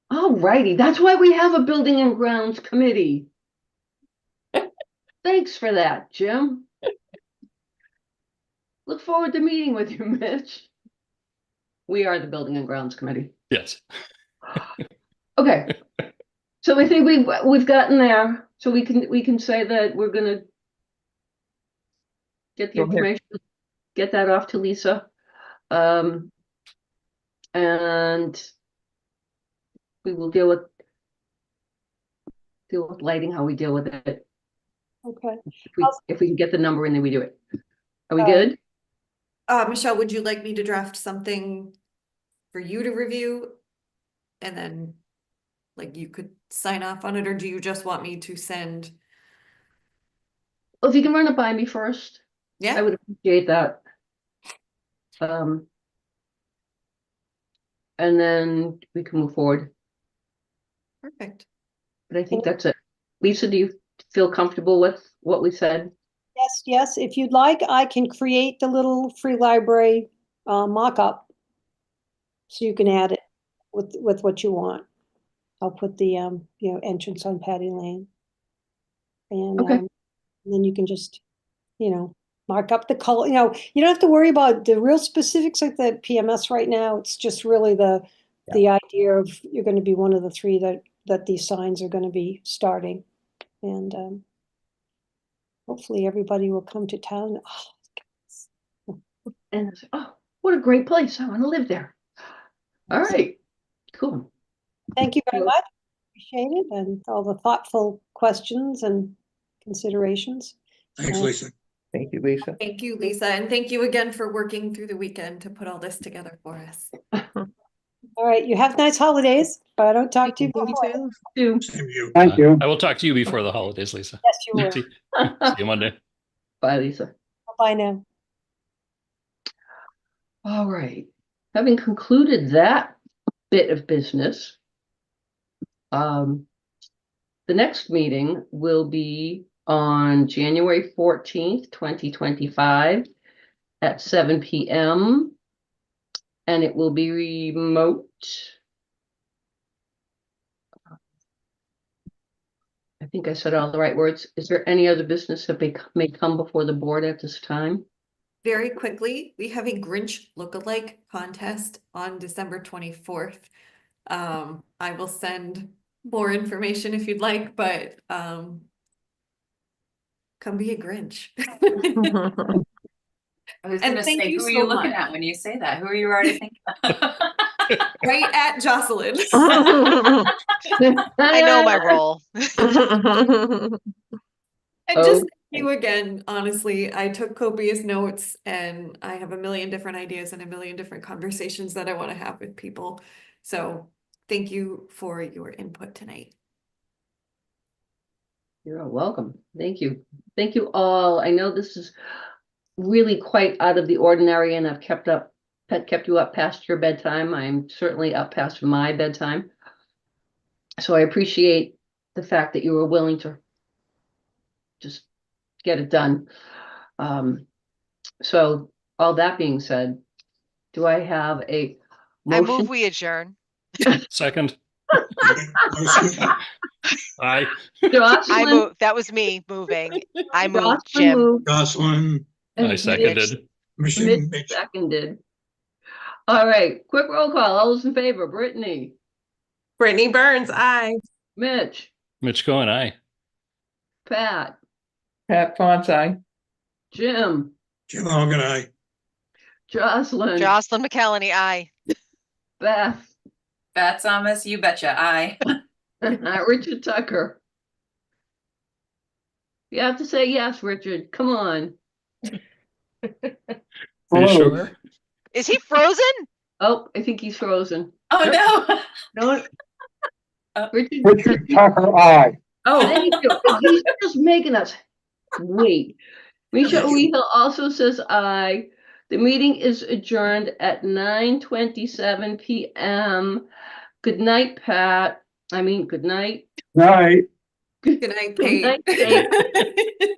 All righty, that's why we have a building and grounds committee. Thanks for that, Jim. Look forward to meeting with you, Mitch. We are the building and grounds committee. Yes. Okay. So I think we've gotten there. So we can say that we're gonna get the Go ahead. information, get that off to Lisa. And we will deal with lighting, how we deal with it. Okay. If we can get the number in, then we do it. Are we Uh, good? Michelle, would you like me to draft something for you to review? And then, like, you could sign off on it, or do you just want me to send? Well, if you can run it by me first, I Yeah, would appreciate that. And then we can move forward. perfect. But I think that's it. Lisa, do you feel comfortable with what we said? Yes, yes. If you'd like, I can create the little free library mock-up. So you can add it with what you want. I'll put the entrance on Patty Lane. And Okay. then you can just, mark up the color. You don't have to worry about the real specifics like the PMS right now. It's just really the idea of you're going to be one of the three that these signs are going to be starting. And hopefully everybody will come to town. And I said, oh, what a great place. I want to live there. All right. Cool. Thank you very much. Appreciate it, and all the thoughtful questions and considerations. Thanks, Lisa. thank you, Lisa. Thank you, Lisa, and thank you again for working through the weekend to put all this together for us. All right, you have nice holidays, but I don't talk to you You before. too. Same to you. Thank you. I will talk to you before the holidays, Lisa. Yes, you will. See you Monday. Bye, Lisa. Bye now. All right. Having concluded that bit of business, the next meeting will be on January 14th, 2025 at 7 p.m. and it will be remote. I think I said all the right words. Is there any other business that may come before the board at this time? Very quickly, we have a Grinch lookalike contest on December 24th. I will send more information if you'd like, but come be a Grinch. I was And gonna thank say, you who are so you looking much. at when you say that? Who are you already thinking of? Right at Jocelyn. I know my role. And just Okay. thank you again, honestly, I took copious notes and I have a million different ideas and a million different conversations that I want to have with people. So thank you for your input tonight. You're welcome. Thank you. Thank you all. I know this is really quite out of the ordinary and I've kept you up past your bedtime. I'm certainly up past my bedtime. So I appreciate the fact that you were willing to just get it done. So all that being said, do I have a I motion? move we adjourn. Second. Aye. Jocelyn, That was me moving. I moved, Jocelyn Jim. moved, Jocelyn, and I Mitch seconded. Mitch, seconded. All right, quick roll call. All those in favor? Brittany, Brittany Burns, aye. Mitch, Mitch Cohen, aye. Pat, Pat Fonce, aye. Jim, Jim Hogan, aye. Jocelyn, Jocelyn McCallany, aye. Beth, Beth Thomas, you betcha, aye. Richard Tucker. You have to say yes, Richard. Come on. Are you Hello. sure? Is he frozen? Oh, I think he's frozen. Oh, no. No, Richard. Richard Tucker, aye. Oh. Thank you. He's just making us wait. Misha Thank you. Oihel also says aye. The meeting is adjourned at 9:27 p.m. Good night, Pat. I mean, good night. Night. Good night, Good night, Kate. Kate.